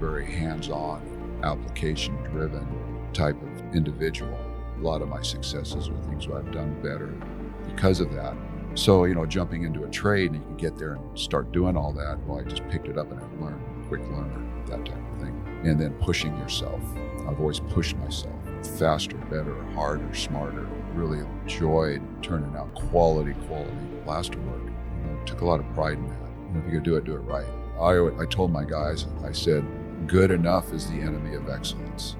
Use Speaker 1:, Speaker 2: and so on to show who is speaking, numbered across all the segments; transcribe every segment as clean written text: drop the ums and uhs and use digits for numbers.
Speaker 1: very hands-on, application-driven type of individual. A lot of my successes are things where I've done better because of that. So, jumping into a trade and you can get there and start doing all that, well, I just picked it up and I learned, quick learner, that type of thing. And then pushing yourself. I've always pushed myself faster, better, harder, smarter. Really enjoyed turning out quality plaster work. Took a lot of pride in that. If you're gonna do it right. I told my guys, I said, good enough is the enemy of excellence.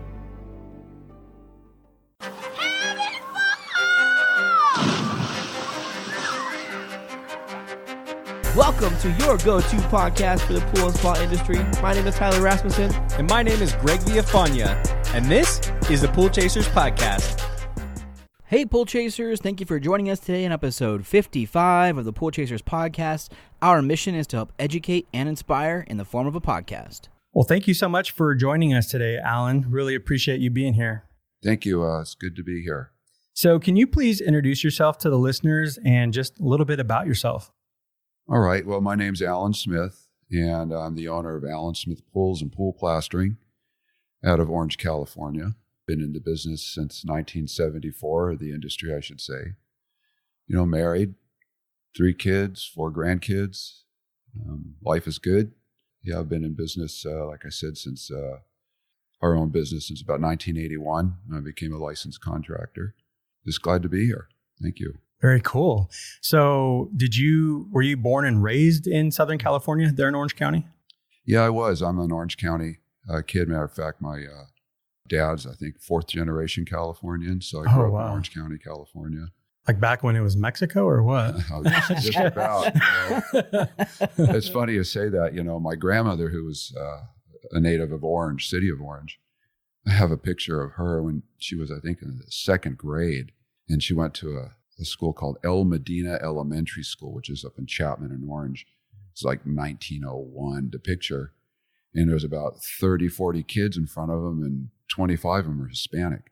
Speaker 2: Welcome to your go-to podcast for the pool and spa industry. My name is Tyler Rasmussen.
Speaker 3: And my name is Greg Villafana. And this is the Pool Chasers Podcast.
Speaker 2: Hey, Pool Chasers. Thank you for joining us today in episode 55 of the Pool Chasers Podcast. Our mission is to help educate and inspire in the form of a podcast.
Speaker 3: Well, thank you so much for joining us today, Alan. Really appreciate you being here.
Speaker 1: Thank you. It's good to be here.
Speaker 3: So can you please introduce yourself to the listeners and just a little bit about yourself?
Speaker 1: All right. Well, my name's Alan Smith, and I'm the owner of Alan Smith Pools and Pool Plastering out of Orange, California. Been in the business since 1974, or the industry, I should say. Married, 3 kids, 4 grandkids. Life is good. Yeah, I've been in business, like I said, since our own business since about 1981. I became a licensed contractor. Just glad to be here. Thank you.
Speaker 3: Very cool. So were you born and raised in Southern California, there in Orange County?
Speaker 1: Yeah, I was. I'm an Orange County kid. Matter of fact, my dad's, I think, 4th generation Californian. So I grew up in Orange County, California.
Speaker 3: Like back when it was Mexico or what?
Speaker 1: Just about. It's funny you say that. My grandmother, who was a native of Orange, city of Orange, I have a picture of her when she was, I think, in the 2nd grade. And she went to a school called El Medina Elementary School, which is up in Chapman and Orange. It's like 1901, the picture. And there was about 30, 40 kids in front of them, and 25 of them were Hispanic.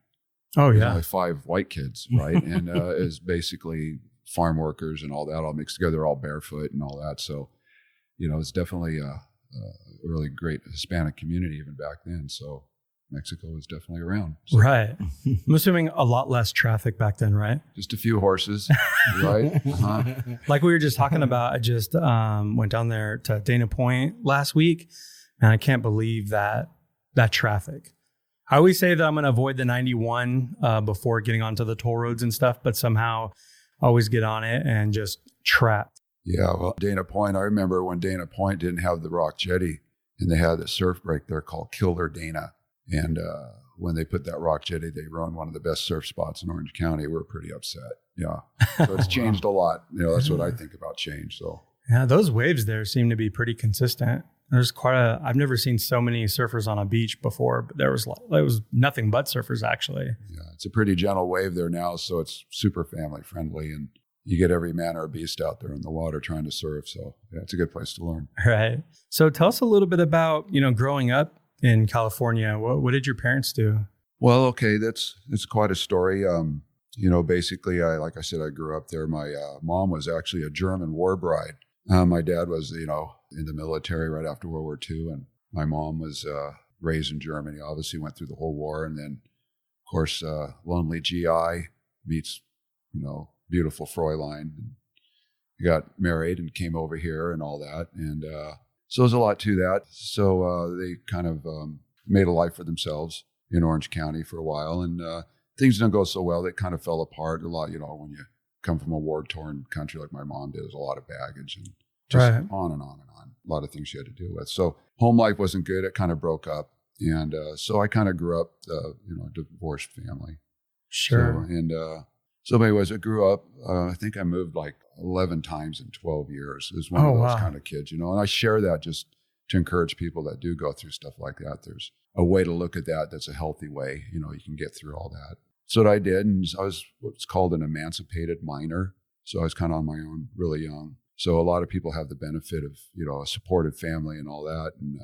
Speaker 3: Oh, yeah.
Speaker 1: Only 5 white kids, right? And it's basically farm workers and all that all mixed together, all barefoot and all that. So, it's definitely a really great Hispanic community even back then. So Mexico was definitely around. So.
Speaker 3: Right. I'm assuming a lot less traffic back then, right?
Speaker 1: Just a few horses, right? Uh-huh.
Speaker 3: Like we were just talking about, I just went down there to Dana Point last week, and I can't believe that traffic. I always say that I'm going to avoid the 91 before getting onto the toll roads and stuff, but somehow always get on it and just trapped.
Speaker 1: Yeah, well, Dana Point, I remember when Dana Point didn't have the rock jetty, and they had a surf break there called Killer Dana. And when they put that rock jetty, they run one of the best surf spots in Orange County. We're pretty upset. Yeah. So it's changed a lot. That's what I think about change. So
Speaker 3: yeah, those waves there seem to be pretty consistent. There's I've never seen so many surfers on a beach before, but it was nothing but surfers actually.
Speaker 1: Yeah, it's a pretty gentle wave there now. So it's super family friendly, and you get every man or beast out there in the water trying to surf. So yeah, it's a good place to learn.
Speaker 3: Right. So tell us a little bit about, growing up in California. What did your parents do?
Speaker 1: Well, okay, it's quite a story. Basically, like I said, I grew up there. My mom was actually a German war bride. My dad was, in the military right after World War II, and my mom was raised in Germany. Obviously, went through the whole war, and then, of course, lonely GI meets, beautiful Fräulein. He got married and came over here and all that, and so there's a lot to that. So they kind of made a life for themselves in Orange County for a while, and things didn't go so well. They kind of fell apart a lot. When you come from a war-torn country like my mom did, there's a lot of baggage and just on and on and on. A lot of things she had to deal with. So home life wasn't good. It kind of broke up, and so I kind of grew up, a divorced family.
Speaker 3: Sure.
Speaker 1: So anyways, I grew up. I think I moved like 11 times in 12 years. It was one of those kind of kids, and I share that just to encourage people that do go through stuff like that. There's a way to look at that that's a healthy way. You can get through all that. So what I did, and I was what's called an emancipated minor. So I was kind of on my own really young. So a lot of people have the benefit of, a supportive family and all that, and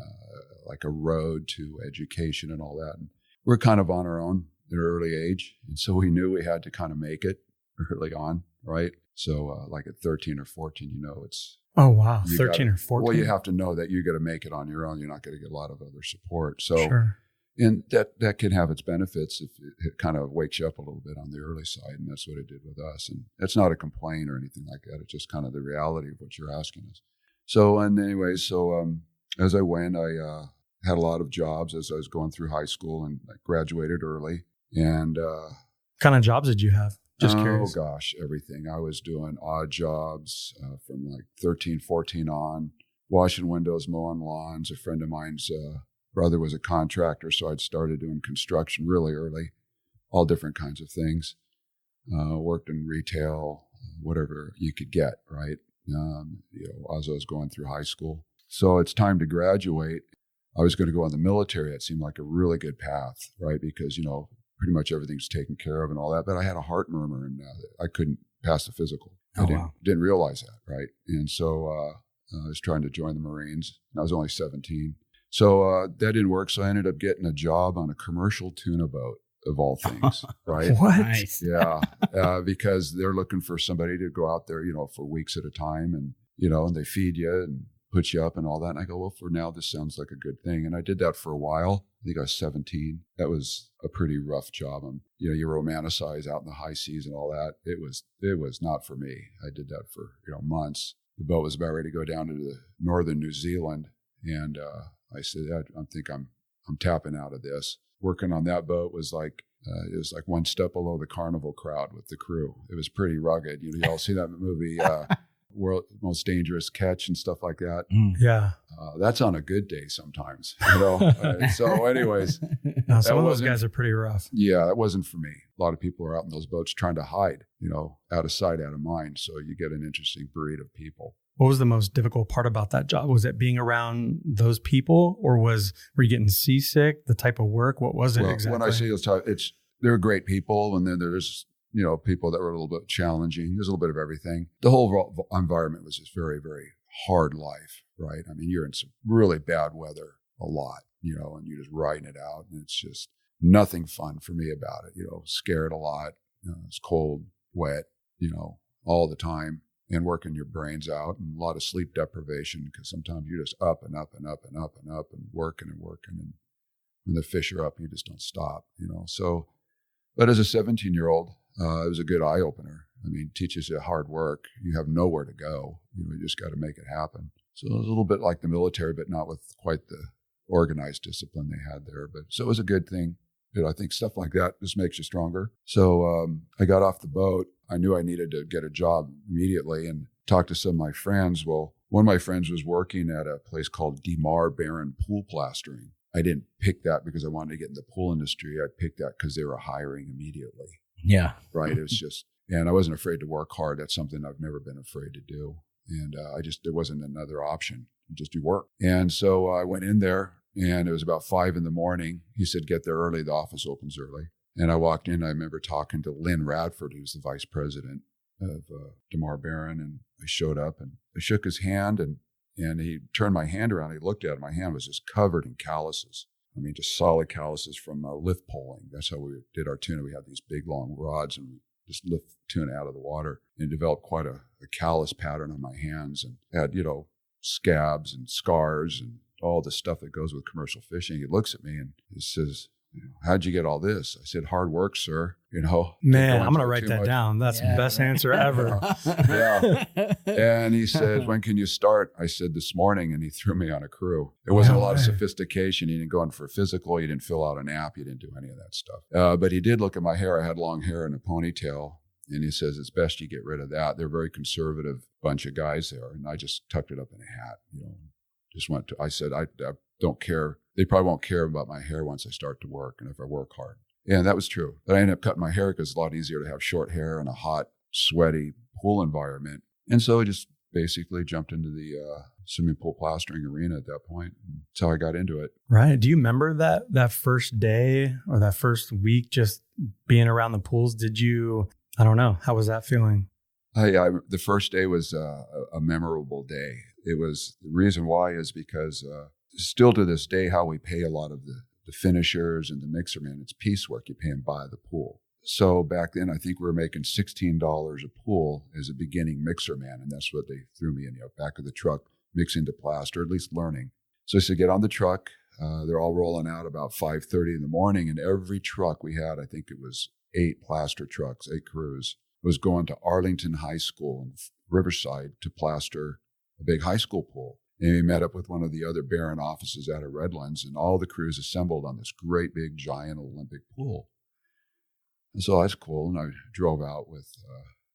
Speaker 1: like a road to education and all that. And we're kind of on our own at an early age. And so we knew we had to kind of make it early on, right? So like at 13 or 14, it's
Speaker 3: Oh, wow. 13 or 14.
Speaker 1: Well, you have to know that you got to make it on your own. You're not going to get a lot of other support. So,
Speaker 3: Sure.
Speaker 1: and that can have its benefits if it kind of wakes you up a little bit on the early side. And that's what it did with us. And it's not a complaint or anything like that. It's just kind of the reality of what you're asking us. So, and anyway, as I went, I had a lot of jobs as I was going through high school, and I graduated early. And
Speaker 3: kind of jobs did you have? Just curious.
Speaker 1: Oh, gosh, everything. I was doing odd jobs from like 13, 14 on, washing windows, mowing lawns. A friend of mine's brother was a contractor, so I'd started doing construction really early, all different kinds of things. Worked in retail, whatever you could get, right? As I was going through high school. So it's time to graduate. I was going to go in the military. It seemed like a really good path, right? Because, pretty much everything's taken care of and all that. But I had a heart murmur, and I couldn't pass the physical. I didn't realize that, right? And so I was trying to join the Marines. And I was only 17. So that didn't work. So I ended up getting a job on a commercial tuna boat, of all things, right?
Speaker 3: What?
Speaker 2: Nice.
Speaker 1: Yeah, because they're looking for somebody to go out there, for weeks at a time, and and they feed you and put you up and all that. And I go, well, for now, this sounds like a good thing. And I did that for a while. I think I was 17. That was a pretty rough job. You romanticize out in the high seas and all that. It was not for me. I did that for months. The boat was about ready to go down to the northern New Zealand, and I said, I think I'm tapping out of this. Working on that boat was like it was like one step below the carnival crowd with the crew. It was pretty rugged. You all see that movie, World Most Dangerous Catch and stuff like that.
Speaker 3: Yeah.
Speaker 1: That's on a good day sometimes, So anyways.
Speaker 3: No, some of those guys are pretty rough.
Speaker 1: Yeah, that wasn't for me. A lot of people are out in those boats trying to hide, out of sight, out of mind. So you get an interesting breed of people.
Speaker 3: What was the most difficult part about that job? Was it being around those people, or were you getting seasick, the type of work? What was it exactly?
Speaker 1: When I say they're great people, and then there's people that were a little bit challenging. There's a little bit of everything. The whole environment was just very, very hard life, right? I mean, you're in some really bad weather a lot, and you're just riding it out, and it's just nothing fun for me about it. Scared a lot. It's cold, wet, all the time, and working your brains out, and a lot of sleep deprivation because sometimes you're just up and up and up and up and up and working, and when the fish are up, you just don't stop, So, but as a 17-year-old, it was a good eye opener. I mean, teaches you hard work. You have nowhere to go. You just got to make it happen. So it was a little bit like the military, but not with quite the organized discipline they had there. But so it was a good thing. I think stuff like that just makes you stronger. So I got off the boat. I knew I needed to get a job immediately and talked to some of my friends. Well, one of my friends was working at a place called DeMar Barron Pool Plastering. I didn't pick that because I wanted to get in the pool industry. I picked that because they were hiring immediately.
Speaker 2: Yeah.
Speaker 1: Right. It was just, and I wasn't afraid to work hard. That's something I've never been afraid to do. And there wasn't another option. You just do work. And so I went in there, and it was about 5 a.m. He said, get there early. The office opens early. And I walked in. I remember talking to Lynn Radford, who's the vice president of DeMar Barron. And I showed up, and I shook his hand, and he turned my hand around. He looked at it. My hand was just covered in calluses. I mean, just solid calluses from lift poling. That's how we did our tuna. We had these big, long rods, and we just lift tuna out of the water, and developed quite a callus pattern on my hands, and had, scabs and scars and all the stuff that goes with commercial fishing. He looks at me and he says, how'd you get all this? I said, hard work, sir.
Speaker 3: Man, I'm going to write that down. That's the best answer ever.
Speaker 1: Yeah. And he says, when can you start? I said, this morning. And he threw me on a crew. There wasn't a lot of sophistication. He didn't go in for a physical. He didn't fill out an app. He didn't do any of that stuff. But he did look at my hair. I had long hair and a ponytail. And he says, it's best you get rid of that. They're a very conservative bunch of guys there. And I just tucked it up in a hat, I said, I don't care. They probably won't care about my hair once I start to work, and if I work hard. And that was true. But I ended up cutting my hair because it's a lot easier to have short hair in a hot, sweaty pool environment. And so I just basically jumped into the swimming pool plastering arena at that point. And that's how I got into it.
Speaker 3: Right. Do you remember that first day or that first week just being around the pools? I don't know. How was that feeling?
Speaker 1: The first day was a memorable day. It was, the reason why is because still to this day, how we pay a lot of the finishers and the mixermen, it's piecework. You pay them by the pool. So back then, I think we were making $16 a pool as a beginning mixer man. And that's what they threw me in, back of the truck, mixing to plaster, at least learning. So I said, get on the truck. They're all rolling out about 5:30 in the morning. And every truck we had, I think it was 8 plaster trucks, 8 crews, was going to Arlington High School in Riverside to plaster a big high school pool. And we met up with one of the other Barron offices out of Redlands, and all the crews assembled on this great big giant Olympic pool. And so that's cool. And I drove out with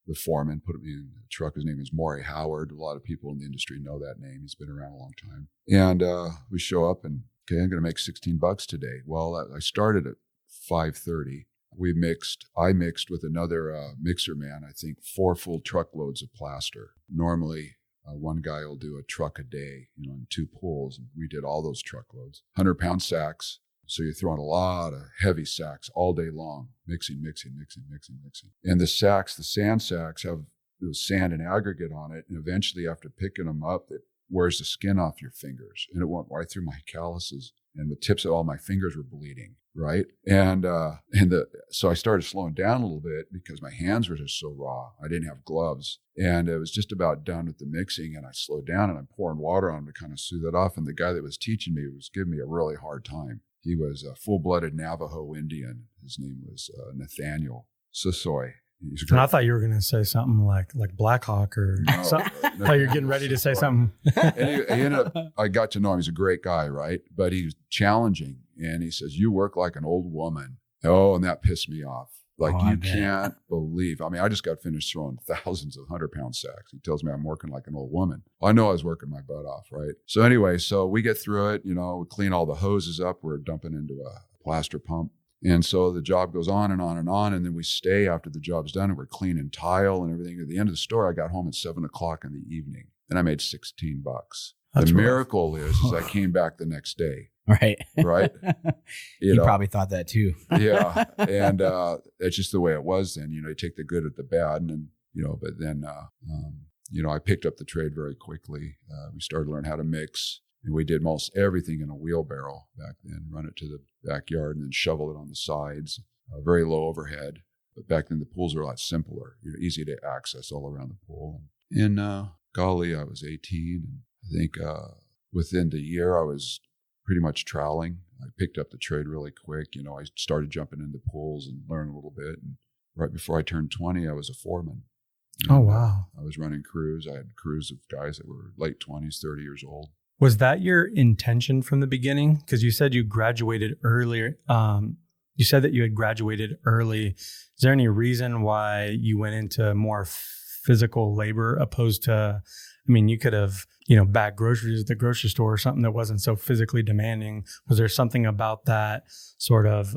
Speaker 1: the foreman, put me in the truck. His name is Maury Howard. A lot of people in the industry know that name. He's been around a long time. And we show up and, okay, I'm going to make $16 today. Well, I started at 5:30. I mixed with another mixer man, I think 4 full truckloads of plaster. Normally, one guy will do a truck a day, in 2 pools. And we did all those truckloads, 100-pound sacks. So you're throwing a lot of heavy sacks all day long, mixing. And the sand sacks have the sand and aggregate on it. And eventually, after picking them up, it wears the skin off your fingers. And it went right through my calluses. And the tips of all my fingers were bleeding, right? So I started slowing down a little bit because my hands were just so raw. I didn't have gloves. And it was just about done with the mixing. And I slowed down and I'm pouring water on him to kind of soothe it off. And the guy that was teaching me was giving me a really hard time. He was a full-blooded Navajo Indian. His name was Nathaniel Sosoy.
Speaker 3: And I thought you were going to say something like Black Hawk or something. I thought you were getting ready to say something.
Speaker 1: And I got to know him. He's a great guy, right? But he was challenging. And he says, you work like an old woman. Oh, and that pissed me off. You can't believe. I just got finished throwing thousands of 100-pound sacks. He tells me I'm working like an old woman. I know I was working my butt off, right? So anyway, we get through it. We clean all the hoses up. We're dumping into a plaster pump. And so the job goes on and on and on. And then we stay after the job's done and we're cleaning tile and everything. At the end of the story, I got home at 7:00 in the evening and I made $16. The miracle is I came back the next day. Right.
Speaker 2: You probably thought that too.
Speaker 1: Yeah. And that's just the way it was then. You take the good at the bad. And then, but then, I picked up the trade very quickly. We started to learn how to mix. And we did most everything in a wheelbarrow back then, run it to the backyard and then shovel it on the sides, very low overhead. But back then the pools were a lot simpler, easy to access all around the pool. And golly, I was 18. And I think within the year I was pretty much troweling. I picked up the trade really quick. I started jumping into pools and learning a little bit. And right before I turned 20, I was a foreman. And,
Speaker 3: oh, wow.
Speaker 1: I was running crews. I had crews of guys that were late 20s, 30 years old.
Speaker 3: Was that your intention from the beginning? Because you said you graduated earlier. You said that you had graduated early. Is there any reason why you went into more physical labor opposed to, you could have, bagged groceries at the grocery store or something that wasn't so physically demanding. Was there something about that sort of,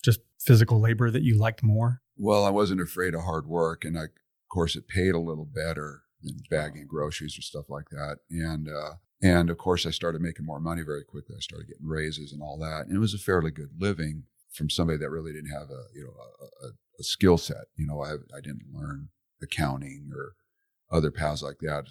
Speaker 3: just physical labor that you liked more?
Speaker 1: Well, I wasn't afraid of hard work. And of course, it paid a little better than bagging groceries or stuff like that. And of course, I started making more money very quickly. I started getting raises and all that. And it was a fairly good living from somebody that really didn't have a skill set. I didn't learn accounting or other paths like that.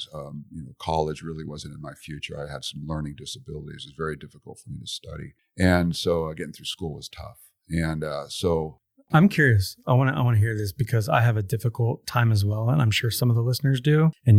Speaker 1: College really wasn't in my future. I had some learning disabilities. It was very difficult for me to study. And so getting through school was tough. And so
Speaker 3: I'm curious. I want to hear this because I have a difficult time as well. And I'm sure some of the listeners do. And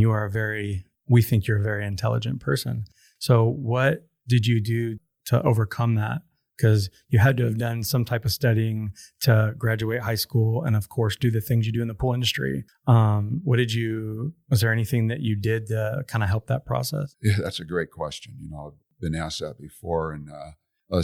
Speaker 3: we think you're a very intelligent person. So what did you do to overcome that? Because you had to have done some type of studying to graduate high school and of course do the things you do in the pool industry. Was there anything that you did to kind of help that process?
Speaker 1: Yeah, that's a great question. I've been asked that before. And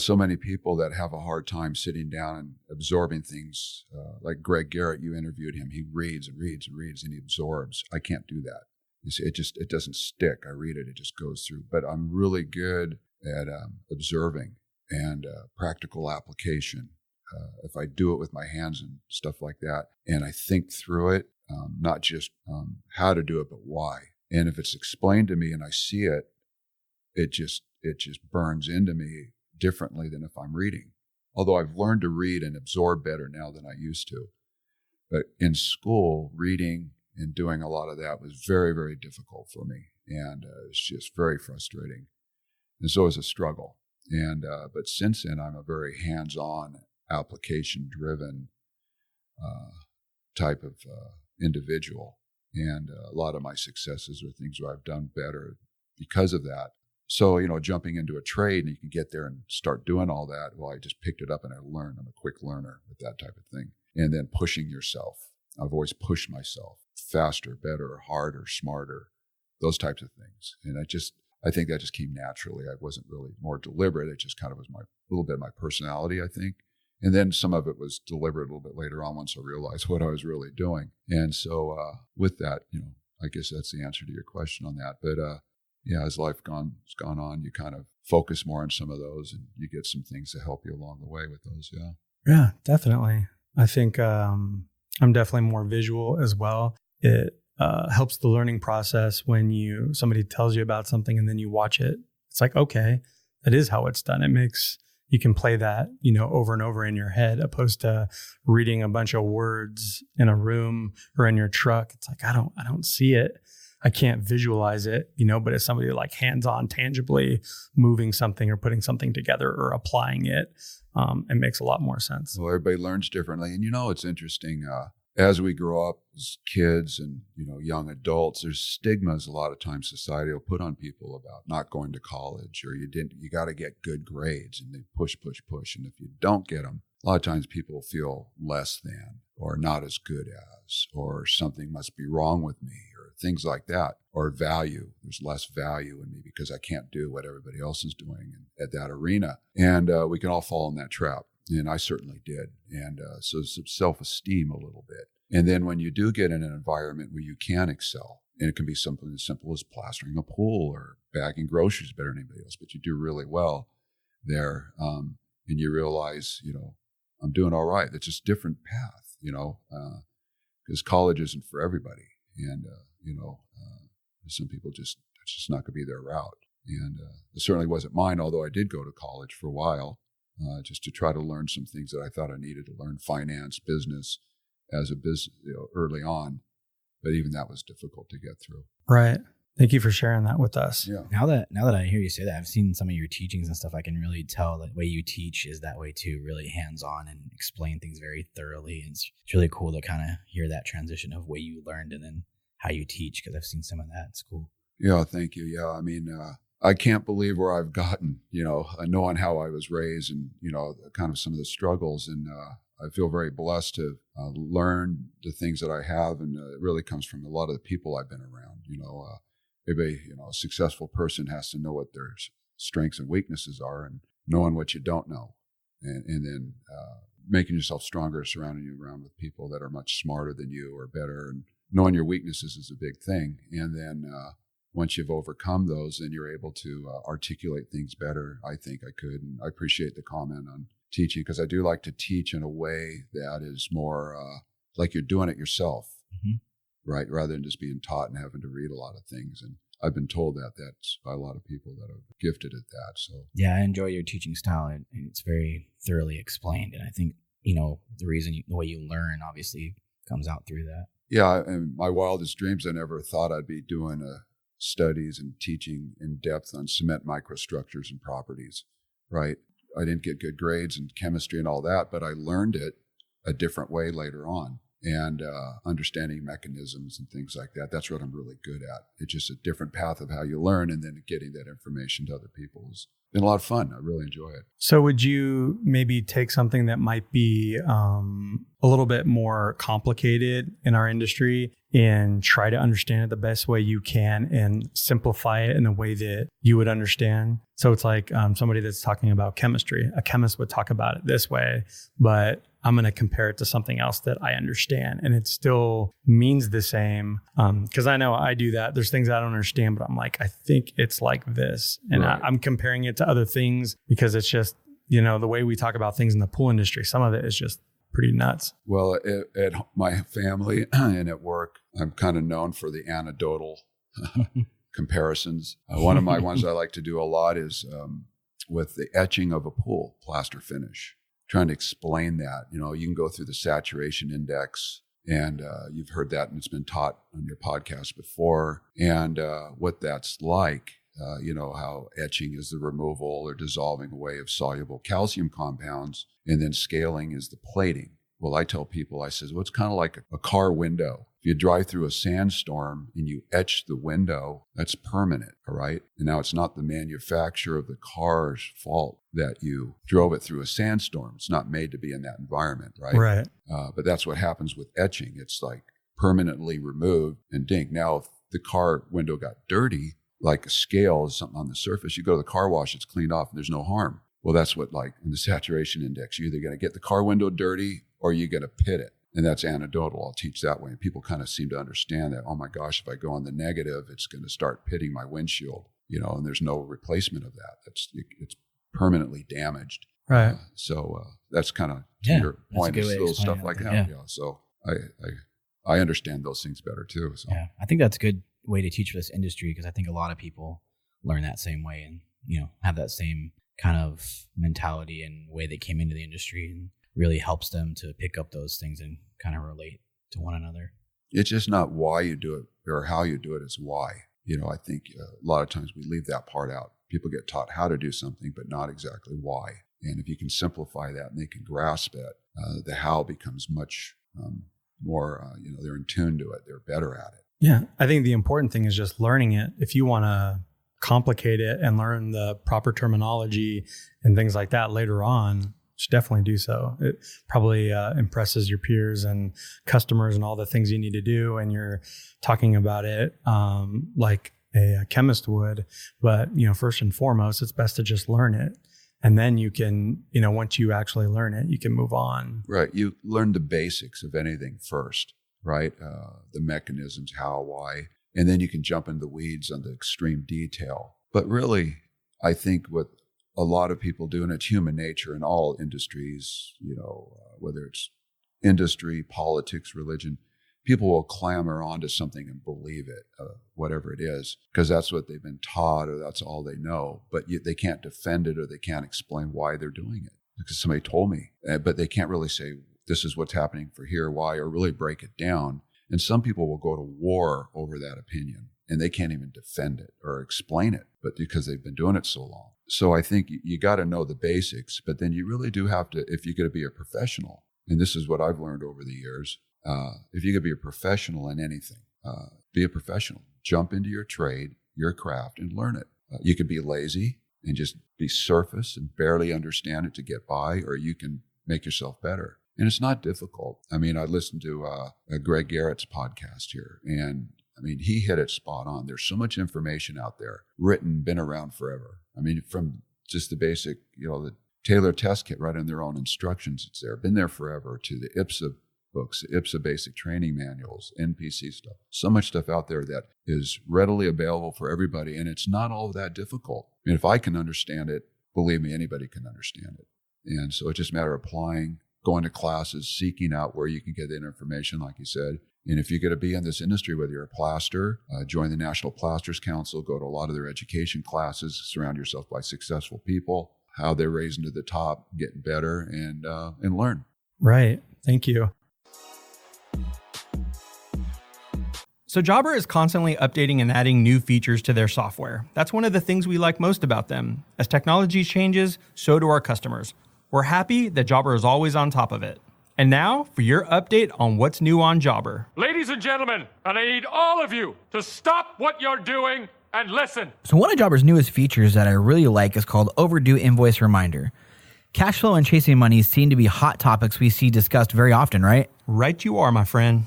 Speaker 1: so many people that have a hard time sitting down and absorbing things. Like Greg Garrett, you interviewed him. He reads and reads and reads and he absorbs. I can't do that. It doesn't stick. I read it, it just goes through. But I'm really good at observing and practical application. If I do it with my hands and stuff like that, and I think through it, not just how to do it, but why. And if it's explained to me and I see it, it just burns into me differently than if I'm reading. Although I've learned to read and absorb better now than I used to. But in school, reading and doing a lot of that was very, very difficult for me. And it's just very frustrating. And so it was a struggle. And but since then, I'm a very hands-on, application-driven type of individual. And a lot of my successes are things where I've done better because of that. So, jumping into a trade and you can get there and start doing all that. Well, I just picked it up and I learned. I'm a quick learner with that type of thing. And then pushing yourself. I've always pushed myself faster, better, harder, smarter, those types of things. And I think that just came naturally. I wasn't really more deliberate. It just kind of was a little bit of my personality, I think. And then some of it was deliberate a little bit later on once I realized what I was really doing. And so with that, I guess that's the answer to your question on that. But as life has gone on, you kind of focus more on some of those and you get some things to help you along the way with those. Yeah.
Speaker 3: Yeah, definitely. I think I'm definitely more visual as well. It helps the learning process when somebody tells you about something and then you watch it. It's like, okay, that is how it's done. You can play that, over and over in your head, opposed to reading a bunch of words in a room or in your truck. It's like, I don't see it. I can't visualize it, but it's somebody like hands-on, tangibly moving something or putting something together or applying it. It makes a lot more sense.
Speaker 1: Well, everybody learns differently. And it's interesting, as we grow up as kids and, young adults, there's stigmas a lot of times society will put on people about not going to college or you got to get good grades, and they push. And if you don't get them, a lot of times people feel less than or not as good as, or something must be wrong with me, or things like that, or value. There's less value in me because I can't do what everybody else is doing at that arena. And we can all fall in that trap. And I certainly did. And so some self-esteem a little bit. And then when you do get in an environment where you can excel, and it can be something as simple as plastering a pool or bagging groceries better than anybody else, but you do really well there. And you realize, I'm doing all right. It's just a different path, because college isn't for everybody. And, some people it's just not going to be their route. And it certainly wasn't mine, although I did go to college for a while. Just to try to learn some things that I thought I needed to learn, finance, business, as a business, early on. But even that was difficult to get through.
Speaker 3: Right. Thank you for sharing that with us.
Speaker 1: Yeah.
Speaker 2: Now that I hear you say that, I've seen some of your teachings and stuff. I can really tell that the way you teach is that way too, really hands-on and explain things very thoroughly. And it's really cool to kind of hear that transition of way you learned and then how you teach, because I've seen some of that. It's cool.
Speaker 1: Yeah, thank you. Yeah, I mean, I can't believe where I've gotten, knowing how I was raised and, kind of some of the struggles. And I feel very blessed to learn the things that I have. And it really comes from a lot of the people I've been around. Everybody, a successful person has to know what their strengths and weaknesses are, and knowing what you don't know. And then making yourself stronger, surrounding you around with people that are much smarter than you or better. And knowing your weaknesses is a big thing. And then once you've overcome those, then you're able to articulate things better. I think I could. And I appreciate the comment on teaching, because I do like to teach in a way that is more like you're doing it yourself, right? Rather than just being taught and having to read a lot of things. And I've been told that's by a lot of people that are gifted at that. So
Speaker 2: yeah, I enjoy your teaching style, and it's very thoroughly explained. And I think, the way you learn obviously comes out through that.
Speaker 1: Yeah, and my wildest dreams, I never thought I'd be doing studies and teaching in depth on cement microstructures and properties, right? I didn't get good grades in chemistry and all that, but I learned it a different way later on. And understanding mechanisms and things like that. That's what I'm really good at. It's just a different path of how you learn, and then getting that information to other people has been a lot of fun. I really enjoy it.
Speaker 3: So would you maybe take something that might be a little bit more complicated in our industry and try to understand it the best way you can and simplify it in a way that you would understand? So it's like somebody that's talking about chemistry. A chemist would talk about it this way, but I'm going to compare it to something else that I understand, and it still means the same. Because I know I do that. There's things I don't understand, but I'm like, I think it's like this. And
Speaker 1: right.
Speaker 3: I'm comparing it to other things because it's just, the way we talk about things in the pool industry, some of it is just pretty nuts.
Speaker 1: Well, at my family and at work, I'm kind of known for the anecdotal comparisons. One of my ones I like to do a lot is with the etching of a pool, plaster finish. Trying to explain that, you can go through the saturation index, and you've heard that, and it's been taught on your podcast before, and what that's like, how etching is the removal or dissolving away of soluble calcium compounds, and then scaling is the plating. Well, I tell people, I says, well, it's kind of like a car window. If you drive through a sandstorm and you etch the window, that's permanent, all right? And now it's not the manufacturer of the car's fault that you drove it through a sandstorm. It's not made to be in that environment, right?
Speaker 3: Right.
Speaker 1: But that's what happens with etching. It's like permanently removed and dink. Now, if the car window got dirty, like a scale is something on the surface, you go to the car wash, it's cleaned off and there's no harm. Well, that's what, like in the saturation index, you're either going to get the car window dirty or you're going to pit it. And that's anecdotal. I'll teach that way. And people kind of seem to understand that, oh my gosh, if I go on the negative, it's going to start pitting my windshield, and there's no replacement of that. It's permanently damaged.
Speaker 3: Right.
Speaker 1: So that's kind of to your point, is little stuff like that. Yeah. So I understand those things better too. So.
Speaker 2: Yeah, I think that's a good way to teach for this industry, because I think a lot of people learn that same way and, have that same kind of mentality and way they came into the industry, and really helps them to pick up those things and kind of relate to one another.
Speaker 1: It's just not why you do it or how you do it, it's why. I think a lot of times we leave that part out. People get taught how to do something, but not exactly why. And if you can simplify that and they can grasp it, the how becomes much more, they're in tune to it. They're better at it.
Speaker 3: Yeah. I think the important thing is just learning it. If you want to complicate it and learn the proper terminology and things like that later on, should definitely do so. It probably impresses your peers and customers and all the things you need to do. And you're talking about it like a chemist would. But, first and foremost, it's best to just learn it. And then you can, once you actually learn it, you can move on.
Speaker 1: Right. You learn the basics of anything first, right? The mechanisms, how, why. And then you can jump into the weeds on the extreme detail. But really, I think what a lot of people do, and it's human nature in all industries, whether it's industry, politics, religion, people will clamor onto something and believe it, whatever it is, because that's what they've been taught or that's all they know. But they can't defend it or they can't explain why they're doing it because somebody told me. But they can't really say, this is what's happening for here, why, or really break it down. And some people will go to war over that opinion and they can't even defend it or explain it, but because they've been doing it so long. So I think you got to know the basics, but then you really do have to, if you're going to be a professional, and this is what I've learned over the years, if you're going to be a professional in anything, be a professional. Jump into your trade, your craft, and learn it. You could be lazy and just be surface and barely understand it to get by, or you can make yourself better. And it's not difficult. I mean, I listened to Greg Garrett's podcast here, and he hit it spot on. There's so much information out there, written, been around forever. From just the basic, the Taylor test kit, right in their own instructions, it's there, been there forever, to the IPSA books, the IPSA basic training manuals, NPC stuff. So much stuff out there that is readily available for everybody, and it's not all that difficult. If I can understand it, believe me, anybody can understand it. And so it's just a matter of applying, going to classes, seeking out where you can get that information, like you said. And if you're going to be in this industry, whether you're a plaster, join the National Plasterers Council, go to a lot of their education classes, surround yourself by successful people, how they're raising to the top, getting better, and learn.
Speaker 3: Right. Thank you.
Speaker 4: So Jobber is constantly updating and adding new features to their software. That's one of the things we like most about them. As technology changes, so do our customers. We're happy that Jobber is always on top of it. And now for your update on what's new on Jobber.
Speaker 5: Ladies and gentlemen, and I need all of you to stop what you're doing and listen.
Speaker 6: So one of Jobber's newest features that I really like is called Overdue Invoice Reminder. Cash flow and chasing money seem to be hot topics we see discussed very often, right?
Speaker 4: Right you are, my friend.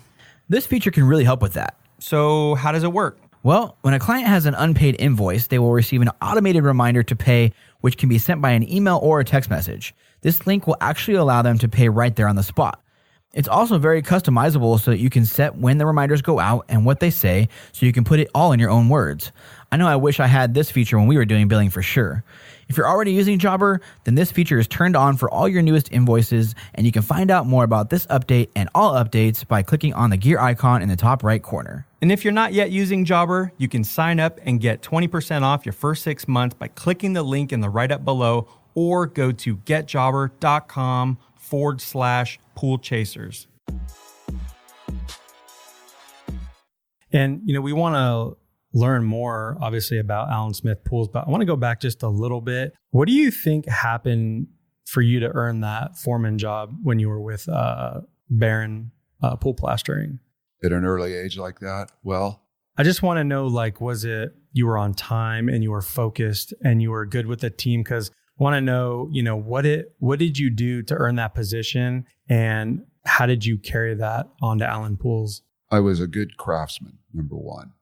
Speaker 6: This feature can really help with that.
Speaker 4: So how does it work?
Speaker 6: Well, when a client has an unpaid invoice, they will receive an automated reminder to pay, which can be sent by an email or a text message. This link will actually allow them to pay right there on the spot. It's also very customizable so that you can set when the reminders go out and what they say, so you can put it all in your own words. I know I wish I had this feature when we were doing billing for sure. If you're already using Jobber, then this feature is turned on for all your newest invoices, and you can find out more about this update and all updates by clicking on the gear icon in the top right corner.
Speaker 4: And if you're not yet using Jobber, you can sign up and get 20% off your first 6 months by clicking the link in the write-up below, or go to getjobber.com/pool chasers.
Speaker 3: And, we want to learn more, obviously, about Allen Smith pools, but I want to go back just a little bit. What do you think happened for you to earn that foreman job when you were with Barron Pool Plastering?
Speaker 1: At an early age like that? Well,
Speaker 3: I just want to know, like, was it you were on time and you were focused and you were good with the team? Because I want to know, what did you do to earn that position, and how did you carry that onto Allen Pools?
Speaker 1: I was a good craftsman, number one.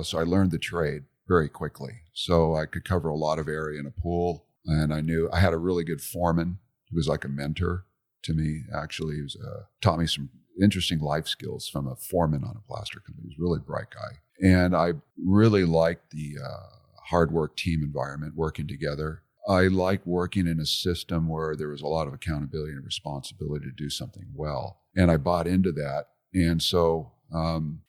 Speaker 1: So I learned the trade very quickly. So I could cover a lot of area in a pool, and I had a really good foreman who was like a mentor to me. Actually, he was taught me some interesting life skills from a foreman on a plaster company. He was a really bright guy. And I really liked the hard work team environment, working together. I like working in a system where there was a lot of accountability and responsibility to do something well. And I bought into that. And so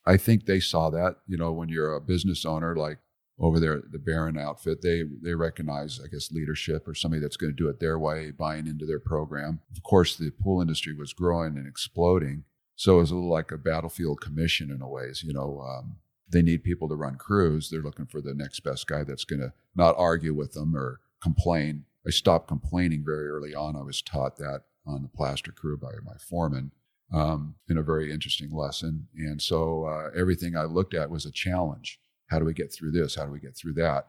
Speaker 1: I think they saw that, when you're a business owner, like over there at the Barron outfit, they recognize, I guess, leadership or somebody that's going to do it their way, buying into their program. Of course, the pool industry was growing and exploding. So it was a little like a battlefield commission in a ways. They need people to run crews. They're looking for the next best guy that's going to not argue with them or complain. I stopped complaining very early on. I was taught that on the plaster crew by my foreman in a very interesting lesson. And so everything I looked at was a challenge. How do we get through this? How do we get through that?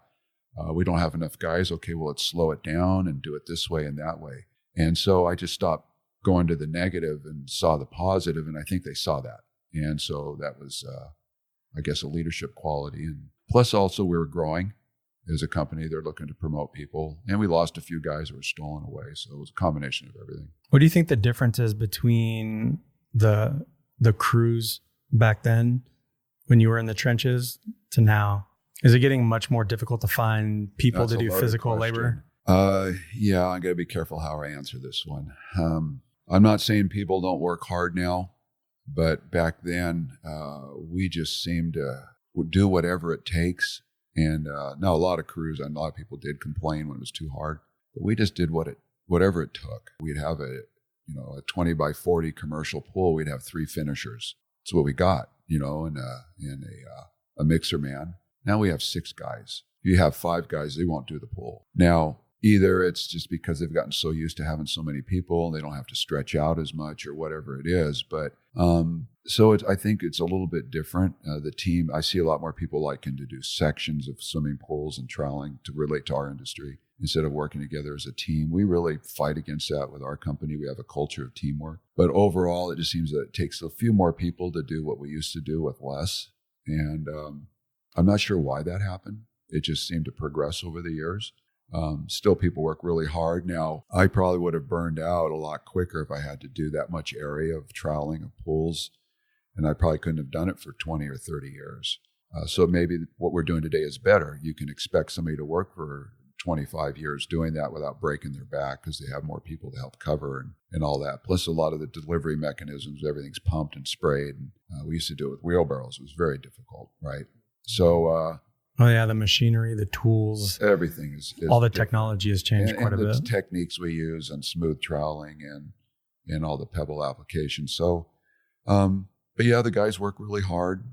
Speaker 1: We don't have enough guys. Okay, well, let's slow it down and do it this way and that way. And so I just stopped going to the negative and saw the positive, and I think they saw that. And so that was, I guess, a leadership quality. And plus also we were growing as a company. They're looking to promote people, and we lost a few guys who were stolen away. So it was a combination of everything.
Speaker 3: What do you think the difference is between the crews back then when you were in the trenches to now? Is it getting much more difficult to find people to do physical labor?
Speaker 1: Yeah, I got to be careful how I answer this one. I'm not saying people don't work hard now, but back then we just seemed to do whatever it takes. And now a lot of crews and a lot of people did complain when it was too hard, but we just did whatever it took. We'd have a 20 by 40 commercial pool. We'd have 3 finishers. That's what we got, and a mixer man. Now we have 6 guys. If you have 5 guys, they won't do the pool. Now, either it's just because they've gotten so used to having so many people and they don't have to stretch out as much or whatever it is. But I think it's a little bit different. The team, I see a lot more people liking to do sections of swimming pools and troweling to relate to our industry instead of working together as a team. We really fight against that with our company. We have a culture of teamwork. But overall, it just seems that it takes a few more people to do what we used to do with less. And I'm not sure why that happened. It just seemed to progress over the years. Still, people work really hard. Now, I probably would have burned out a lot quicker if I had to do that much area of troweling of pools, and I probably couldn't have done it for 20 or 30 years. So maybe what we're doing today is better. You can expect somebody to work for 25 years doing that without breaking their back because they have more people to help cover and all that. Plus, a lot of the delivery mechanisms, everything's pumped and sprayed. And, we used to do it with wheelbarrows. It was very difficult, right? So...
Speaker 3: oh yeah, the machinery, the tools,
Speaker 1: everything is
Speaker 3: all the
Speaker 1: different.
Speaker 3: Technology has changed quite a bit.
Speaker 1: And the techniques we use on smooth troweling and all the pebble applications. So, but yeah, the guys work really hard.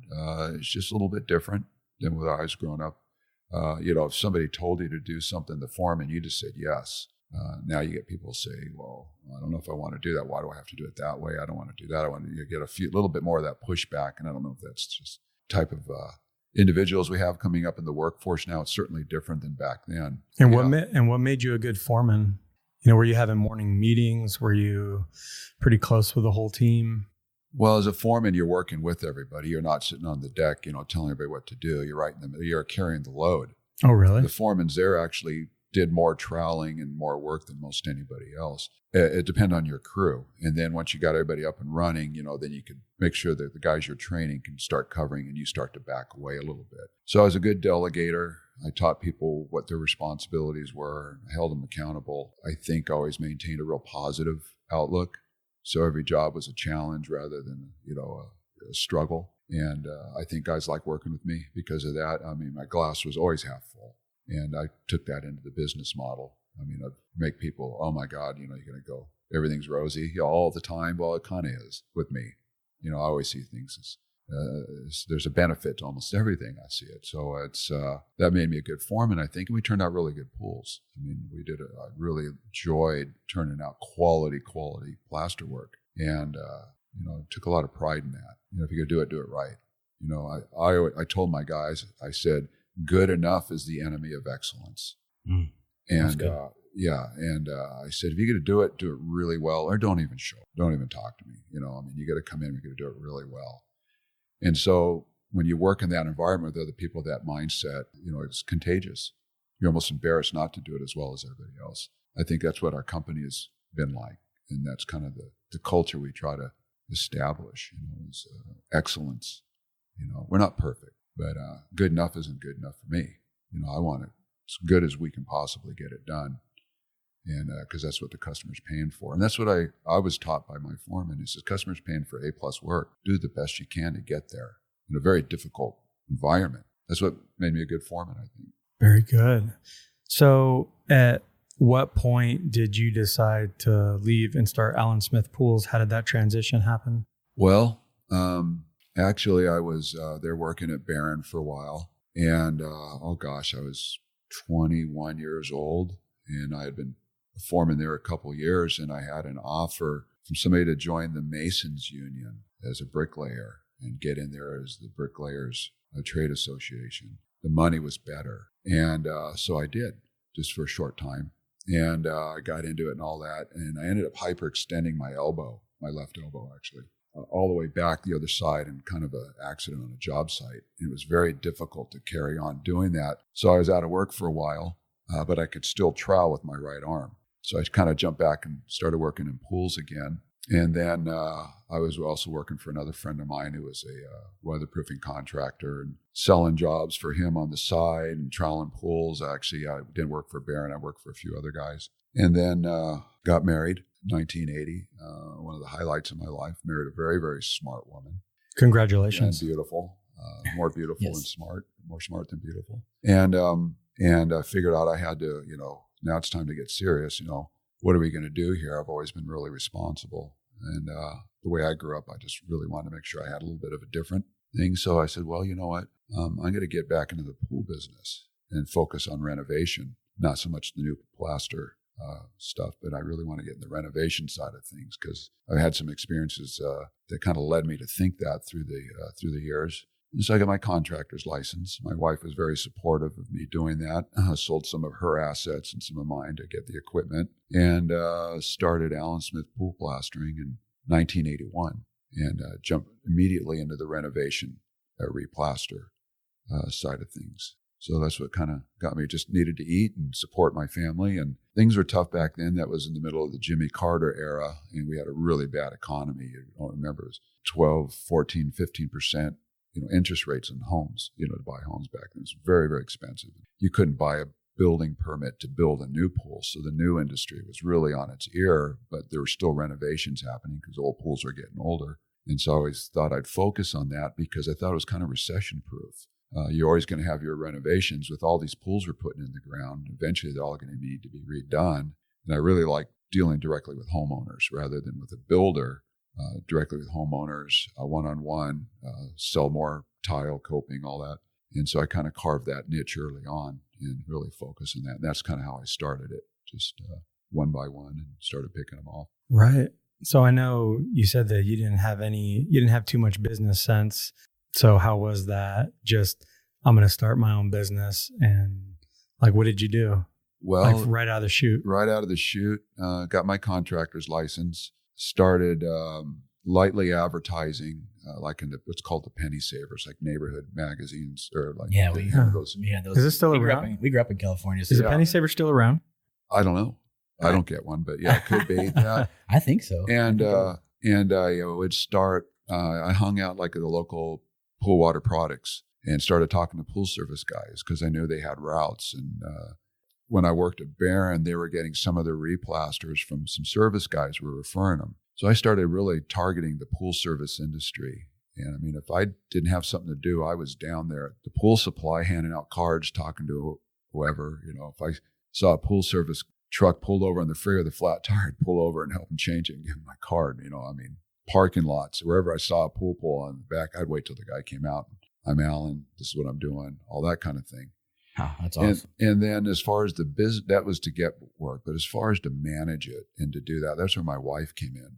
Speaker 1: It's just a little bit different than when I was growing up. If somebody told you to do something, the foreman, you just said yes. Now you get people say, well, I don't know if I want to do that. Why do I have to do it that way? I don't want to do that. I want to get a little bit more of that pushback. And I don't know if that's just type of individuals we have coming up in the workforce now. It's certainly different than back then.
Speaker 3: And what made you a good foreman? Were you having morning meetings? Were you pretty close with the whole team?
Speaker 1: Well, as a foreman, you're working with everybody. You're not sitting on the deck, telling everybody what to do. You're carrying the load.
Speaker 3: Oh, really?
Speaker 1: The foremans there actually did more troweling and more work than most anybody else. It depended on your crew. And then once you got everybody up and running, then you could make sure that the guys you're training can start covering and you start to back away a little bit. So I was a good delegator. I taught people what their responsibilities were. I held them accountable. I think I always maintained a real positive outlook. So every job was a challenge rather than, a struggle. And I think guys like working with me because of that. I mean, my glass was always half full. And I took that into the business model. I mean, I'd make people, oh my God, you're going to go, everything's rosy all the time. Well, it kind of is with me. I always see things there's a benefit to almost everything. I see it. So it's that made me a good foreman, I think, and we turned out really good pools. I mean, I really enjoyed turning out quality plaster work, and took a lot of pride in that. If you're gonna do it right. I told my guys, I said, good enough is the enemy of excellence. And I said, if you're going to do it really well, or don't even talk to me. You got to come in, you're going to do it really well. And so when you work in that environment with other people, that mindset, it's contagious. You're almost embarrassed not to do it as well as everybody else. I think that's what our company has been like. And that's kind of the culture we try to establish, is excellence. We're not perfect, but good enough isn't good enough for me. I want it as good as we can possibly get it done. And because that's what the customer's paying for. And that's what I was taught by my foreman. He says, customer's paying for A+ work. Do the best you can to get there in a very difficult environment. That's what made me a good foreman, I think.
Speaker 3: Very good. So at what point did you decide to leave and start Allen Smith Pools? How did that transition happen?
Speaker 1: Well, actually, I was there working at Barron for a while. And, I was 21 years old. And I had been a foreman there a couple years, and I had an offer from somebody to join the Masons Union as a bricklayer and get in there as the Bricklayers Trade Association. The money was better. And so I did, just for a short time. And I got into it and all that. And I ended up hyperextending my left elbow, actually, all the way back the other side, and kind of an accident on a job site. And it was very difficult to carry on doing that. So I was out of work for a while, but I could still trowel with my right arm. So I kind of jumped back and started working in pools again. And then I was also working for another friend of mine who was a weatherproofing contractor, and selling jobs for him on the side and troweling pools. Actually, I didn't work for Barron. I worked for a few other guys. And then got married in 1980. One of the highlights of my life. Married a very, very smart woman.
Speaker 3: Congratulations.
Speaker 1: And beautiful. More beautiful
Speaker 2: Yes.
Speaker 1: than smart. More smart than beautiful. And I figured out I had to, now it's time to get serious. What are we going to do here? I've always been really responsible. And the way I grew up, I just really wanted to make sure I had a little bit of a different thing. So I said, well, you know what? I'm going to get back into the pool business and focus on renovation, not so much the new plaster stuff, but I really want to get in the renovation side of things, because I've had some experiences that kind of led me to think that through the years. And so I got my contractor's license. My wife was very supportive of me doing that. I sold some of her assets and some of mine to get the equipment, and started Allen Smith Pool Plastering in 1981, and jumped immediately into the renovation, replaster side of things. So that's what kind of got me. Just needed to eat and support my family, and things were tough back then. That was in the middle of the Jimmy Carter era, and we had a really bad economy. I don't remember, it was 12, 14, 15%. Interest rates on homes, to buy homes back then. It was very, very expensive. You couldn't buy a building permit to build a new pool. So the new industry was really on its ear, but there were still renovations happening because old pools are getting older. And so I always thought I'd focus on that, because I thought it was kind of recession proof. You're always going to have your renovations with all these pools we're putting in the ground. Eventually they're all going to need to be redone. And I really like dealing directly with homeowners rather than with a builder. Directly with homeowners, one-on-one, sell more tile, coping, all that. And so I kind of carved that niche early on and really focused on that. And that's kind of how I started it, just one by one, and started picking them off.
Speaker 3: Right. So I know you said that you didn't have too much business sense. So how was that? Just, I'm going to start my own business. And what did you do?
Speaker 1: Well,
Speaker 3: right out of the chute.
Speaker 1: Right out of the chute, got my contractor's license. Started lightly advertising, in what's called the penny savers, like neighborhood magazines, or
Speaker 2: we had those.
Speaker 3: Is it still around?
Speaker 2: We grew up in California. So
Speaker 3: Is the penny saver still around?
Speaker 1: I don't know. I don't get one, but yeah, it could be. Yeah.
Speaker 2: I think so.
Speaker 1: And I would start. I hung out at the local pool water products and started talking to pool service guys, because I knew they had routes. And when I worked at Barron, they were getting some of their replasters from some service guys who were referring them. So I started really targeting the pool service industry. And if I didn't have something to do, I was down there at the pool supply handing out cards, talking to whoever. If I saw a pool service truck pulled over on the freeway with a flat tire, I'd pull over and help them change it and give them my card. parking lots, wherever I saw a pool on the back, I'd wait till the guy came out. I'm Alan. This is what I'm doing. All that kind of thing.
Speaker 2: Oh, that's awesome.
Speaker 1: And then as far as the business, that was to get work. But as far as to manage it and to do that, that's where my wife came in.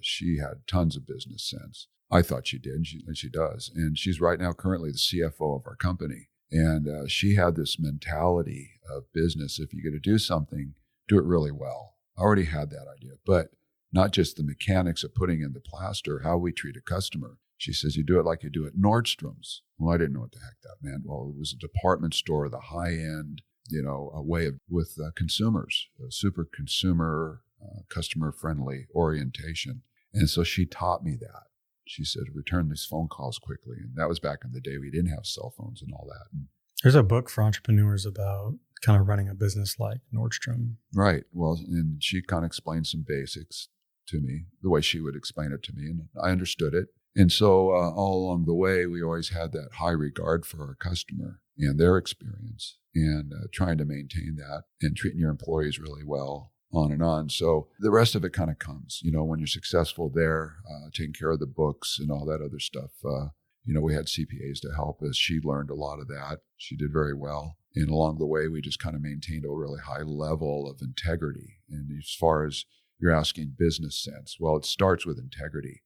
Speaker 1: She had tons of business sense. I thought she did, and she does. And she's right now currently the CFO of our company. And she had this mentality of business. If you're going to do something, do it really well. I already had that idea, but not just the mechanics of putting in the plaster, how we treat a customer. She says, you do it like you do at Nordstrom's. Well, I didn't know what the heck that meant. Well, it was a department store, the high end, a way of with consumers, a super consumer, customer friendly orientation. And so she taught me that. She said, return these phone calls quickly. And that was back in the day. We didn't have cell phones and all that. And
Speaker 3: there's a book for entrepreneurs about kind of running a business like Nordstrom.
Speaker 1: Right. Well, and she kind of explained some basics to me, the way she would explain it to me. And I understood it. And so all along the way, we always had that high regard for our customer and their experience and trying to maintain that and treating your employees really well, on and on. So the rest of it kind of comes, when you're successful there, taking care of the books and all that other stuff. We had CPAs to help us. She learned a lot of that. She did very well. And along the way, we just kind of maintained a really high level of integrity. And as far as you're asking business sense, well, it starts with integrity.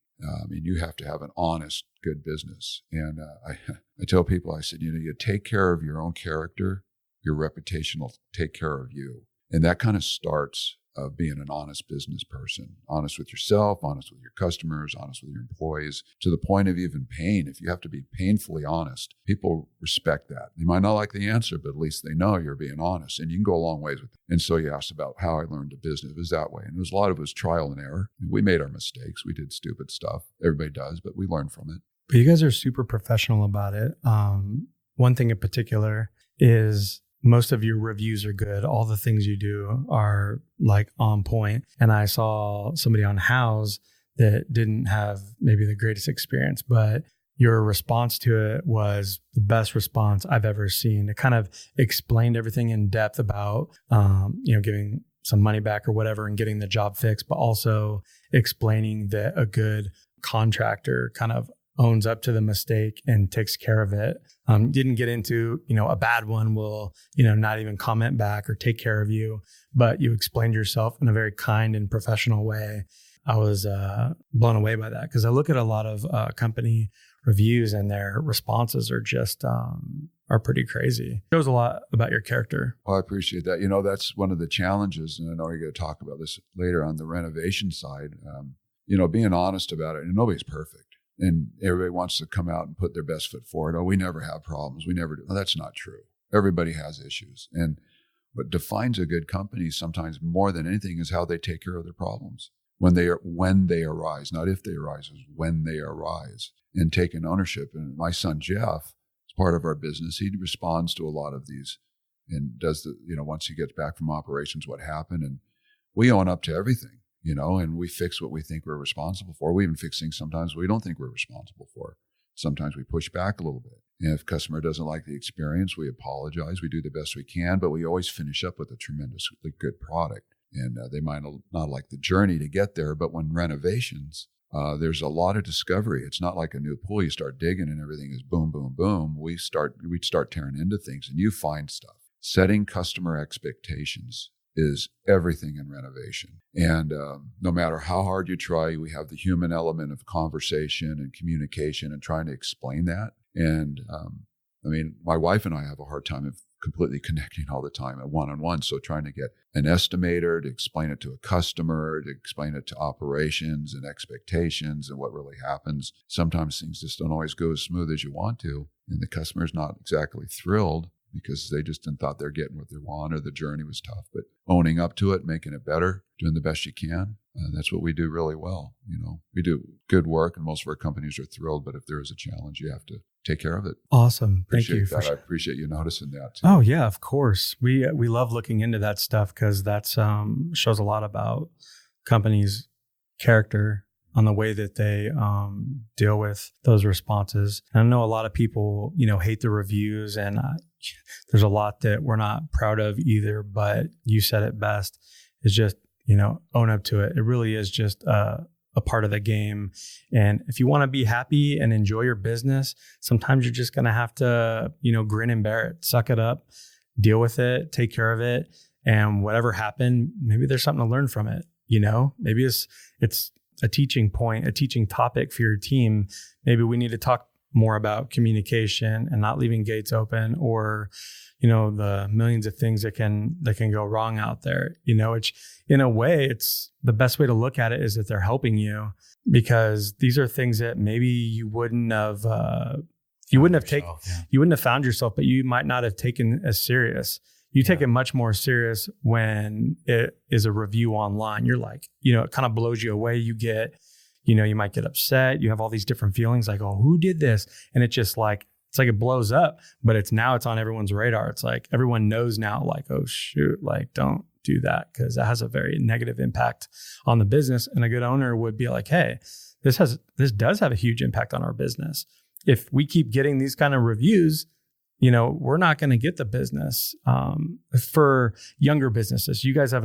Speaker 1: You have to have an honest, good business. And I tell people, I said, you take care of your own character, your reputation will take care of you. And that kind of starts being an honest business person, honest with yourself, honest with your customers, honest with your employees, to the point of even pain. If you have to be painfully honest, people respect that. They might not like the answer, but at least they know you're being honest, and you can go a long ways with it. And so you asked about how I learned the business. It was that way. And a lot of it was trial and error. We made our mistakes. We did stupid stuff. Everybody does, but we learn from it.
Speaker 3: But you guys are super professional about it. One thing in particular is most of your reviews are good. All the things you do are like on point. And I saw somebody on House that didn't have maybe the greatest experience, but your response to it was the best response I've ever seen. It kind of explained everything in depth about, giving some money back or whatever and getting the job fixed, but also explaining that a good contractor kind of owns up to the mistake and takes care of it. Didn't get into, a bad one will, not even comment back or take care of you, but you explained yourself in a very kind and professional way. I was blown away by that because I look at a lot of company reviews and their responses are just are pretty crazy. It shows a lot about your character.
Speaker 1: Well, I appreciate that. That's one of the challenges, and I know you're going to talk about this later on the renovation side. Being honest about it, and nobody's perfect. And everybody wants to come out and put their best foot forward. Oh, we never have problems. We never do. Well, that's not true. Everybody has issues. And what defines a good company sometimes more than anything is how they take care of their problems when they arise, not if they arise, is when they arise, and taking ownership. And my son, Jeff, is part of our business. He responds to a lot of these and does once he gets back from operations, what happened. And we own up to everything. And we fix what we think we're responsible for. We even fix things sometimes we don't think we're responsible for. Sometimes we push back a little bit. And if a customer doesn't like the experience, we apologize. We do the best we can, but we always finish up with a tremendously good product. And they might not like the journey to get there, but when renovations, there's a lot of discovery. It's not like a new pool. You start digging and everything is boom, boom, boom. We'd start tearing into things and you find stuff. Setting customer expectations is everything in renovation. And no matter how hard you try, we have the human element of conversation and communication and trying to explain that. And my wife and I have a hard time of completely connecting all the time at one-on-one. So trying to get an estimator to explain it to a customer, to explain it to operations and expectations and what really happens. Sometimes things just don't always go as smooth as you want to. And the customer's not exactly thrilled because they just thought they're getting what they want or the journey was tough. But owning up to it, making it better, doing the best you can, that's what we do really well. We do good work and most of our companies are thrilled, but if there is a challenge, you have to take care of it.
Speaker 3: Awesome. Thank you.
Speaker 1: I appreciate you noticing that too.
Speaker 3: Oh yeah, of course. We love looking into that stuff because that's shows a lot about companies' character on the way that they deal with those responses. And I know a lot of people, hate the reviews and there's a lot that we're not proud of either, but you said it best, is just, own up to it. It really is just a a part of the game. And if you want to be happy and enjoy your business, sometimes you're just going to have to, grin and bear it, suck it up, deal with it, take care of it. And whatever happened, maybe there's something to learn from it. Maybe it's a teaching point, a teaching topic for your team. Maybe we need to talk more about communication and not leaving gates open, or, the millions of things that can go wrong out there. Which in a way, it's the best way to look at it is that they're helping you, because these are things that maybe you wouldn't have found yourself, but you might not have taken as serious. You take it much more serious when it is a review online. You're like, it kind of blows you away. You get, you might get upset. You have all these different feelings like, oh, who did this? And it's just like, it blows up, but it's on everyone's radar. It's like everyone knows now, like, oh shoot, like don't do that, because that has a very negative impact on the business. And a good owner would be like, hey, this does have a huge impact on our business. If we keep getting these kind of reviews, we're not going to get the business. For younger businesses, you guys have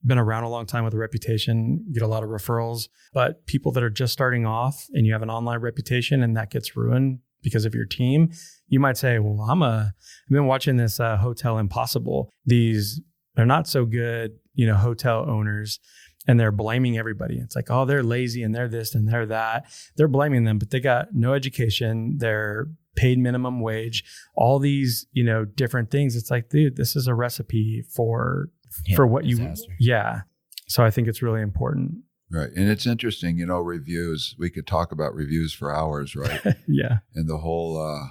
Speaker 3: been around a long time with a reputation, get a lot of referrals, but people that are just starting off and you have an online reputation and that gets ruined because of your team, you might say, well, I've been watching this Hotel Impossible. They're not so good, hotel owners, and they're blaming everybody. It's like, oh, they're lazy and they're this and they're that. They're blaming them, but they got no education. They're paid minimum wage, all these, different things. It's like, dude, this is a recipe for what disaster. So I think it's really important.
Speaker 1: Right. And it's interesting, reviews, we could talk about reviews for hours, right?
Speaker 3: Yeah.
Speaker 1: And the whole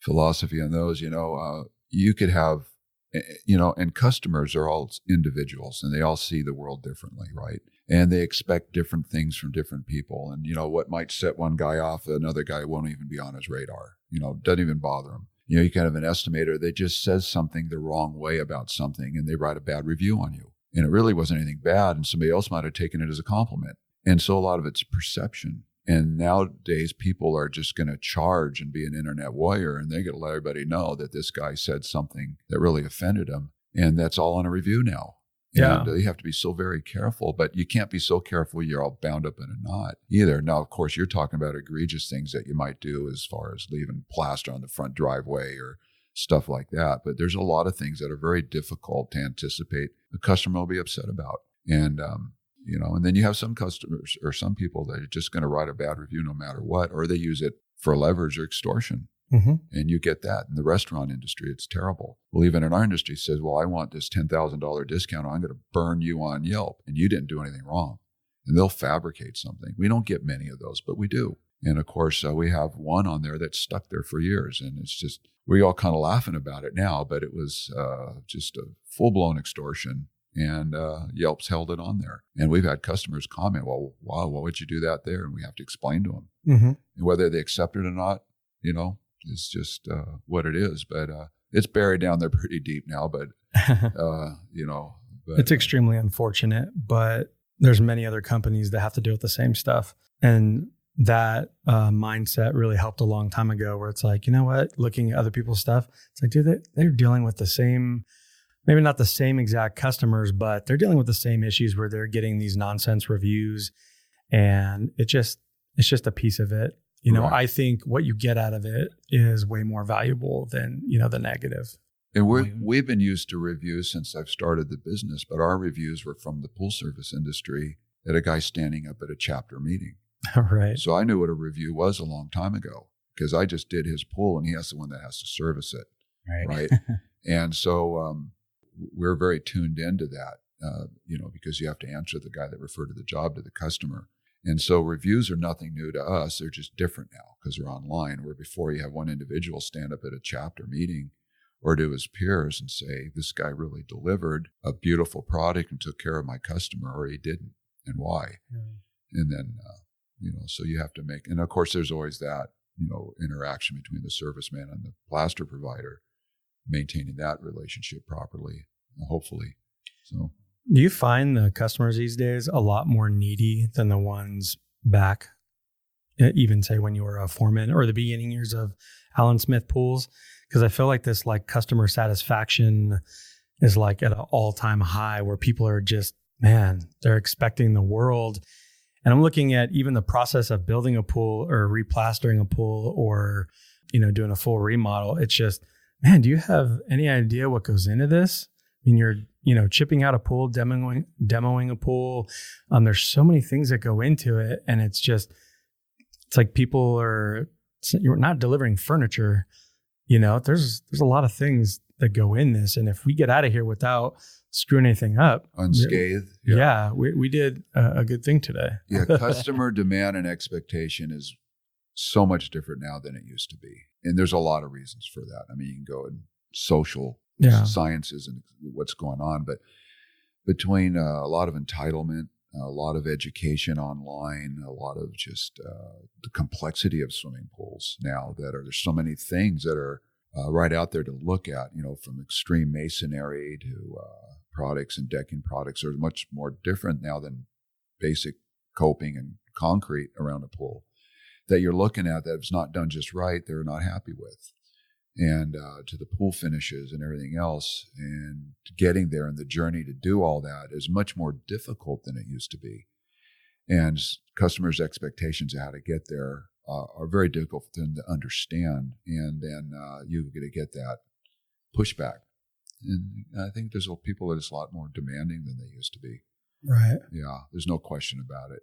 Speaker 1: philosophy on those, you could have, and customers are all individuals and they all see the world differently, right? And they expect different things from different people. And, what might set one guy off, another guy won't even be on his radar, doesn't even bother him. You can have an estimator that just says something the wrong way about something and they write a bad review on you. And it really wasn't anything bad, and somebody else might have taken it as a compliment. And so a lot of it's perception. And nowadays, people are just going to charge and be an internet warrior, and they're going to let everybody know that this guy said something that really offended him. And that's all on a review now.
Speaker 3: Yeah.
Speaker 1: And you have to be so very careful, but you can't be so careful you're all bound up in a knot either. Now, of course, you're talking about egregious things that you might do as far as leaving plaster on the front driveway or stuff like that. But there's a lot of things that are very difficult to anticipate the customer will be upset about. And, and then you have some customers or some people that are just going to write a bad review no matter what, or they use it for leverage or extortion.
Speaker 3: Mm-hmm.
Speaker 1: And you get that in the restaurant industry. It's terrible. Well, even in our industry says, well, I want this $10,000 discount. I'm going to burn you on Yelp, and you didn't do anything wrong. And they'll fabricate something. We don't get many of those, but we do. And of course, we have one on there that's stuck there for years. And it's just, we're all kind of laughing about it now, but it was just a full-blown extortion. And Yelp's held it on there. And we've had customers comment, well, wow, why would you do that there? And we have to explain to them.
Speaker 3: Mm-hmm.
Speaker 1: And whether they accept it or not, is just what it is. But it's buried down there pretty deep now. But,
Speaker 3: it's extremely unfortunate. But there's many other companies that have to deal with the same stuff. And that mindset really helped a long time ago, where it's like, you know what, looking at other people's stuff, it's like, dude, they're dealing with the same, maybe not the same exact customers, but they're dealing with the same issues where they're getting these nonsense reviews. And it's just a piece of it.
Speaker 1: Right.
Speaker 3: I think what you get out of it is way more valuable than, the negative.
Speaker 1: And we've been used to reviews since I've started the business, but our reviews were from the pool service industry at a guy standing up at a chapter meeting.
Speaker 3: Right.
Speaker 1: So I knew what a review was a long time ago because I just did his pool and he has the one that has to service it. Right. And so we're very tuned into that, because you have to answer the guy that referred to the job to the customer. And so reviews are nothing new to us. They're just different now because they're online, where before you have one individual stand up at a chapter meeting or to his peers and say, this guy really delivered a beautiful product and took care of my customer, or he didn't, and why. And then, so you have to make, and of course there's always that, interaction between the serviceman and the plaster provider, maintaining that relationship properly, hopefully. So.
Speaker 3: Do you find the customers these days a lot more needy than the ones back, even say when you were a foreman or the beginning years of Allen Smith pools? Because I feel like this customer satisfaction is at an all-time high, where people are just, man, they're expecting the world. And I'm looking at even the process of building a pool or replastering a pool or, doing a full remodel. It's just, man, do you have any idea what goes into this? I mean, you're, chipping out a pool, demoing a pool. There's so many things that go into it. And it's like you're not delivering furniture, there's a lot of things that go in this. And if we get out of here without screwing anything up
Speaker 1: unscathed.
Speaker 3: We did a good thing today.
Speaker 1: Yeah. Customer demand and expectation is so much different now than it used to be. And there's a lot of reasons for that. I mean, you can go in social sciences and what's going on, but between a lot of entitlement, a lot of education online, a lot of just the complexity of swimming pools now there's so many things that are right out there to look at, from extreme masonry to products and decking products are much more different now than basic coping and concrete around a pool that you're looking at that if it's not done just right, they're not happy with. And to the pool finishes and everything else, and getting there and the journey to do all that is much more difficult than it used to be. And customers' expectations of how to get there are very difficult for them to understand. And then you're going to get that pushback. And I think there's people that are just a lot more demanding than they used to be.
Speaker 3: Right.
Speaker 1: Yeah, there's no question about it.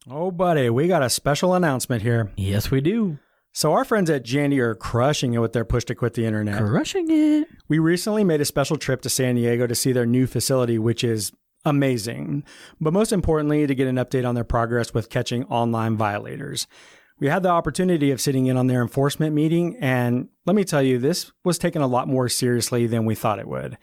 Speaker 4: Oh, buddy, we got a special announcement here.
Speaker 6: Yes, we do.
Speaker 4: So our friends at Jandy are crushing it with their push to quit the internet.
Speaker 6: Crushing it.
Speaker 4: We recently made a special trip to San Diego to see their new facility, which is amazing. But most importantly, to get an update on their progress with catching online violators. We had the opportunity of sitting in on their enforcement meeting, and let me tell you, this was taken a lot more seriously than we thought it would.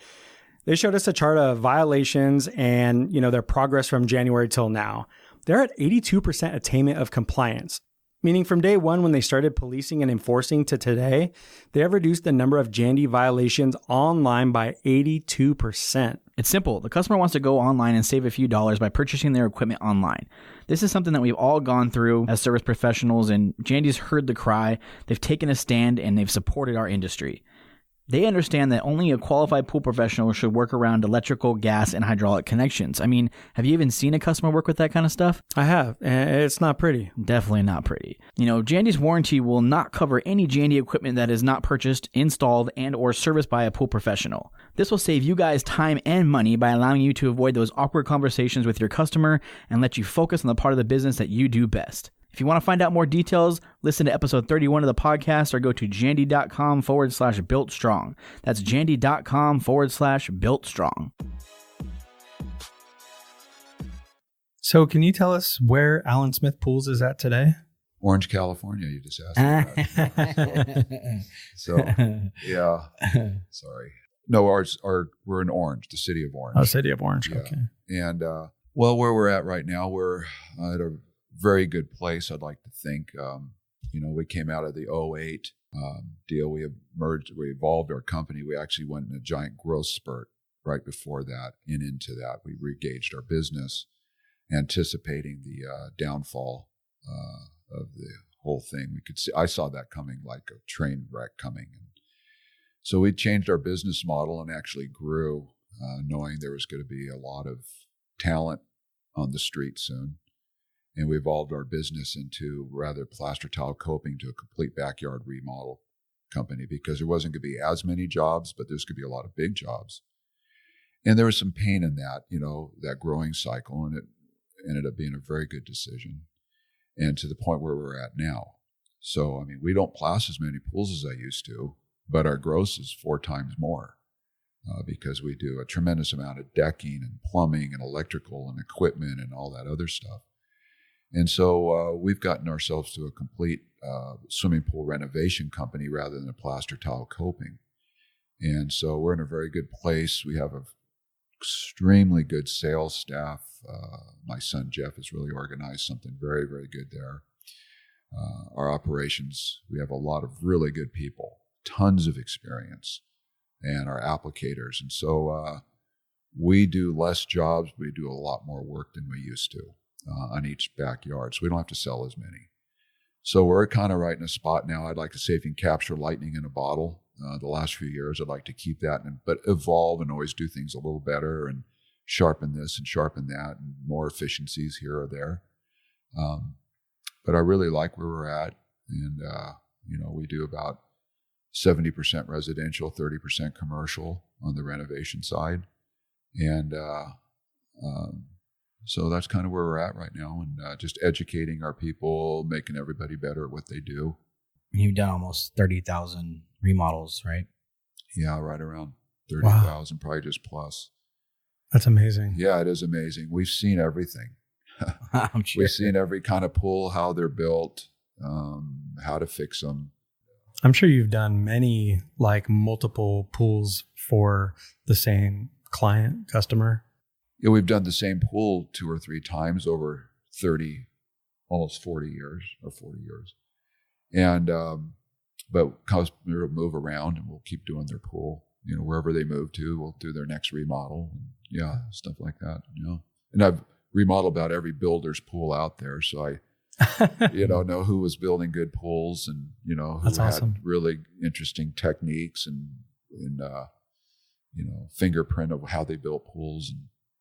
Speaker 4: They showed us a chart of violations and, their progress from January till now. They're at 82% attainment of compliance, meaning from day one when they started policing and enforcing to today, they have reduced the number of Jandy violations online by 82%.
Speaker 6: It's simple. The customer wants to go online and save a few dollars by purchasing their equipment online. This is something that we've all gone through as service professionals, and Jandy's heard the cry. They've taken a stand and they've supported our industry. They understand that only a qualified pool professional should work around electrical, gas, and hydraulic connections. I mean, have you even seen a customer work with that kind of stuff?
Speaker 4: I have, and it's not pretty.
Speaker 6: Definitely not pretty. Jandy's warranty will not cover any Jandy equipment that is not purchased, installed, and or serviced by a pool professional. This will save you guys time and money by allowing you to avoid those awkward conversations with your customer and let you focus on the part of the business that you do best. If you want to find out more details, listen to episode 31 of the podcast or go to jandy.com/builtstrong. That's jandy.com/builtstrong.
Speaker 3: So can you tell us where Allen Smith Pools is at today?
Speaker 1: Orange, California, you just asked me about. So, yeah, sorry. No, we're in Orange, the city of Orange.
Speaker 3: Oh, city of Orange,
Speaker 1: yeah.
Speaker 3: Okay.
Speaker 1: And, where we're at right now, we're at a very good place, I'd like to think. We came out of the 2008 deal. We evolved our company. We actually went in a giant growth spurt right before that and into that. We re-gauged our business, anticipating the downfall of the whole thing. I saw that coming like a train wreck coming. And so we changed our business model and actually grew, knowing there was going to be a lot of talent on the street soon. And we evolved our business into rather plaster tile coping to a complete backyard remodel company because there wasn't going to be as many jobs, but there's going to be a lot of big jobs. And there was some pain in that, that growing cycle, and it ended up being a very good decision. And to the point where we're at now. So, I mean, we don't plaster as many pools as I used to, but our gross is 4 times more because we do a tremendous amount of decking and plumbing and electrical and equipment and all that other stuff. And so we've gotten ourselves to a complete swimming pool renovation company rather than a plaster tile coping. And so we're in a very good place. We have an extremely good sales staff. My son Jeff has really organized something very, very good there. Our operations, we have a lot of really good people, tons of experience, and our applicators. And so we do less jobs, but we do a lot more work than we used to. On each backyard, so we don't have to sell as many. So we're kind of right in a spot now. I'd like to say if you can capture lightning in a bottle, the last few years, I'd like to keep that, but evolve and always do things a little better and sharpen this and sharpen that, and more efficiencies here or there. But I really like where we're at. And, we do about 70% residential, 30% commercial on the renovation side. And so that's kind of where we're at right now, and just educating our people, making everybody better at what they do.
Speaker 2: You've done almost 30,000 remodels, right?
Speaker 1: Yeah, right around 30,000, probably just plus.
Speaker 3: That's amazing.
Speaker 1: Yeah, it is amazing. We've seen everything.
Speaker 2: I'm sure.
Speaker 1: We've seen every kind of pool, how they're built, how to fix them.
Speaker 3: I'm sure you've done many, like multiple pools for the same client, customer.
Speaker 1: Yeah, we've done the same pool 2 or 3 times over 30, almost 40 years. And, but customers move around, and we'll keep doing their pool. Wherever they move to, we'll do their next remodel. And yeah, stuff like that. And I've remodeled about every builder's pool out there. So I, know who was building good pools, and, who
Speaker 3: That's
Speaker 1: had
Speaker 3: awesome.
Speaker 1: really interesting techniques and fingerprint of how they built pools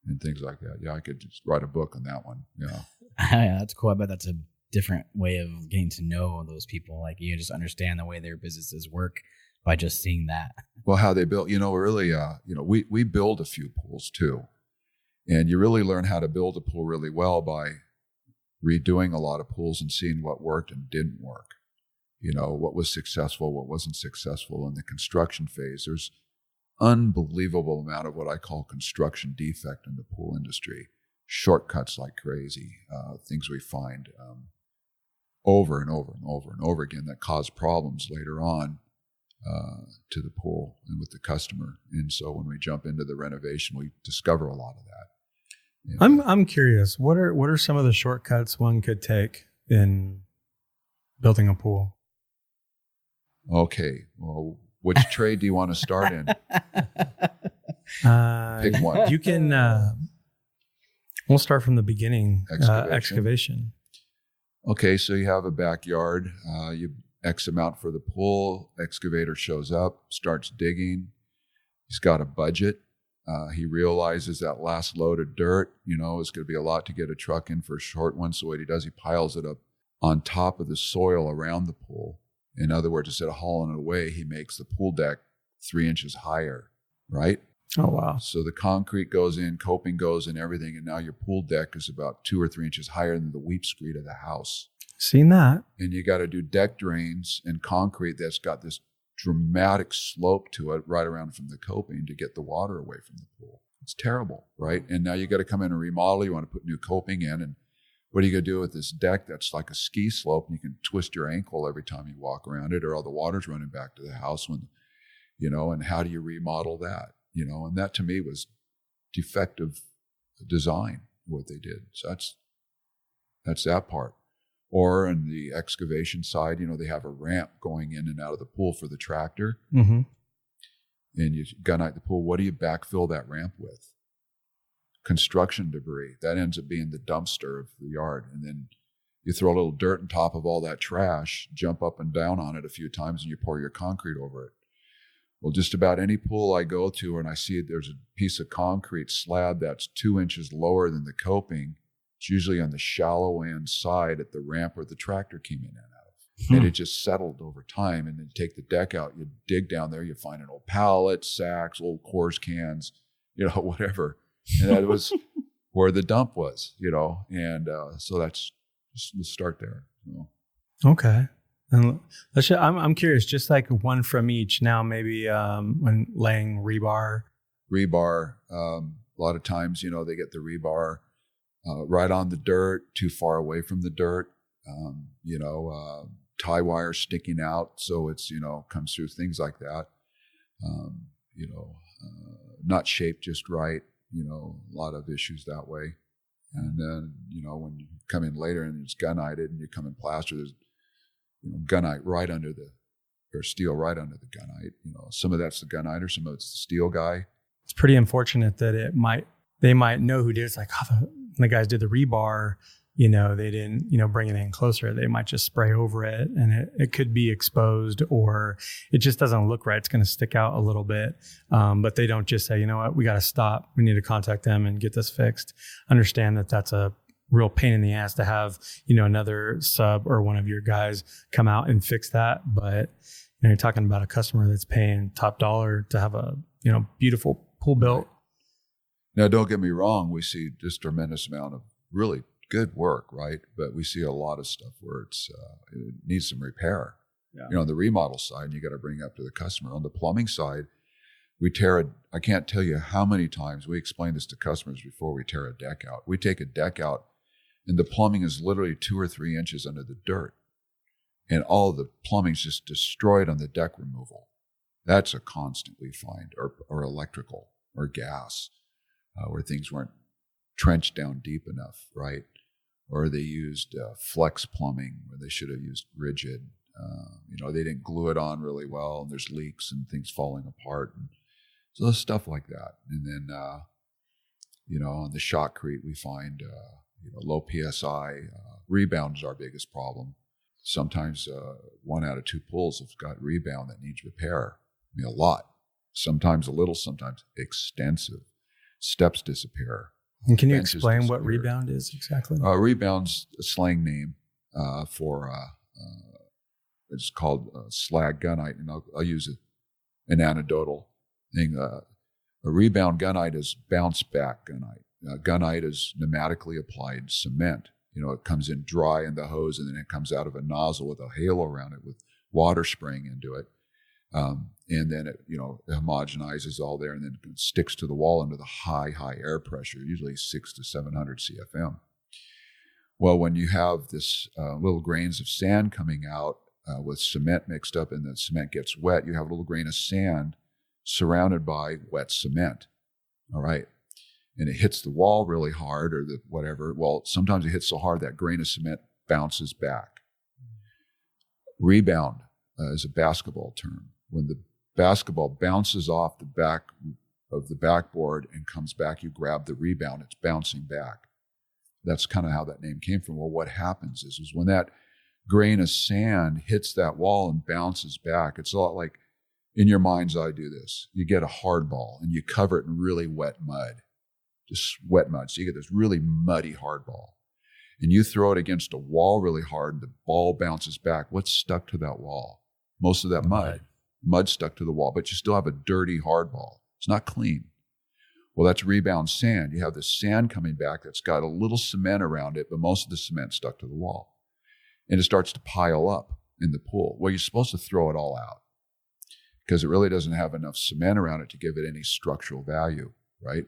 Speaker 1: and things like that. Yeah, I could just write a book on that one. Yeah.
Speaker 2: Yeah, that's cool. I bet that's a different way of getting to know those people. Like, you just understand the way their businesses work by just seeing that.
Speaker 1: Well, how they built, really, we build a few pools too. And you really learn how to build a pool really well by redoing a lot of pools and seeing what worked and didn't work. What was successful, what wasn't successful in the construction phase. There's unbelievable amount of what I call construction defect in the pool industry. Shortcuts like crazy, things we find over and over and over and over again that cause problems later on to the pool and with the customer. And so when we jump into the renovation, we discover a lot of that.
Speaker 3: I'm curious. What are some of the shortcuts one could take in building a pool?
Speaker 1: Okay. Well, which trade do you want to start in? Pick one.
Speaker 3: You can. We'll start from the beginning. Excavation.
Speaker 1: Okay, so you have a backyard. You X amount for the pool. Excavator shows up, starts digging. He's got a budget. He realizes that last load of dirt, is going to be a lot to get a truck in for a short one. So what he does, he piles it up on top of the soil around the pool. In other words, instead of hauling it away, he makes the pool deck 3 inches higher, right?
Speaker 3: Oh, wow.
Speaker 1: So the concrete goes in, coping goes in, everything. And now your pool deck is about 2 or 3 inches higher than the weep screed of the house.
Speaker 3: Seen that.
Speaker 1: And you got to do deck drains and concrete that's got this dramatic slope to it right around from the coping to get the water away from the pool. It's terrible, right? And now you got to come in and remodel. You want to put new coping in. And what are you going to do with this deck that's like a ski slope? And you can twist your ankle every time you walk around it, or all the water's running back to the house when, and how do you remodel that? And that to me was defective design, what they did. So that's that part. Or in the excavation side, they have a ramp going in and out of the pool for the tractor.
Speaker 3: Mm-hmm.
Speaker 1: And you gunite the pool. What do you backfill that ramp with? Construction debris. That ends up being the dumpster of the yard. And then you throw a little dirt on top of all that trash, jump up and down on it a few times, and you pour your concrete over it. Well, just about any pool I go to and I see there's a piece of concrete slab that's 2 inches lower than the coping, it's usually on the shallow end side at the ramp where the tractor came in and out of. And it just settled over time. And then you take the deck out, you dig down there, you find an old pallet, sacks, old Coors cans, whatever. And that was where the dump was, And so let's start there.
Speaker 3: Okay. And I'm curious, just like one from each now, maybe when laying rebar.
Speaker 1: Rebar, a lot of times, they get the rebar right on the dirt, too far away from the dirt, tie wire sticking out. So it's, comes through, things like that. Not shaped just right, a lot of issues that way. And then, when you come in later and it's gunnited and you come in plaster, there's, gunite right under or steel right under the gunite. Some of that's the guniter, some of it's the steel guy.
Speaker 3: It's pretty unfortunate that they might know who did it. It's like, the guys did the rebar, they didn't, bring it in closer. They might just spray over it, and it could be exposed, or it just doesn't look right. It's going to stick out a little bit. But they don't just say, you know what, we got to stop. We need to contact them and get this fixed. Understand that that's a real pain in the ass to have, another sub or one of your guys come out and fix that. But you're talking about a customer that's paying top dollar to have a, beautiful pool built.
Speaker 1: Now, don't get me wrong. We see just a tremendous amount of really good work, right? But we see a lot of stuff where it needs some repair.
Speaker 3: Yeah.
Speaker 1: On the remodel side, you got to bring up to the customer. On the plumbing side, I can't tell you how many times we explain this to customers before we tear a deck out. We take a deck out, and the plumbing is literally 2 or 3 inches under the dirt. And all the plumbing's just destroyed on the deck removal. That's a constant we find, or electrical or gas, where things weren't trenched down deep enough, right? Or they used flex plumbing where they should have used rigid. They didn't glue it on really well, and there's leaks and things falling apart. And so there's stuff like that. And then, on the shotcrete, we find, low PSI. Rebound is our biggest problem. Sometimes 1 out of 2 pools have got rebound that needs repair. A lot. Sometimes a little, sometimes extensive. Steps disappear.
Speaker 3: And can you explain what rebound is exactly?
Speaker 1: Rebound's a slang name for it's called slag gunite, and I'll use an anecdotal thing. A rebound gunite is bounce back gunite. Gunite is pneumatically applied cement. It comes in dry in the hose, and then it comes out of a nozzle with a halo around it with water spraying into it. And then it, homogenizes all there, and then it sticks to the wall under the high air pressure, usually 600 to 700 CFM. Well, when you have this little grains of sand coming out with cement mixed up, and the cement gets wet, you have a little grain of sand surrounded by wet cement. All right. And it hits the wall really hard, or whatever. Well, sometimes it hits so hard that grain of cement bounces back. Rebound is a basketball term. When the basketball bounces off the back of the backboard and comes back, you grab the rebound, it's bouncing back. That's kind of how that name came from. Well, what happens is when that grain of sand hits that wall and bounces back, it's a lot like, in your mind's eye, do this. You get a hard ball and you cover it in really wet mud, just wet mud. So you get this really muddy hard ball. And you throw it against a wall really hard and the ball bounces back. What's stuck to that wall? Most of that mud. Mud stuck to the wall, but you still have a dirty hard ball. It's not clean. Well, that's rebound sand. You have the sand coming back that's got a little cement around it, but most of the cement stuck to the wall. And it starts to pile up in the pool. Well, you're supposed to throw it all out because it really doesn't have enough cement around it to give it any structural value, right?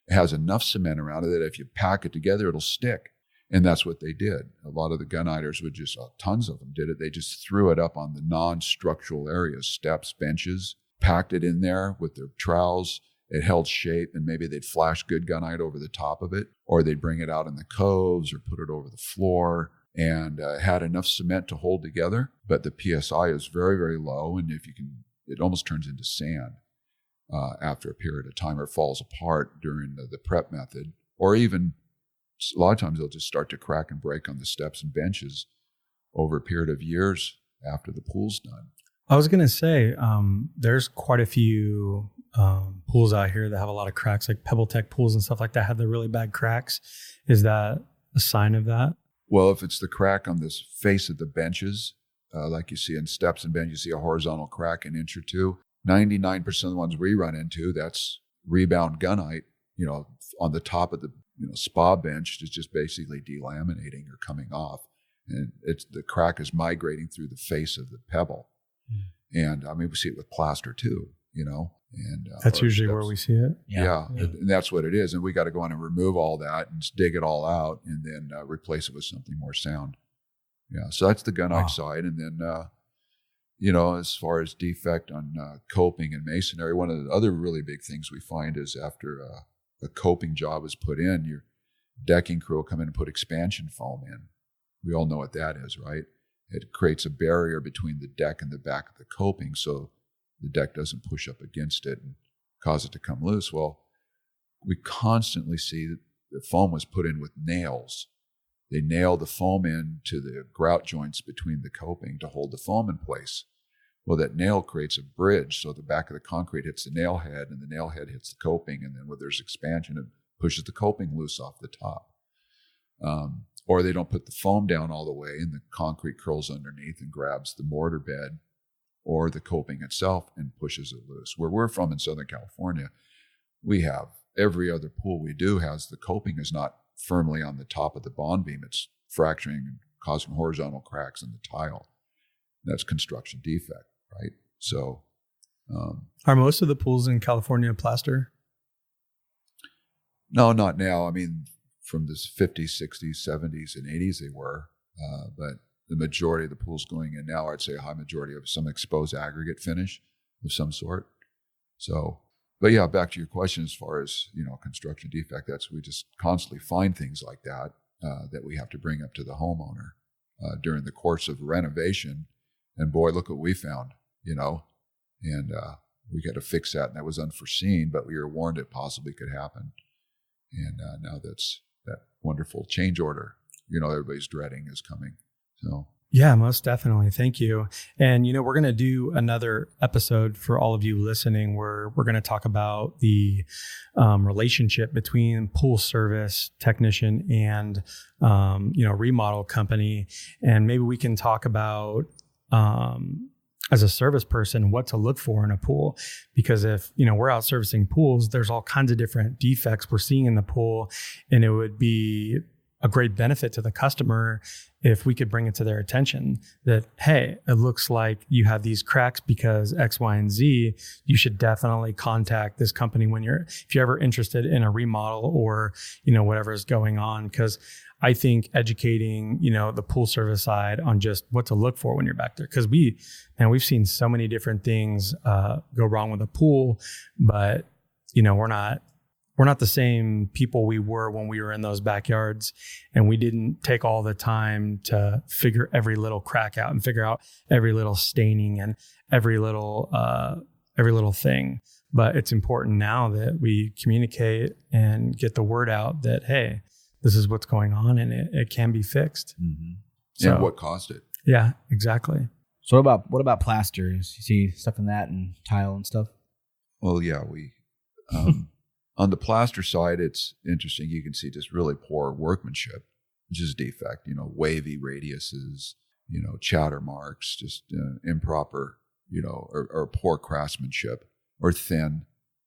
Speaker 1: It has enough cement around it that if you pack it together, it'll stick. And that's what they did. A lot of the guniters would just, tons of them did it. They just threw it up on the non-structural areas, steps, benches, packed it in there with their trowels. It held shape, and maybe they'd flash good gunite over the top of it, or they'd bring it out in the coves or put it over the floor, and had enough cement to hold together. But the PSI is very, very low, and it almost turns into sand after a period of time, or falls apart during the prep method, or even a lot of times they'll just start to crack and break on the steps and benches over a period of years after the pool's done.
Speaker 3: I was going to say, there's quite a few pools out here that have a lot of cracks, like Pebble Tech pools and stuff like that have the really bad cracks. Is that a sign of that?
Speaker 1: Well, if it's the crack on this face of the benches, like you see in steps and benches, you see a horizontal crack an inch or two. 99% of the ones we run into, that's rebound gunite, on the top of the spa bench is just basically delaminating or coming off. And the crack is migrating through the face of the pebble. And we see it with plaster too, and
Speaker 3: that's usually where we see it.
Speaker 1: Yeah. And that's what it is. And we got to go in and remove all that and dig it all out and then replace it with something more sound. Yeah. So that's the gunite side. And then, as far as defect on coping and masonry, one of the other really big things we find is after a coping job is put in, your decking crew will come in and put expansion foam in. We all know what that is, right? It creates a barrier between the deck and the back of the coping so the deck doesn't push up against it and cause it to come loose. Well, we constantly see that the foam was put in with nails. they nail the foam into the grout joints between the coping to hold the foam in place. Well, that nail creates a bridge, so the back of the concrete hits the nail head, and the nail head hits the coping, and then when there's expansion, it pushes the coping loose off the top. Or they don't put the foam down all the way, and the concrete curls underneath and grabs the mortar bed or the coping itself and pushes it loose. Where we're from in Southern California, we have every other pool we do has the coping is not firmly on the top of the bond beam. It's fracturing and causing horizontal cracks in the tile. That's construction defect, right? So,
Speaker 3: are most of the pools in California plaster?
Speaker 1: No, not now. I mean, from the 50s, 60s, 70s, and 80s they were, but the majority of the pools going in now, I'd say a high majority of some exposed aggregate finish of some sort. So, but yeah, back to your question as far as, construction defect, we just constantly find things like that that we have to bring up to the homeowner during the course of renovation. And boy, look what we found, and we got to fix that. And that was unforeseen, but we were warned it possibly could happen. And now that's that wonderful change order, everybody's dreading is coming. So.
Speaker 3: Yeah, most definitely. Thank you. And, we're going to do another episode for all of you listening where we're going to talk about the relationship between pool service technician and, remodel company. And maybe we can talk about, as a service person, what to look for in a pool. Because if, we're out servicing pools, there's all kinds of different defects we're seeing in the pool. And it would be a great benefit to the customer if we could bring it to their attention that, hey, it looks like you have these cracks because X, Y, and Z. You should definitely contact this company if you're ever interested in a remodel or, whatever is going on. Because I think educating, the pool service side on just what to look for when you're back there. Because we've seen so many different things go wrong with a pool, but, we're not the same people we were when we were in those backyards, and we didn't take all the time to figure every little crack out and figure out every little staining and every little thing. But it's important now that we communicate and get the word out that, hey, this is what's going on and it can be fixed.
Speaker 1: Mm-hmm.
Speaker 3: So,
Speaker 1: and what caused it.
Speaker 3: Yeah, exactly.
Speaker 6: So what about plasters? You see stuff in that and tile and stuff?
Speaker 1: Well, yeah, we on the plaster side, it's interesting. You can see just really poor workmanship, which is a defect, wavy radiuses, chatter marks, just improper, or poor craftsmanship or thin.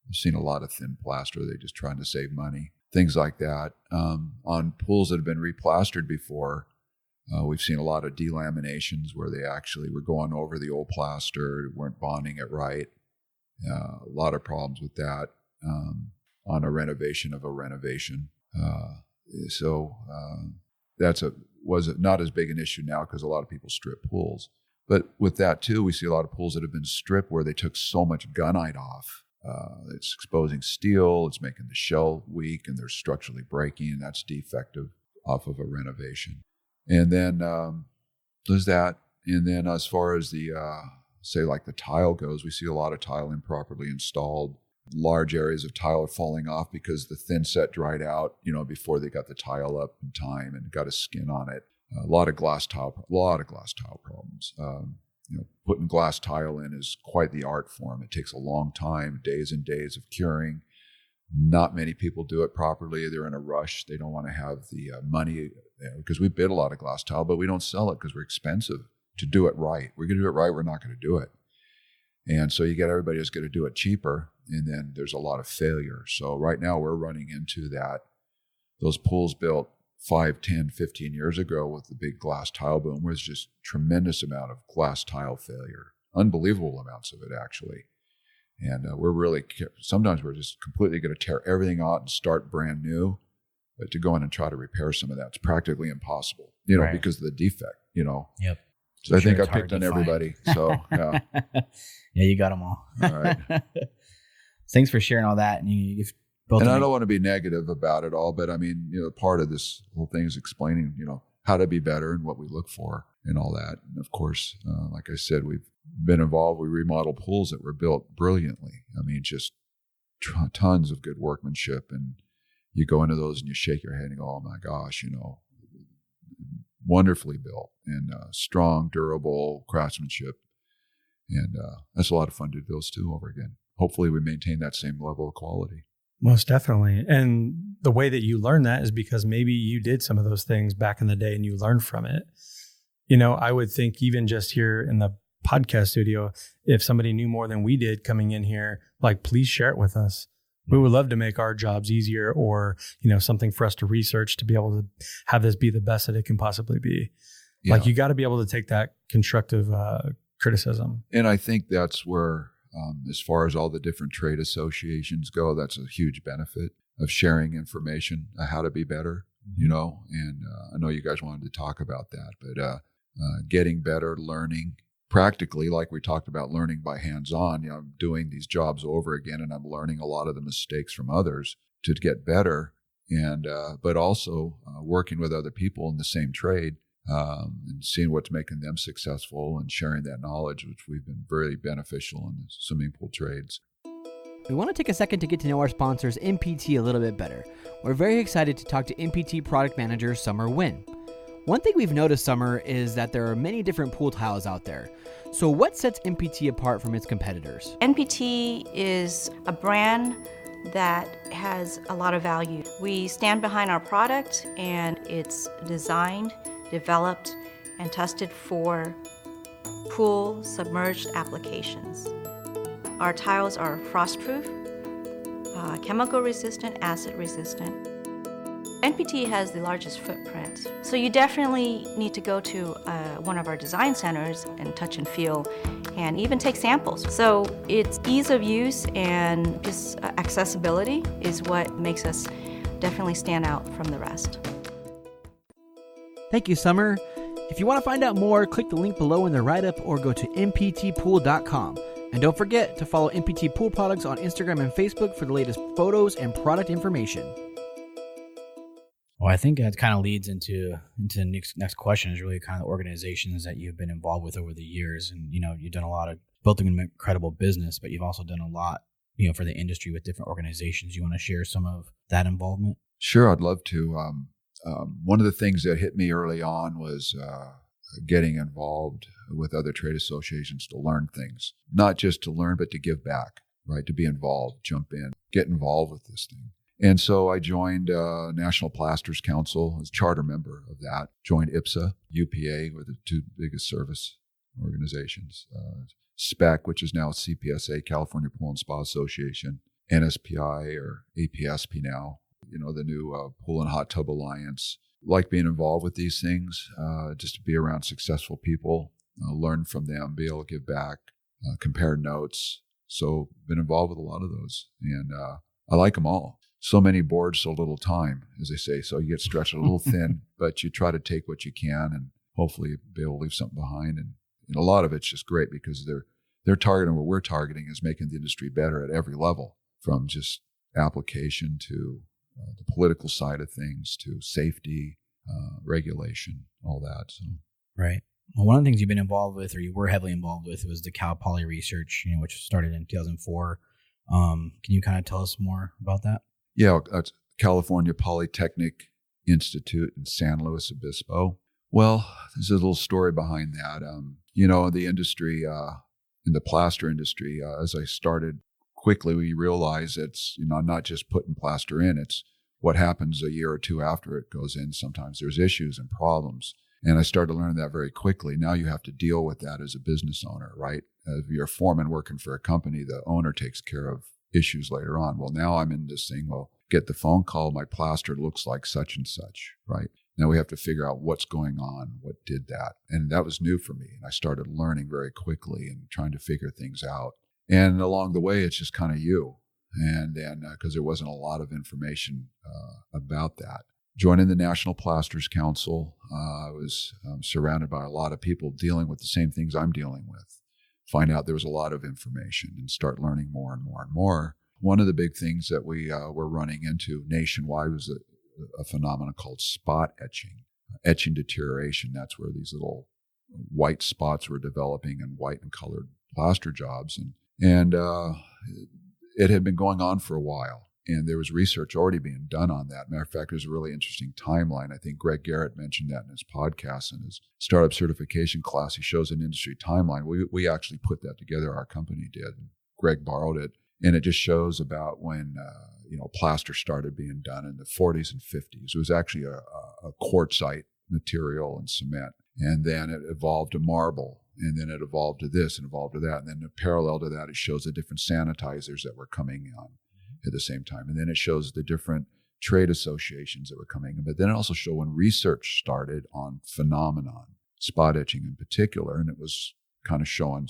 Speaker 1: I've seen a lot of thin plaster. They're just trying to save money, things like that. On pools that have been replastered before, we've seen a lot of delaminations where they actually were going over the old plaster, weren't bonding it right. A lot of problems with that. On a renovation of a renovation. Was not as big an issue now because a lot of people strip pools. But with that too, we see a lot of pools that have been stripped where they took so much gunite off. It's exposing steel, it's making the shell weak, and they're structurally breaking, and that's defective off of a renovation. And then there's that. And then as far as the, say like the tile goes, we see a lot of tile improperly installed. Large areas of tile are falling off because the thin set dried out, before they got the tile up in time and got a skin on it. A lot of glass tile problems. Putting glass tile in is quite the art form. It takes a long time, days and days of curing. Not many people do it properly. They're in a rush. They don't want to have the money because we bid a lot of glass tile, but we don't sell it because we're expensive to do it right. We're going to do it right. We're not going to do it. And so you get everybody who's going to do it cheaper, and then there's a lot of failure. So right now we're running into that. Those pools built 5, 10, 15 years ago with the big glass tile boom was just tremendous amount of glass tile failure. Unbelievable amounts of it, actually. And sometimes we're just completely going to tear everything out and start brand new. But to go in and try to repair some of that's practically impossible,
Speaker 6: right.
Speaker 1: Because of the defect,
Speaker 6: Yep.
Speaker 1: So I think I picked on everybody. So, yeah.
Speaker 6: Yeah, you got them all.
Speaker 1: All right.
Speaker 6: Thanks for sharing all that. And
Speaker 1: I don't want to be negative about it all, but I mean, part of this whole thing is explaining, how to be better and what we look for and all that. And of course, like I said, we've been involved. We remodel pools that were built brilliantly. I mean, just tons of good workmanship. And you go into those and you shake your head and go, oh my gosh, wonderfully built and strong, durable craftsmanship. And that's a lot of fun to do those two over again. Hopefully we maintain that same level of quality.
Speaker 3: Most definitely. And the way that you learn that is because maybe you did some of those things back in the day and you learned from it. I would think even just here in the podcast studio, if somebody knew more than we did coming in here, like, please share it with us. We would love to make our jobs easier, or, something for us to research to be able to have this be the best that it can possibly be. Yeah. Like, you got to be able to take that constructive criticism.
Speaker 1: And I think that's where, as far as all the different trade associations go, that's a huge benefit of sharing information on how to be better, and I know you guys wanted to talk about that, but getting better, learning practically, like we talked about, learning by hands-on. I'm doing these jobs over again, and I'm learning a lot of the mistakes from others to get better, and but also working with other people in the same trade and seeing what's making them successful and sharing that knowledge, which we've been very beneficial in the swimming pool trades.
Speaker 7: We want to take a second to get to know our sponsors, MPT, a little bit better. We're very excited to talk to MPT product manager Summer Nguyen. One thing we've noticed, Summer, is that there are many different pool tiles out there. So what sets MPT apart from its competitors?
Speaker 8: MPT is a brand that has a lot of value. We stand behind our product, and it's designed, developed, and tested for pool submerged applications. Our tiles are frost-proof, chemical resistant, acid resistant. NPT has the largest footprint, so you definitely need to go to one of our design centers and touch and feel and even take samples. So it's ease of use and just accessibility is what makes us definitely stand out from the rest.
Speaker 7: Thank you, Summer. If you want to find out more, click the link below in the write-up or go to mptpool.com. And don't forget to follow MPT Pool Products on Instagram and Facebook for the latest photos and product information.
Speaker 2: Well, I think that kind of leads into the next question, is really kind of the organizations that you've been involved with over the years. And, you've done a lot of building an incredible business, but you've also done a lot, for the industry with different organizations. You want to share some of that involvement?
Speaker 1: Sure, I'd love to. One of the things that hit me early on was getting involved with other trade associations to learn things, not just to learn, but to give back, right? To be involved, jump in, get involved with this thing. And so I joined National Plasterers Council as charter member of that, joined IPSA, UPA, were the two biggest service organizations, SPEC, which is now CPSA, California Pool and Spa Association, NSPI or APSP now, the new Pool and Hot Tub Alliance. Like being involved with these things, just to be around successful people, learn from them, be able to give back, compare notes. So been involved with a lot of those, and I like them all. So many boards, so little time, as they say. So you get stretched a little thin, but you try to take what you can and hopefully be able to leave something behind. And a lot of it's just great because they're targeting what we're targeting is making the industry better at every level, from just application to the political side of things to safety, regulation, all that. So
Speaker 2: right. Well, one of the things you've been involved with, or you were heavily involved with, was the Cal Poly research, which started in 2004. Can you kind of tell us more about that?
Speaker 1: Yeah, that's California Polytechnic Institute in San Luis Obispo. Well, there's a little story behind that. The industry, in the plaster industry, as I started quickly, we realized it's, not just putting plaster in, it's what happens a year or two after it goes in. Sometimes there's issues and problems. And I started to learn that very quickly. Now you have to deal with that as a business owner, right? If you're a foreman working for a company, the owner takes care of issues later on. Well, now I'm in this thing, get the phone call, my plaster looks like such and such, right? Now we have to figure out what's going on, what did that. And that was new for me. And I started learning very quickly and trying to figure things out. And along the way, it's just kind of you. And then, because there wasn't a lot of information about that. Joining the National Plasterers Council, I was surrounded by a lot of people dealing with the same things I'm dealing with. Find out there was a lot of information and start learning more and more and more. One of the big things that we were running into nationwide was a phenomenon called spot etching. Etching deterioration, that's where these little white spots were developing in white and colored plaster jobs. And it had been going on for a while. And there was research already being done on that. Matter of fact, there's a really interesting timeline. I think Greg Garrett mentioned that in his podcast and his startup certification class. He shows an industry timeline. We actually put that together. Our company did. Greg borrowed it. And it just shows about when, plaster started being done in the 40s and 50s. It was actually a quartzite material and cement. And then it evolved to marble. And then it evolved to this and evolved to that. And then parallel to that, it shows the different sanitizers that were coming on at the same time. And then it shows the different trade associations that were coming in. But then it also showed when research started on phenomenon, spot etching in particular. And it was kind of showing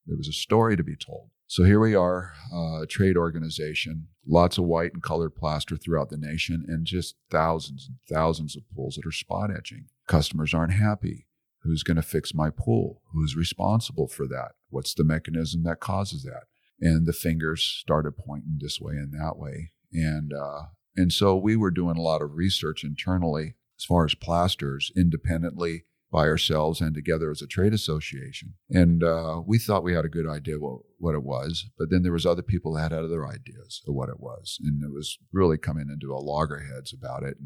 Speaker 1: there was a story to be told. So here we are, a trade organization, lots of white and colored plaster throughout the nation, and just thousands and thousands of pools that are spot etching. Customers aren't happy. Who's going to fix my pool? Who's responsible for that? What's the mechanism that causes that? And the fingers started pointing this way and that way. And so we were doing a lot of research internally as far as plasters, independently by ourselves and together as a trade association. And we thought we had a good idea what it was, but then there was other people that had other ideas of what it was. And it was really coming into a loggerheads about it.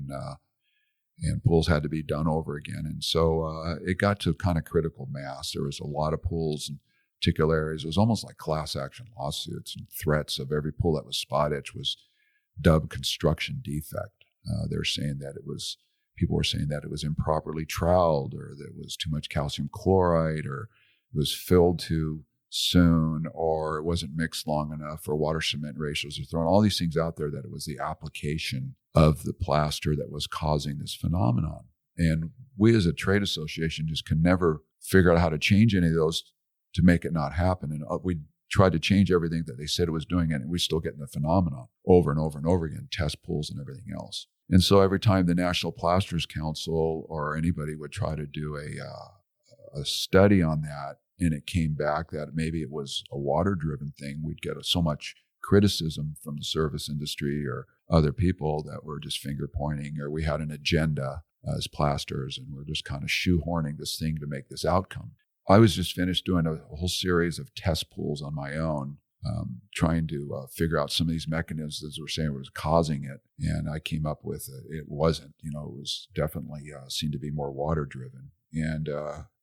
Speaker 1: And pools had to be done over again. And so it got to kind of critical mass. There was a lot of pools in particular areas. It was almost like class action lawsuits and threats of every pool that was spot etched was dubbed construction defect. People were saying that it was improperly troweled, or there was too much calcium chloride, or it was filled too soon, or it wasn't mixed long enough, or water cement ratios are throwing all these things out there that it was the application of the plaster that was causing this phenomenon. And we as a trade association just can never figure out how to change any of those to make it not happen. And we tried to change everything that they said it was doing, and we're still getting the phenomenon over and over and over again, test pools and everything else. And so every time the National Plasterers Council or anybody would try to do a study on that, and it came back that maybe it was a water-driven thing, we'd get so much criticism from the service industry or other people that were just finger pointing, or we had an agenda as plasters and we're just kind of shoehorning this thing to make this outcome. I was just finished doing a whole series of test pools on my own, trying to figure out some of these mechanisms we're saying was causing it. And I came up with it wasn't, it was definitely seemed to be more water driven. And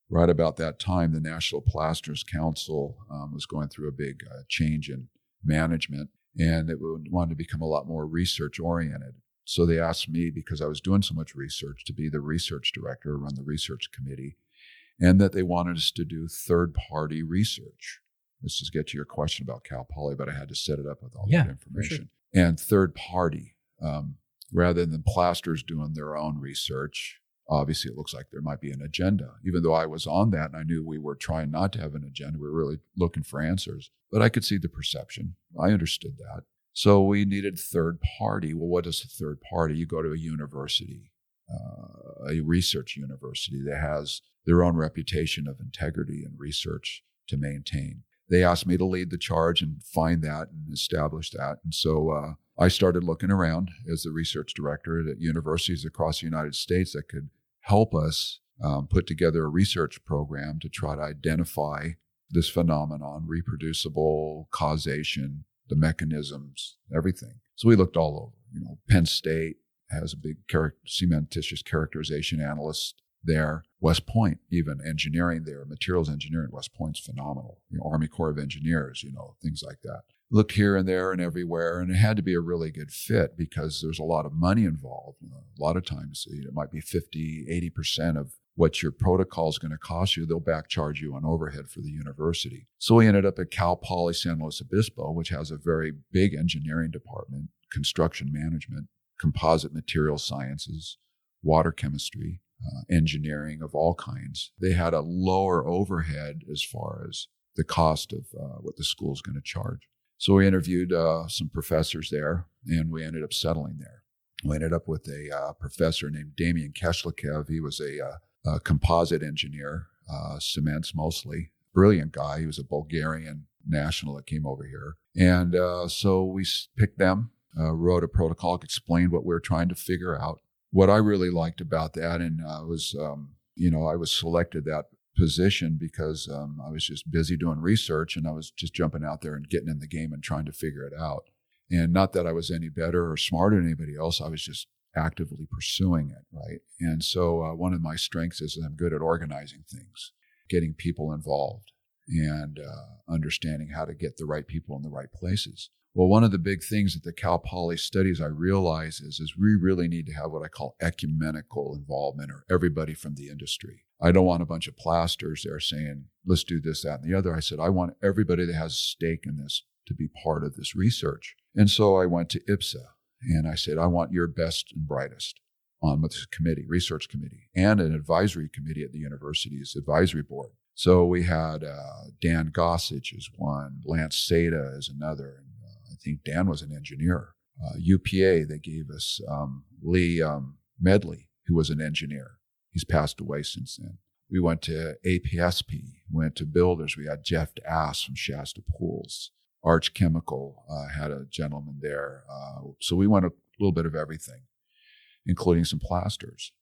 Speaker 1: right about that time, the National Plasterers Council was going through a big change in management, and it wanted to become a lot more research oriented. So they asked me, because I was doing so much research, to be the research director, run the research committee, and that they wanted us to do third-party research. Let's just get to your question about Cal Poly, but I had to set it up with all that information. Sure. And third-party, rather than plasters doing their own research. Obviously, it looks like there might be an agenda. Even though I was on that and I knew we were trying not to have an agenda, we were really looking for answers. But I could see the perception. I understood that. So we needed third party. Well, what is a third party? You go to a university, a research university that has their own reputation of integrity and research to maintain. They asked me to lead the charge and find that and establish that. And so I started looking around as the research director at universities across the United States that could help us put together a research program to try to identify this phenomenon, reproducible causation, the mechanisms, everything. So we looked all over. Penn State has a big cementitious characterization analyst there. West Point, even engineering there, materials engineering, West Point's phenomenal. Army Corps of Engineers, things like that. Looked here and there and everywhere, and it had to be a really good fit because there's a lot of money involved. A lot of times it might be 50, 80% of what your protocol is going to cost you. They'll back charge you on overhead for the university. So we ended up at Cal Poly San Luis Obispo, which has a very big engineering department, construction management, composite material sciences, water chemistry, engineering of all kinds. They had a lower overhead as far as the cost of what the school is going to charge. So we interviewed some professors there, and we ended up settling there. We ended up with a professor named Damian Keshlikev. He was a composite engineer, cements mostly. Brilliant guy. He was a Bulgarian national that came over here. And so we picked them, wrote a protocol, explained what we were trying to figure out. What I really liked about that, and I was selected that position because I was just busy doing research, and I was just jumping out there and getting in the game and trying to figure it out. And not that I was any better or smarter than anybody else. I was just actively pursuing it, right? And so one of my strengths is that I'm good at organizing things, getting people involved, and understanding how to get the right people in the right places. Well, one of the big things that the Cal Poly studies I realize is we really need to have what I call ecumenical involvement, or everybody from the industry. I don't want a bunch of plasters there saying, let's do this, that, and the other. I said, I want everybody that has a stake in this to be part of this research. And so I went to IPSA and I said, I want your best and brightest on this committee, research committee, and an advisory committee at the university's advisory board. So we had Dan Gossage as one, Lance Seda as another, and I think Dan was an engineer. UPA, they gave us Lee Medley, who was an engineer. He's passed away since then. We went to APSP, went to builders. We had Jeff Ass from Shasta Pools. Arch Chemical had a gentleman there. So we went a little bit of everything, including some plasters.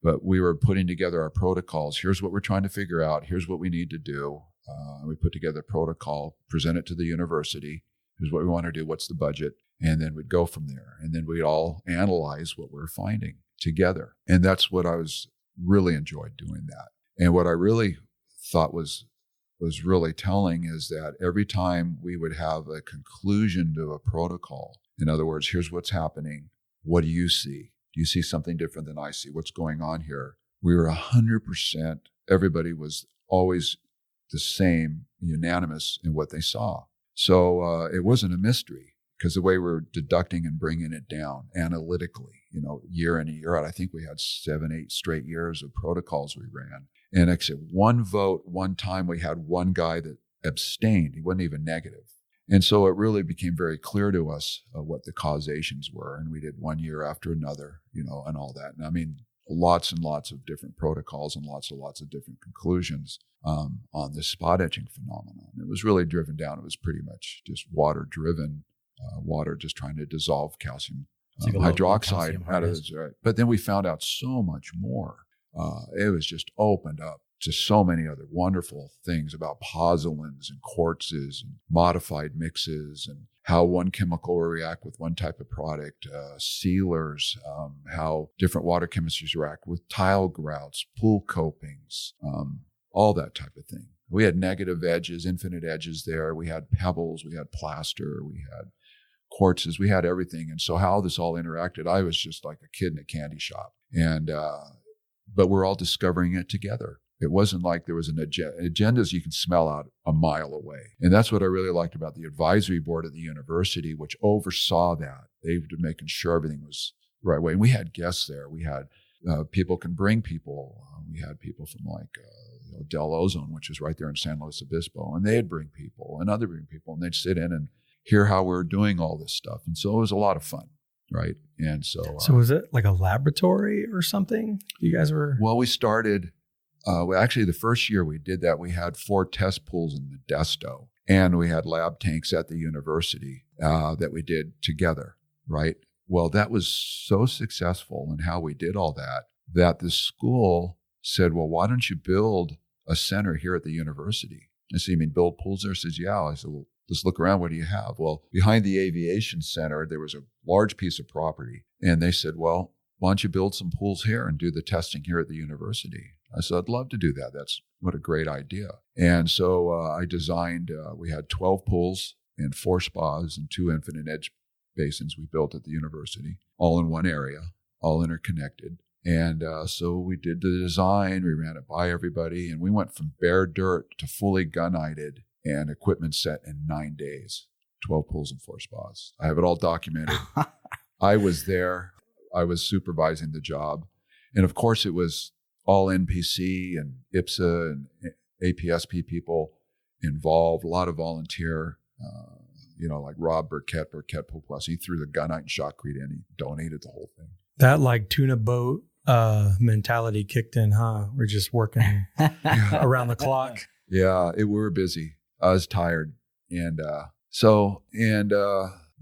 Speaker 1: But we were putting together our protocols. Here's what we're trying to figure out. Here's what we need to do. We put together a protocol, present it to the university. Here's what we want to do. What's the budget? And then we'd go from there. And then we'd all analyze what we're finding together. And that's what I really enjoyed doing that. And what I really thought was really telling is that every time we would have a conclusion to a protocol, in other words, here's what's happening. What do you see? Do you see something different than I see? What's going on here? We were 100%, everybody was always the same, unanimous in what they saw. So it wasn't a mystery, because the way we're deducting and bringing it down analytically, year in and year out, I think we had 7-8 straight years of protocols we ran. And except one vote, one time we had one guy that abstained. He wasn't even negative. And so it really became very clear to us what the causations were. And we did one year after another, and all that. And I mean, lots and lots of different protocols and lots of different conclusions on this spot etching phenomenon. It was really driven down. It was pretty much just water driven, water just trying to dissolve calcium hydroxide out of this. Right. But then we found out so much more. It was just opened up to so many other wonderful things about pozzolans and quartzes and modified mixes, and how one chemical will react with one type of product, sealers, how different water chemistries react with tile grouts, pool copings, all that type of thing. We had negative edges, infinite edges there. We had pebbles, we had plaster, we had quartzes, we had everything. And so how this all interacted, I was just like a kid in a candy shop. And but we're all discovering it together. It wasn't like there was an agendas you can smell out a mile away. And that's what I really liked about the advisory board at the university, which oversaw that. They were making sure everything was the right way. And we had guests there. We had people can bring people. We had people from Del Ozone, which was right there in San Luis Obispo, and they'd bring people and other bring people, and they'd sit in and hear how we were doing all this stuff. And so it was a lot of fun. Right. And so
Speaker 3: was it like a laboratory or something? You guys were?
Speaker 1: Well, we started, actually the first year we did that, we had 4 test pools in Modesto, and we had lab tanks at the university that we did together. Right. Well, that was so successful in how we did all that the school said, well, why don't you build a center here at the university? I said, you mean build pools there? I said, yeah. I said, well, let's look around. What do you have? Well, behind the aviation center, there was a large piece of property. And they said, well, why don't you build some pools here and do the testing here at the university? I said, I'd love to do that. What a great idea. And so I designed, we had 12 pools and 4 spas and 2 infinite edge basins we built at the university, all in one area, all interconnected. And so we did the design, we ran it by everybody, and we went from bare dirt to fully gun-ited and equipment set in 9 days, 12 pools and 4 spas. I have it all documented. I was there. I was supervising the job. And of course, it was all NPC and IPSA and APSP people involved, a lot of volunteer, like Rob Burkett Pool Plus. He threw the gunite and shotcrete in. He donated the whole thing.
Speaker 3: That like tuna boat mentality kicked in, huh? We're just working around the clock.
Speaker 1: Yeah, we were busy. I was tired. And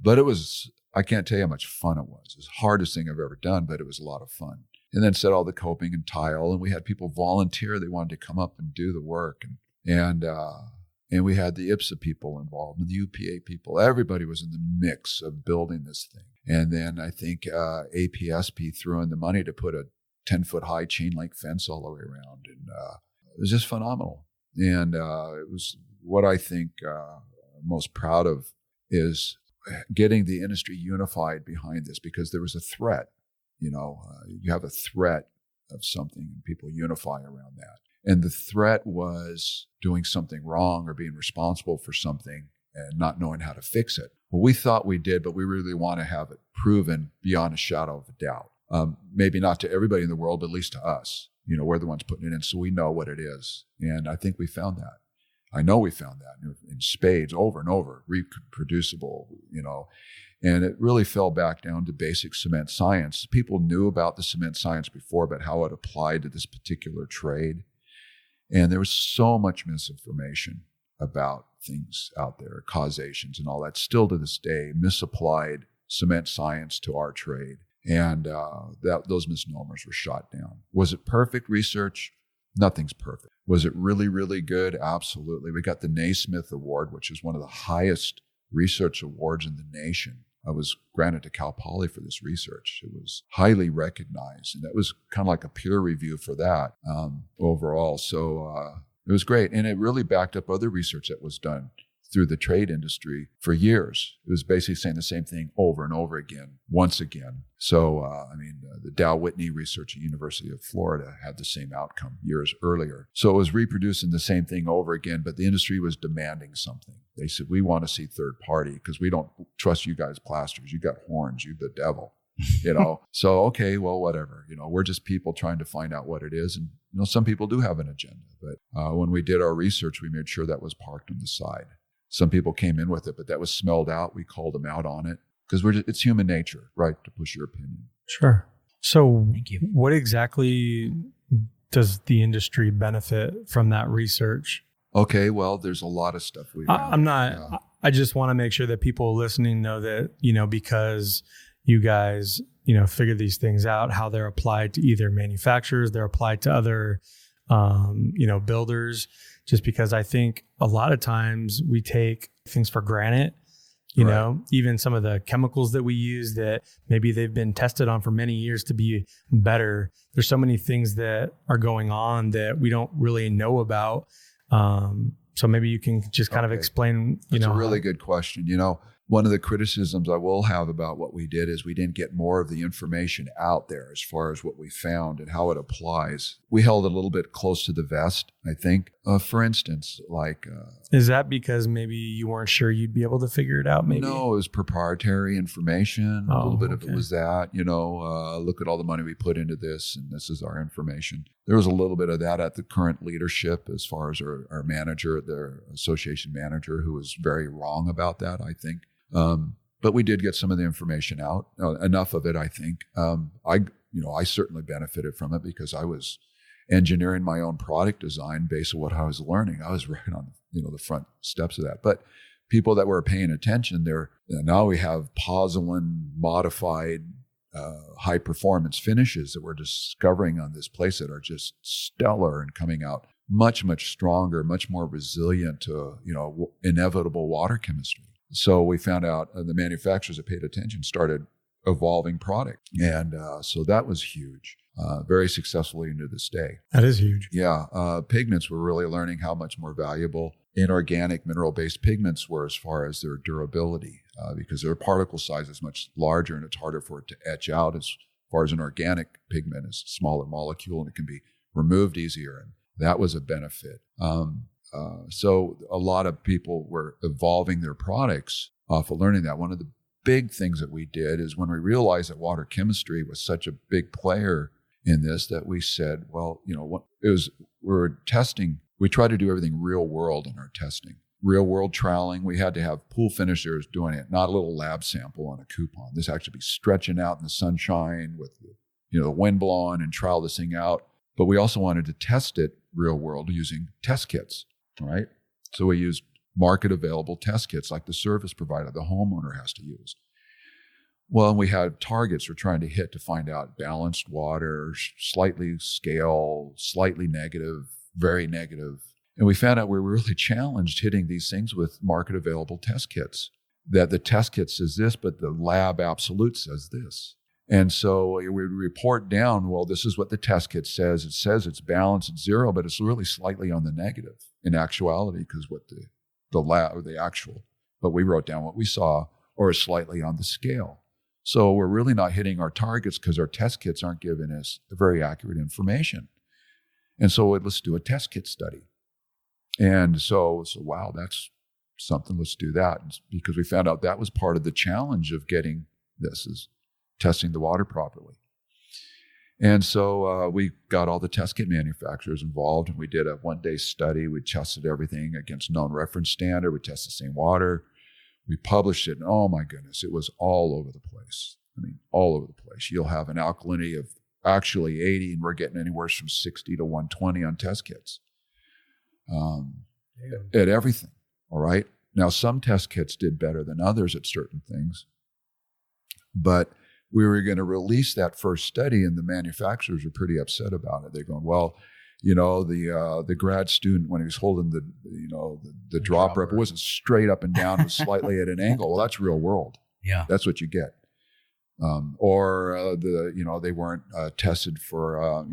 Speaker 1: but it was, I can't tell you how much fun it was. It was the hardest thing I've ever done, but it was a lot of fun. And then set all the coping and tile, and we had people volunteer. They wanted to come up and do the work. And And we had the IPSA people involved and the UPA people. Everybody was in the mix of building this thing. And then I think APSP threw in the money to put a 10-foot high chain link fence all the way around. And it was just phenomenal. And it was what I think I'm most proud of is getting the industry unified behind this, because there was a threat. You have a threat of something and people unify around that. And the threat was doing something wrong or being responsible for something and not knowing how to fix it. Well, we thought we did, but we really want to have it proven beyond a shadow of a doubt. Maybe not to everybody in the world, but at least to us. We're the ones putting it in, so we know what it is. And I think we found that. I know we found that in spades over and over, reproducible, and it really fell back down to basic cement science. People knew about the cement science before, but how it applied to this particular trade. And there was so much misinformation about things out there, causations and all that. Still to this day, misapplied cement science to our trade. And those misnomers were shot down. Was it perfect research? Nothing's perfect. Was it really, really good? Absolutely. We got the Naismith Award, which is one of the highest research awards in the nation. I was granted to Cal Poly for this research. It was highly recognized, and that was kind of like a peer review for that overall. So it was great, and it really backed up other research that was done through the trade industry for years. It was basically saying the same thing over and over again, once again. So, the Dow Whitney research at University of Florida had the same outcome years earlier. So it was reproducing the same thing over again, but the industry was demanding something. They said, we want to see third party because we don't trust you guys plasters. You got horns, you the devil, So, okay, well, whatever. We're just people trying to find out what it is. And, some people do have an agenda. But when we did our research, we made sure that was parked on the side. Some people came in with it, but that was smelled out. We called them out on it because it's human nature, right, to push your opinion.
Speaker 3: Sure. So
Speaker 2: Thank you.
Speaker 3: What exactly does the industry benefit from that research?
Speaker 1: Okay, well, there's a lot of stuff we
Speaker 3: I just want to make sure that people listening know that, because you guys, figure these things out, how they're applied to either manufacturers, they're applied to other, builders. Just because I think a lot of times we take things for granted, even some of the chemicals that we use that maybe they've been tested on for many years to be better. There's so many things that are going on that we don't really know about. So maybe you can just kind of explain,
Speaker 1: That's a really good question. One of the criticisms I will have about what we did is we didn't get more of the information out there as far as what we found and how it applies. We held it a little bit close to the vest, I think. For instance,
Speaker 3: is that because maybe you weren't sure you'd be able to figure it out? Maybe
Speaker 1: no, it was proprietary information. A little bit of it was that. Look at all the money we put into this, and this is our information. There was a little bit of that at the current leadership as far as our manager, their association manager, who was very wrong about that, I think. But we did get some of the information out, enough of it, I think. I certainly benefited from it because I was engineering my own product design based on what I was learning. I was right on, the front steps of that. But people that were paying attention, now we have pozzolan modified high performance finishes that we're discovering on this place that are just stellar and coming out much, much stronger, much more resilient to, inevitable water chemistry. So we found out the manufacturers that paid attention started evolving product. And so that was huge, very successfully into this day.
Speaker 3: That is huge.
Speaker 1: Yeah. Pigments, were really learning how much more valuable inorganic mineral-based pigments were as far as their durability, because their particle size is much larger and it's harder for it to etch out as far as an organic pigment is a smaller molecule and it can be removed easier. And that was a benefit. So a lot of people were evolving their products off of learning that. One of the big things that we did is when we realized that water chemistry was such a big player in this, that we said, well, we're testing. We try to do everything real world in our testing. Real world trialing. We had to have pool finishers doing it, not a little lab sample on a coupon. This actually be stretching out in the sunshine with the wind blowing and trial this thing out. But we also wanted to test it real world using test kits. Right? So we used market available test kits like the service provider, the homeowner has to use. Well, we had targets we're trying to hit to find out balanced water, slightly scale, slightly negative, very negative. And we found out we were really challenged hitting these things with market available test kits. That the test kit says this, but the lab absolute says this. And so we would report down, well, this is what the test kit says. It says it's balanced at 0, but it's really slightly on the negative in actuality, because what the lab, or the actual, but we wrote down what we saw, or is slightly on the scale. So we're really not hitting our targets because our test kits aren't giving us very accurate information. And so let's do a test kit study. And so wow, that's something, let's do that. Because we found out that was part of the challenge of getting this, is testing the water properly. And so we got all the test kit manufacturers involved, and we did a one-day study. We tested everything against known reference standard. We tested the same water. We published it, and oh my goodness, it was all over the place. I mean, all over the place. You'll have an alkalinity of actually 80, and we're getting anywhere from 60 to 120 on test kits at everything, all right? Now, some test kits did better than others at certain things, but we were going to release that first study, and the manufacturers were pretty upset about it. They're going, well, you know, the grad student, when he was holding the dropper up, it wasn't straight up and down, it was slightly at an angle. Well, that's real world.
Speaker 2: Yeah,
Speaker 1: that's what you get. They weren't tested for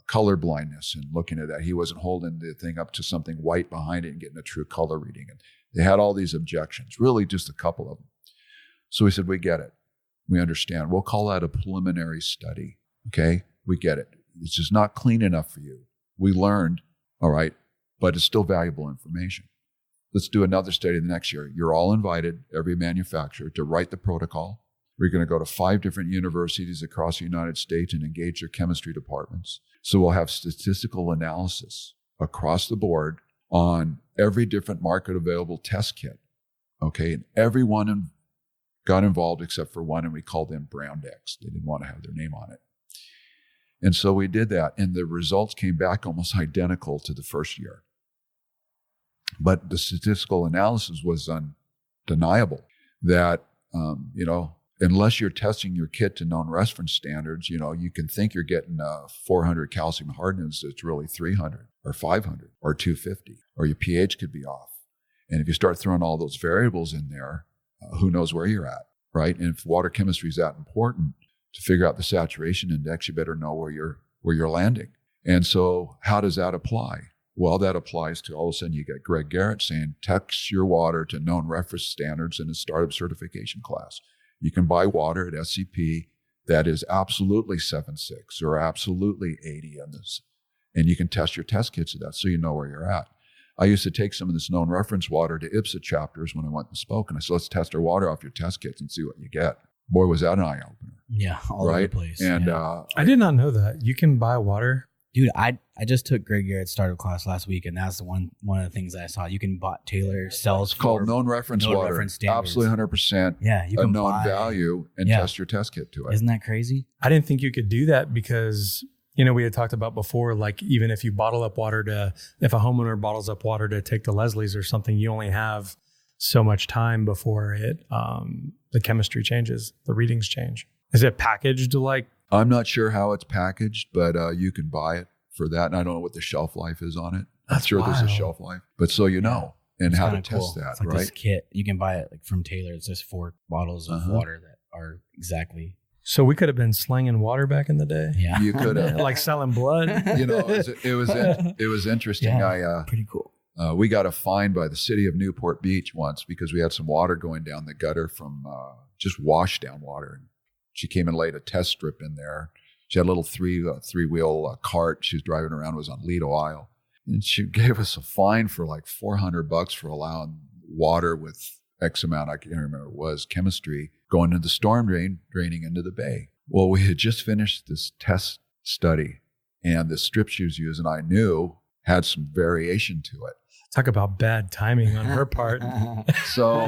Speaker 1: color blindness, and looking at that, he wasn't holding the thing up to something white behind it and getting a true color reading. And they had all these objections, really just a couple of them. So we said, we get it. We understand. We'll call that a preliminary study. Okay, we get it. It's just not clean enough for you. We learned, all right, but it's still valuable information. Let's do another study the next year. You're all invited, every manufacturer, to write the protocol. We're going to go to 5 different universities across the United States and engage their chemistry departments. So we'll have statistical analysis across the board on every different market available test kit. Okay, and everyone got involved except for one, and we called them Brown Decks. They didn't want to have their name on it. And so we did that, and the results came back almost identical to the first year. But the statistical analysis was undeniable that, unless you're testing your kit to known reference standards, you can think you're getting 400 calcium hardness. It's really 300 or 500 or 250, or your pH could be off. And if you start throwing all those variables in there, who knows where you're at, right? And if water chemistry is that important to figure out the saturation index, you better know where you're landing. And so how does that apply? Well, that applies to, all of a sudden you get Greg Garrett saying, test your water to known reference standards in a startup certification class. You can buy water at SCP that is absolutely 7.6 or absolutely 80 on this. And you can test your test kits of that so you know where you're at. I used to take some of this known reference water to IPSA chapters when I went and spoke, and I said, let's test our water off your test kits and see what you get. Boy, was that an eye-opener.
Speaker 2: Yeah, all over the place.
Speaker 1: And
Speaker 3: I did not know that. You can buy water.
Speaker 2: Dude, I just took Greg Garrett's startup class last week, and that's one of the things that I saw. You can buy Taylor sells
Speaker 1: it's called known reference water.
Speaker 2: Reference
Speaker 1: absolutely 100%.
Speaker 2: Yeah, you can
Speaker 1: a known value and test your test kit to it.
Speaker 2: Isn't that crazy?
Speaker 3: I didn't think you could do that because we had talked about before, like even if you bottle up water if a homeowner bottles up water to take to Leslie's or something, you only have so much time before the chemistry changes, the readings change. Is it packaged like?
Speaker 1: I'm not sure how it's packaged, but you can buy it for that. And I don't know what the shelf life is on it. I'm sure there's a shelf life, but so and
Speaker 2: it's
Speaker 1: how to test that,
Speaker 2: it's like
Speaker 1: right?
Speaker 2: This kit, you can buy it like from Taylor. It's just 4 bottles of water that are exactly.
Speaker 3: So we could have been slinging water back in the day.
Speaker 2: Yeah,
Speaker 1: you could have
Speaker 3: like selling blood.
Speaker 1: It was interesting.
Speaker 2: Yeah, pretty cool.
Speaker 1: We got a fine by the city of Newport Beach once because we had some water going down the gutter from just wash down water. And she came and laid a test strip in there. She had a little three-wheel cart. She was driving around. It was on Lido Isle. And she gave us a fine for like $400 for allowing water with X amount, I can't remember what it was, chemistry, going into the storm drain, draining into the bay. Well, we had just finished this test study, and the strip she was using, I knew, had some variation to it.
Speaker 3: Talk about bad timing on her part.
Speaker 1: So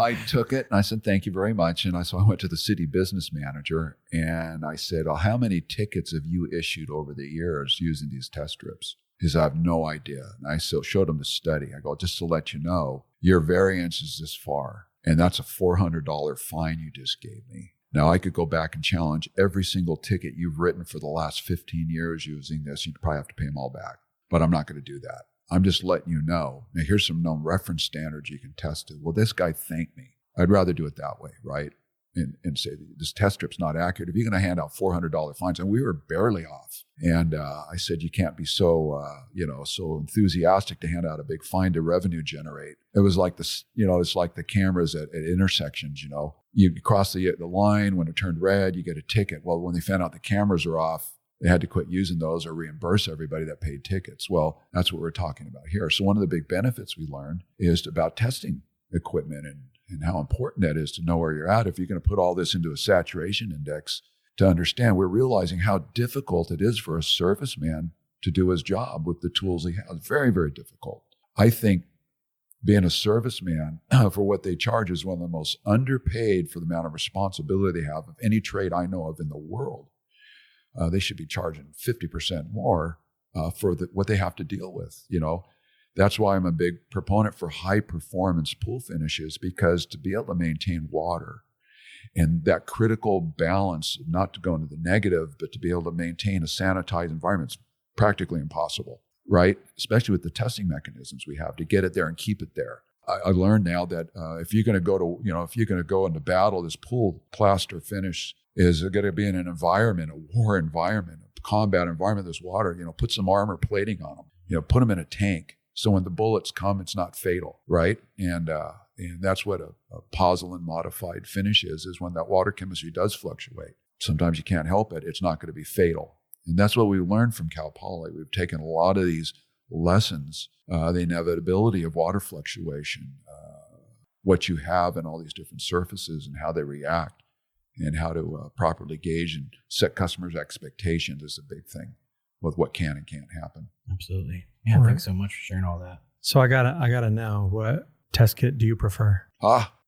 Speaker 1: I took it and I said, thank you very much. And I went to the city business manager and I said, how many tickets have you issued over the years using these test strips? He said, I have no idea. And I showed him the study. I go, just to let you know, your variance is this far. And that's a $400 fine you just gave me. Now, I could go back and challenge every single ticket you've written for the last 15 years using this. You'd probably have to pay them all back. But I'm not going to do that. I'm just letting you know. Now, here's some known reference standards you can test it. Well, this guy thanked me. I'd rather do it that way, right? And say, this test strip's not accurate. If you're going to hand out $400 fines, and we were barely off. And I said, you can't be so, so enthusiastic to hand out a big fine to revenue generate. It was like this, it's like the cameras at intersections, You cross the line, when it turned red, you get a ticket. Well, when they found out the cameras are off, they had to quit using those or reimburse everybody that paid tickets. Well, that's what we're talking about here. So one of the big benefits we learned is about testing equipment and how important that is to know where you're at. If you're going to put all this into a saturation index to understand, we're realizing how difficult it is for a serviceman to do his job with the tools he has. Very, very difficult. I think being a serviceman for what they charge is one of the most underpaid for the amount of responsibility they have of any trade I know of in the world. They should be charging 50% more for what they have to deal with, That's why I'm a big proponent for high performance pool finishes, because to be able to maintain water and that critical balance, not to go into the negative, but to be able to maintain a sanitized environment is practically impossible, right? Especially with the testing mechanisms we have to get it there and keep it there. I learned now that if you're going to go into battle, this pool plaster finish is going to be in an environment, a war environment, a combat environment. There's water, put some armor plating on them, put them in a tank. So when the bullets come, it's not fatal, right? And that's what a pozzolan modified finish is when that water chemistry does fluctuate. Sometimes you can't help it. It's not going to be fatal. And that's what we learned from Cal Poly. We've taken a lot of these lessons, the inevitability of water fluctuation, what you have in all these different surfaces and how they react, and how to properly gauge and set customers' expectations is a big thing with what can and can't happen.
Speaker 2: Absolutely. Yeah, thanks so much for sharing all that.
Speaker 3: So I gotta know, what test kit do you prefer?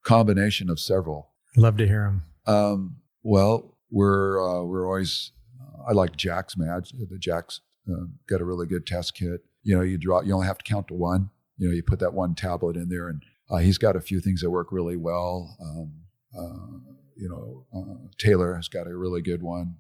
Speaker 1: Combination of several.
Speaker 3: Love to hear them.
Speaker 1: Well, we're always. I like Jack's Madge. The Jack's got a really good test kit. You only have to count to one. You put that one tablet in there, and he's got a few things that work really well. Taylor has got a really good one.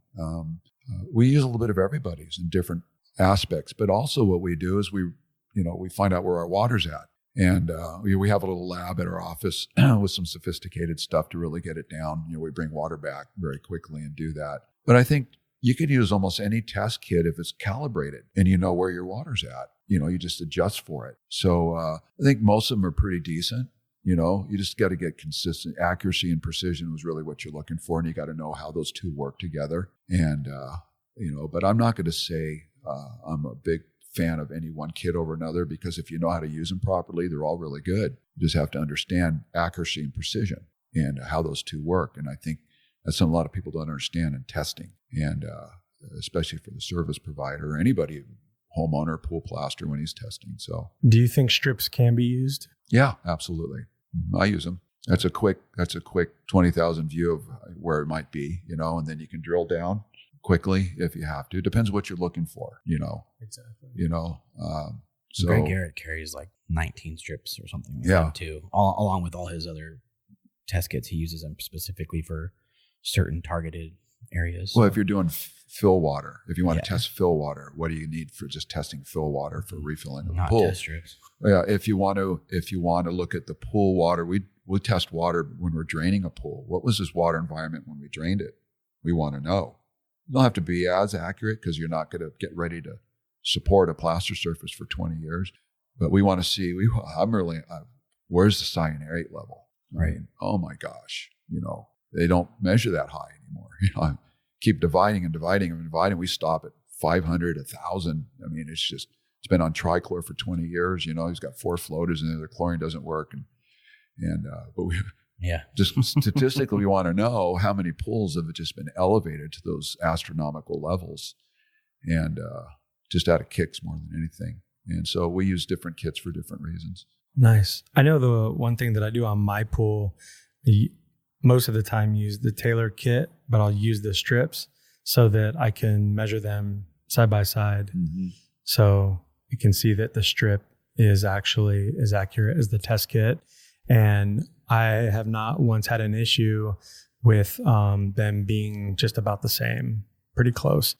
Speaker 1: We use a little bit of everybody's in different aspects, but also what we do is we find out where our water's at. And we have a little lab at our office with some sophisticated stuff to really get it down. We bring water back very quickly and do that. But I think you could use almost any test kit if it's calibrated and you know where your water's at. You just adjust for it. So I think most of them are pretty decent. You just got to get consistent accuracy and precision was really what you're looking for. And you got to know how those two work together. And, but I'm not going to say I'm a big fan of any one kit over another, because if you know how to use them properly, they're all really good. You just have to understand accuracy and precision and how those two work. And I think that's something a lot of people don't understand in testing, and especially for the service provider or anybody, homeowner, pool plaster, when he's testing. So,
Speaker 3: do you think strips can be used?
Speaker 1: Yeah, absolutely. I use them. That's a quick 20,000 view of where it might be, and then you can drill down quickly if you have to. It depends what you're looking for,
Speaker 3: Exactly.
Speaker 2: So Greg Garrett carries like 19 strips or something like that too, along with all his other test kits. He uses them specifically for certain targeted areas.
Speaker 1: Well, if you're doing fill water, if you want to test fill water, what do you need for just testing fill water for refilling of the pool? Not
Speaker 2: test strips.
Speaker 1: Yeah, if you want to look at the pool water, we test water when we're draining a pool. What was this water environment when we drained it? We want to know. You don't have to be as accurate because you're not going to get ready to support a plaster surface for 20 years. But we want to see, where's the cyanurate level? Right. Oh my gosh. They don't measure that high anymore. I keep dividing and dividing and dividing. We stop at 500, 1,000. I mean, it's been on trichlor for 20 years. He's got 4 floaters and the chlorine doesn't work. But we just statistically, we want to know how many pools have just been elevated to those astronomical levels, and just out of kicks more than anything. And so we use different kits for different reasons.
Speaker 3: Nice. I know the one thing that I do on my pool, most of the time use the Taylor kit, but I'll use the strips so that I can measure them side by side. Mm-hmm. So you can see that the strip is actually as accurate as the test kit. And I have not once had an issue with them being just about the same, pretty close.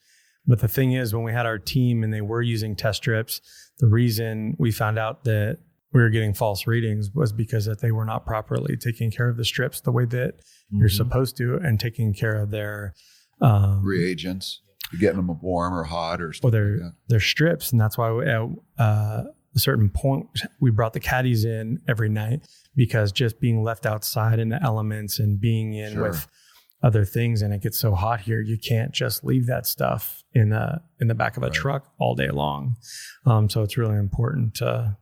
Speaker 3: But the thing is, when we had our team and they were using test strips, the reason we found out that we were getting false readings was because that they were not properly taking care of the strips the way that you're supposed to, and taking care of their
Speaker 1: reagents, getting them warm or hot or stuff
Speaker 3: their strips. And that's why at a certain point we brought the caddies in every night, because just being left outside in the elements and being in with other things, and it gets so hot here, you can't just leave that stuff in the back of a truck all day long. So it's really important to,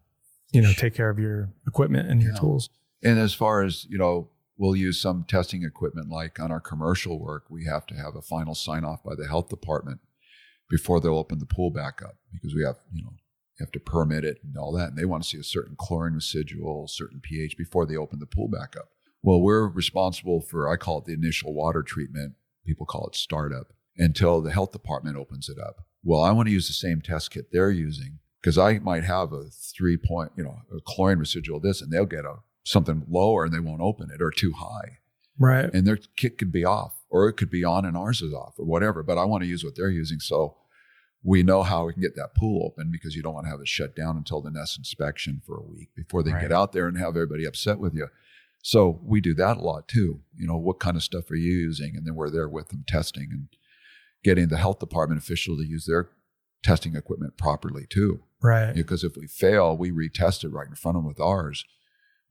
Speaker 3: take care of your equipment and your tools.
Speaker 1: And as far as, we'll use some testing equipment, like on our commercial work, we have to have a final sign off by the health department before they'll open the pool back up, because we have, you have to permit it and all that. And they want to see a certain chlorine residual, certain pH before they open the pool back up. Well, we're responsible for, I call it the initial water treatment. People call it startup, until the health department opens it up. Well, I want to use the same test kit they're using, because I might have a 3-point, a chlorine residual this, and they'll get something lower and they won't open it, or too high.
Speaker 3: Right.
Speaker 1: And their kit could be off, or it could be on and ours is off, or whatever. But I want to use what they're using, so we know how we can get that pool open, because you don't want to have it shut down until the next inspection for a week before they get out there and have everybody upset with you. So we do that a lot too. What kind of stuff are you using? And then we're there with them testing and getting the health department official to use their testing equipment properly too.
Speaker 3: Right.
Speaker 1: Because if we fail, we retest it right in front of them with ours.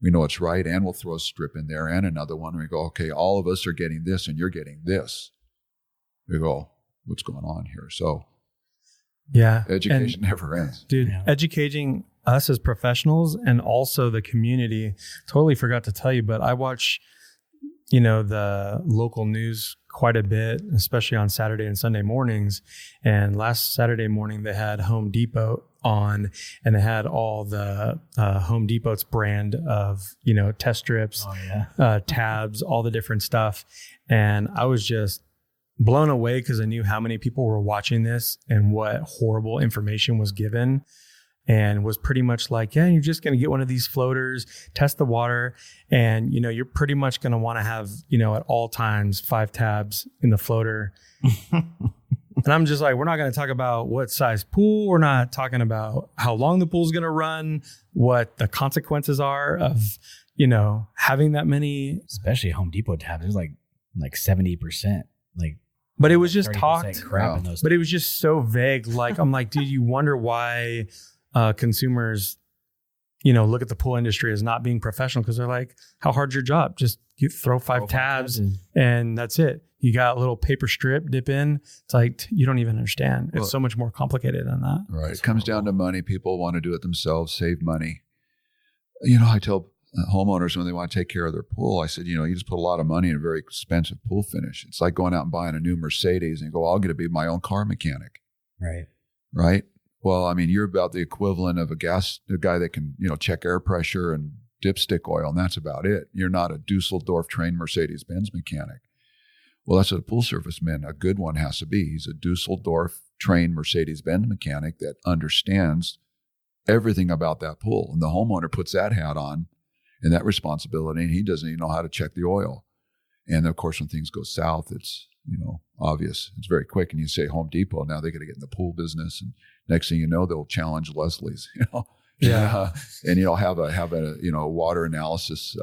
Speaker 1: We know it's right, and we'll throw a strip in there and another one. And we go, okay, all of us are getting this and you're getting this. We go, what's going on here? So education never ends.
Speaker 3: Dude, educating us as professionals and also the community. Totally forgot to tell you, but I watch, the local news quite a bit, especially on Saturday and Sunday mornings. And last Saturday morning, they had Home Depot on, and they had all the Home Depot's brand of, test strips, tabs, all the different stuff. And I was just blown away, because I knew how many people were watching this and what horrible information was given. And was pretty much like, you're just going to get one of these floaters, test the water, and, you're pretty much going to want to have, at all times 5 tabs in the floater. And I'm just like, we're not going to talk about what size pool. We're not talking about how long the pool's going to run, what the consequences are of, having that many.
Speaker 2: Especially Home Depot tabs. There's like 70%.
Speaker 3: But it was just talked.
Speaker 2: Crap in those.
Speaker 3: But it was just so vague. Like, I'm like, dude, you wonder why consumers, look at the pool industry as not being professional, because they're like, how hard's your job? Just you throw 5 tabs and that's it. You got a little paper strip, dip in. It's like, you don't even understand. It's so much more complicated than that.
Speaker 1: Right. It comes down to money. People want to do it themselves, save money. I tell homeowners when they want to take care of their pool, I said, you just put a lot of money in a very expensive pool finish. It's like going out and buying a new Mercedes and go, I'll get to be my own car mechanic.
Speaker 2: Right.
Speaker 1: Right. Well, I mean, you're about the equivalent of a guy that can, check air pressure and dipstick oil, and that's about it. You're not a Dusseldorf trained Mercedes-Benz mechanic. Well, that's what a pool serviceman, a good one, has to be. He's a Dusseldorf trained Mercedes-Benz mechanic that understands everything about that pool. And the homeowner puts that hat on and that responsibility, and he doesn't even know how to check the oil. And of course, when things go south, it's, obvious. It's very quick. And you say Home Depot, now they got to get in the pool business. And next thing you know, they'll challenge Leslie's,
Speaker 3: Yeah.
Speaker 1: And have a water analysis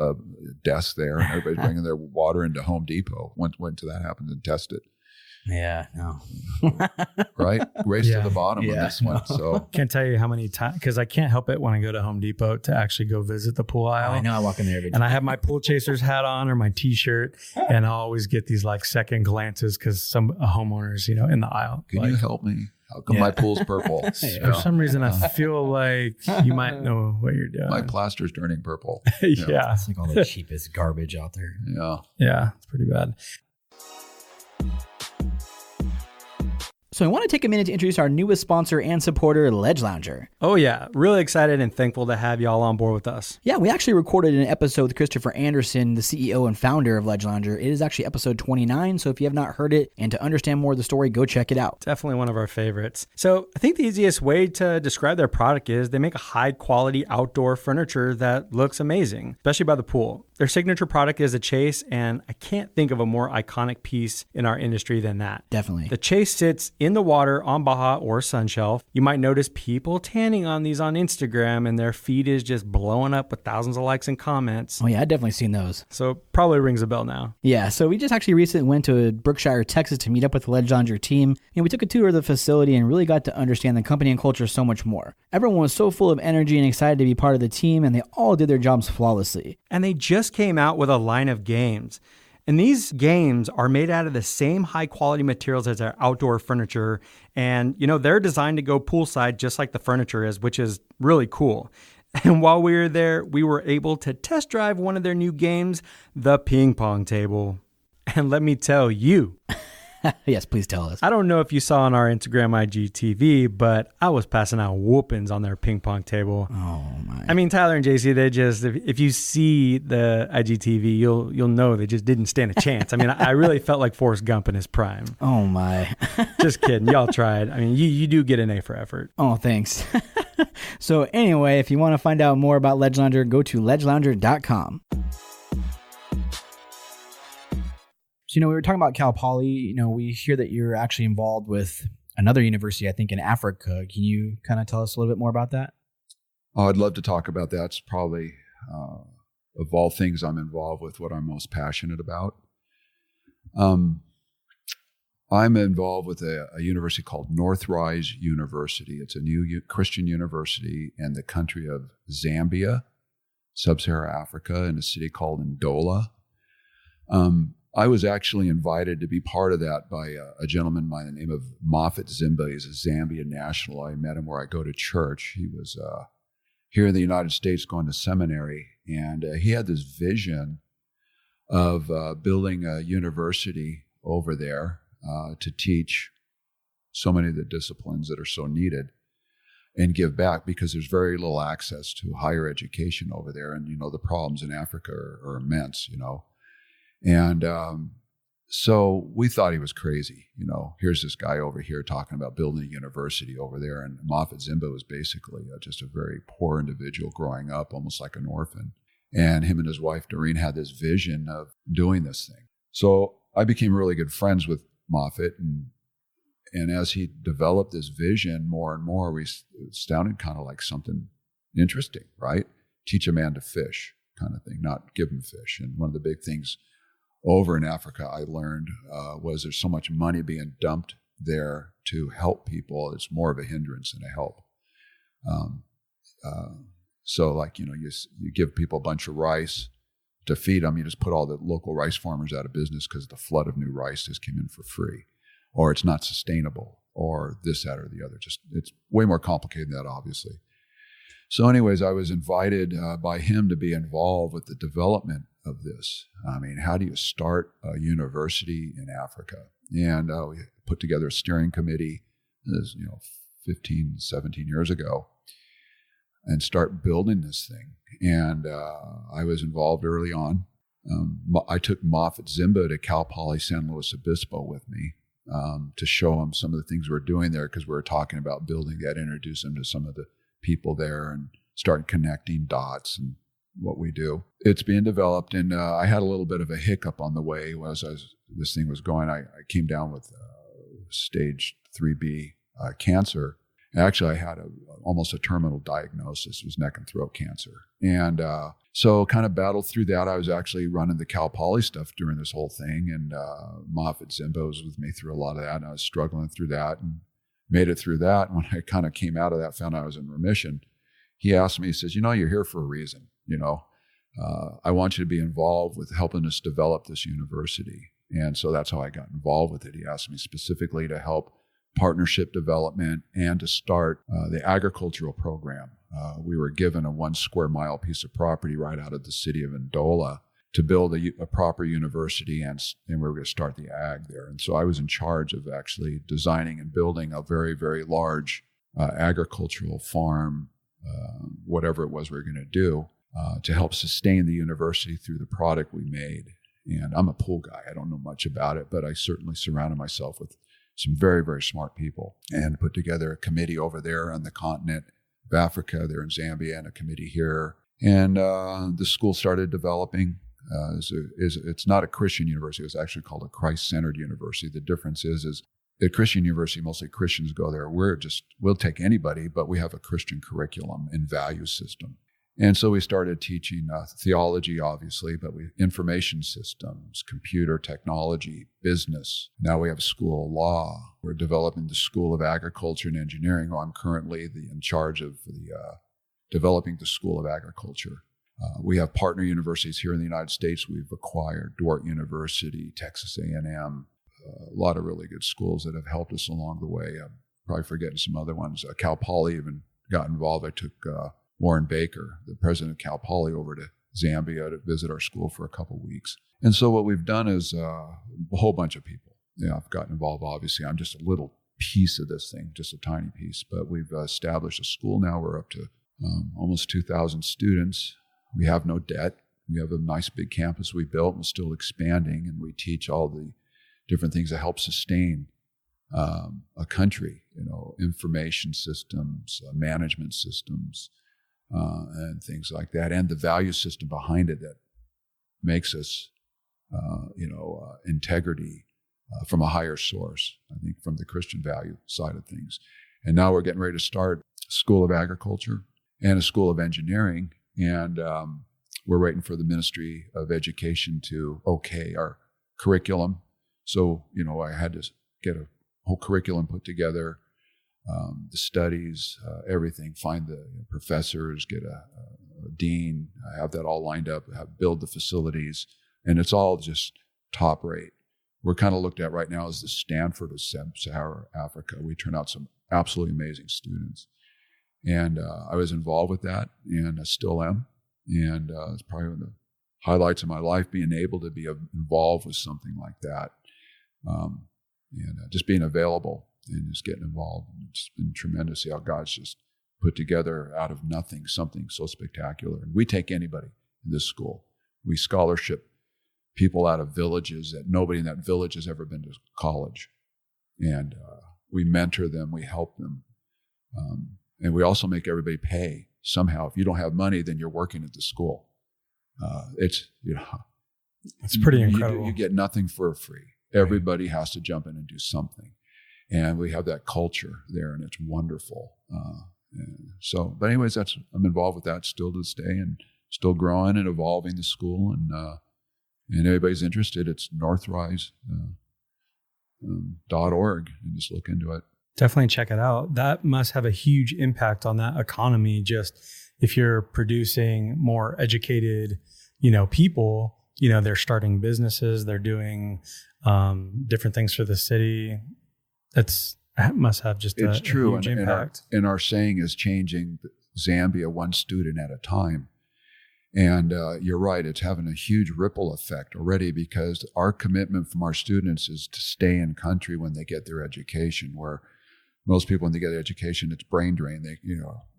Speaker 1: desk there, and everybody's bringing their water into Home Depot. Went to that happens and test it.
Speaker 2: Yeah, no.
Speaker 1: Right? Race to the bottom of this one. So
Speaker 3: can't tell you how many times, because I can't help it when I go to Home Depot to actually go visit the pool aisle.
Speaker 2: I know, I walk in there every time.
Speaker 3: And I have my pool chasers hat on or my t-shirt, and I always get these second glances because some homeowners, in the aisle.
Speaker 1: Can you help me? How come my pool's purple?
Speaker 3: For some reason, I feel like you might know what you're doing.
Speaker 1: My plaster's turning purple.
Speaker 3: Yeah.
Speaker 2: It's like all the cheapest garbage out there.
Speaker 1: Yeah.
Speaker 3: Yeah, it's pretty bad.
Speaker 7: So I want to take a minute to introduce our newest sponsor and supporter, Ledge Lounger.
Speaker 4: Oh yeah, really excited and thankful to have y'all on board with us.
Speaker 7: Yeah, we actually recorded an episode with Christopher Anderson, the CEO and founder of Ledge Lounger. It is actually episode 29, so if you have not heard it and to understand more of the story, go check it out.
Speaker 4: Definitely one of our favorites. So I think the easiest way to describe their product is they make a high quality outdoor furniture that looks amazing, especially by the pool.
Speaker 3: Their signature product is a chase, and I can't think of a more iconic piece in our industry than that.
Speaker 6: Definitely.
Speaker 3: The chase sits in the water on Baja or Sun Shelf. You might notice people tanning on these on Instagram, and their feed is just blowing up with thousands of likes and comments.
Speaker 6: Oh yeah, I've definitely seen those.
Speaker 3: So it probably rings a bell now.
Speaker 6: Yeah, so we just actually recently went to Brookshire, Texas to meet up with the Ledge Lounger team, and we took a tour of the facility and really got to understand the company and culture so much more. Everyone was so full of energy and excited to be part of the team, and they all did their jobs flawlessly.
Speaker 3: And they just came out with a line of games. And these games are made out of the same high quality materials as our outdoor furniture. And, they're designed to go poolside just like the furniture is, which is really cool. And while we were there, we were able to test drive one of their new games, the ping pong table. And let me tell you,
Speaker 6: Yes, please tell us.
Speaker 3: I don't know if you saw on our Instagram IGTV, but I was passing out whoopings on their ping pong table.
Speaker 6: Oh my!
Speaker 3: I mean, Tyler and JC, they just, if you see the IGTV, you'll know they just didn't stand a chance. I mean, I really felt like Forrest Gump in his prime.
Speaker 6: Oh my!
Speaker 3: Just kidding. Y'all tried. I mean, you do get an A for effort.
Speaker 6: Oh, thanks. So anyway, if you want to find out more about Ledge Lounger, go to ledgelounger.com. So, we were talking about Cal Poly. We hear that you're actually involved with another university, I think, in Africa. Can you kind of tell us a little bit more about that?
Speaker 1: Oh, I'd love to talk about that. It's probably, of all things I'm involved with, what I'm most passionate about. I'm involved with a university called Northrise University. It's a new Christian university in the country of Zambia, Sub-Saharan Africa, in a city called Ndola. I was actually invited to be part of that by a gentleman by the name of Moffat Zimba. He's a Zambian national. I met him where I go to church. He was here in the United States going to seminary, and he had this vision of building a university over there to teach so many of the disciplines that are so needed and give back, because there's very little access to higher education over there. And, the problems in Africa are immense, And so we thought he was crazy. Here's this guy over here talking about building a university over there. And Moffat Zimba was basically just a very poor individual growing up, almost like an orphan. And him and his wife, Doreen, had this vision of doing this thing. So I became really good friends with Moffat. And as he developed this vision more and more, it sounded kind of like something interesting, right? Teach a man to fish kind of thing, not give him fish. And one of the big things over in Africa I learned was there's so much money being dumped there to help people. It's more of a hindrance than a help. So like, you give people a bunch of rice to feed them. You just put all the local rice farmers out of business because the flood of new rice just came in for free, or it's not sustainable, or this, that, or the other. Just, it's way more complicated than that, obviously. So anyways, I was invited by him to be involved with the development of this. I mean, how do you start a university in Africa? And we put together a steering committee, 15, 17 years ago, and start building this thing. And I was involved early on. I took Moffat Zimba to Cal Poly San Luis Obispo with me to show him some of the things we're doing there, because we were talking about building that, introduce him to some of the people there and start connecting dots and what we do. It's being developed, and I had a little bit of a hiccup on the way as this thing was going. I came down with stage 3B cancer. Actually, I had almost a terminal diagnosis. It was neck and throat cancer. And so kind of battled through that. I was actually running the Cal Poly stuff during this whole thing, and Moffat Zimba was with me through a lot of that, and I was struggling through that and made it through that. And when I kind of came out of that, found out I was in remission, he asked me, he says, you're here for a reason. I want you to be involved with helping us develop this university. And so that's how I got involved with it. He asked me specifically to help partnership development and to start the agricultural program. We were given a 1 square mile piece of property right out of the city of Ndola to build a proper university, and we were going to start the ag there. And so I was in charge of actually designing and building a very, very large agricultural farm, whatever it was we were going to do, to help sustain the university through the product we made. And I'm a pool guy. I don't know much about it, but I certainly surrounded myself with some very, very smart people and put together a committee over there on the continent of Africa, there in Zambia, and a committee here. And the school started developing. It's not a Christian university. It's actually called a Christ-centered university. The difference is at Christian university, mostly Christians go there. We'll take anybody, but we have a Christian curriculum and value system. And so we started teaching theology, obviously, but information systems, computer technology, business. Now we have a school of law. We're developing the School of Agriculture and Engineering. I'm currently in charge of developing the School of Agriculture. We have partner universities here in the United States. We've acquired Dordt University, Texas A&M, a lot of really good schools that have helped us along the way. I'm probably forgetting some other ones. Cal Poly even got involved. I took Warren Baker, the president of Cal Poly, over to Zambia to visit our school for a couple of weeks. And so what we've done is a whole bunch of people. I've gotten involved, obviously. I'm just a little piece of this thing, just a tiny piece. But we've established a school now. We're up to almost 2,000 students. We have no debt. We have a nice big campus we built and still expanding. And we teach all the different things that help sustain a country, information systems, management systems, and things like that, and the value system behind it that makes us, integrity from a higher source, I think, from the Christian value side of things. And now we're getting ready to start a School of Agriculture and a School of Engineering, and we're waiting for the Ministry of Education to okay our curriculum. So, I had to get a whole curriculum put together, the studies, everything, find the professors, get a dean, have that all lined up, build the facilities, and it's all just top rate. We're kind of looked at right now as the Stanford of Sub-Saharan Africa. We turn out some absolutely amazing students. And I was involved with that, and I still am. And it's probably one of the highlights of my life, being able to be involved with something like that. Just being available and just getting involved. And it's been tremendous to see how God's just put together out of nothing something so spectacular. And we take anybody in this school. We scholarship people out of villages that nobody in that village has ever been to college. And we mentor them, we help them. And we also make everybody pay somehow. If you don't have money, then you're working at the school. It's
Speaker 3: pretty incredible.
Speaker 1: You get nothing for free. Everybody has to jump in and do something. And we have that culture there, and it's wonderful. But anyways, I'm involved with that still to this day, and still growing and evolving the school. And anybody's interested, it's northrise.org, and just look into it.
Speaker 3: Definitely check it out. That must have a huge impact on that economy. Just if you're producing more educated, people, they're starting businesses, they're doing different things for the city. That must have just a huge impact.
Speaker 1: And our saying is changing Zambia one student at a time. And you're right, it's having a huge ripple effect already, because our commitment from our students is to stay in country when they get their education, where most people, when they get their education, it's brain drain.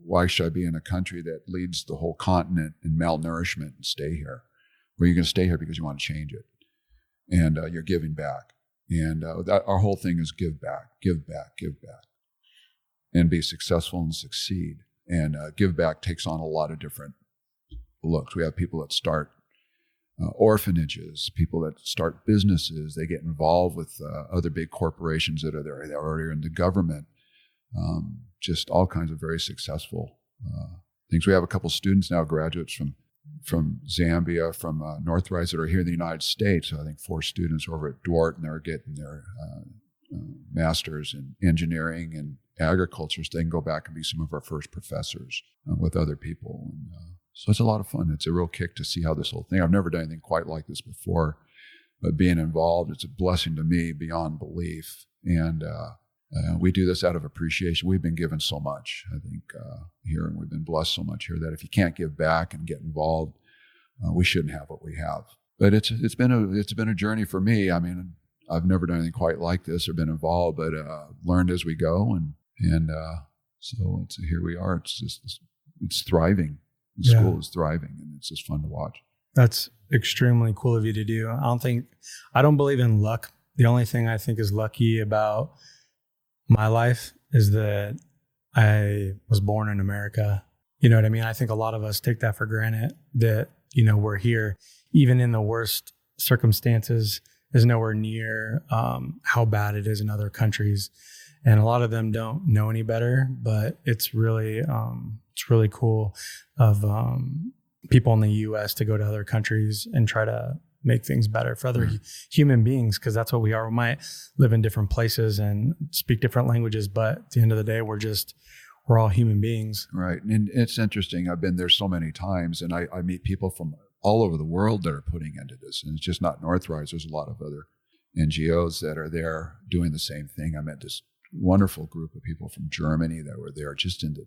Speaker 1: Why should I be in a country that leads the whole continent in malnourishment and stay here? Well, you're going to stay here because you want to change it. And you're giving back. And our whole thing is give back, give back, give back, and be successful and succeed. And give back takes on a lot of different looks. We have people that start orphanages, people that start businesses. They get involved with other big corporations that are there. They're already in the government. Just all kinds of very successful things. We have a couple students now, graduates from Zambia, from Northrise, that are here in the United States. I think 4 students over at Dordt, and they're getting their masters in engineering and agriculture, so they can go back and be some of our first professors with other people. And so it's a lot of fun. It's a real kick to see how this whole thing, I've never done anything quite like this before, but being involved, it's a blessing to me beyond belief. And we do this out of appreciation. We've been given so much, I think, here, and we've been blessed so much here that if you can't give back and get involved, we shouldn't have what we have. But it's been a journey for me. I mean, I've never done anything quite like this or been involved, but learned as we go, and so here we are. It's thriving. The school is thriving, and it's just fun to watch.
Speaker 3: That's extremely cool of you to do. I don't believe in luck. The only thing I think is lucky about my life is that I was born in America. You know what I mean? I think a lot of us take that for granted that, we're here, even in the worst circumstances, is nowhere near how bad it is in other countries. And a lot of them don't know any better, but it's really cool of people in the U.S. to go to other countries and try to make things better for other human beings, because that's what we are. We might live in different places and speak different languages, but at the end of the day, we're all human beings.
Speaker 1: Right. And it's interesting. I've been there so many times, and I meet people from all over the world that are putting into this. And it's just not Northrise. There's a lot of other NGOs that are there doing the same thing. I met this wonderful group of people from Germany that were there just in the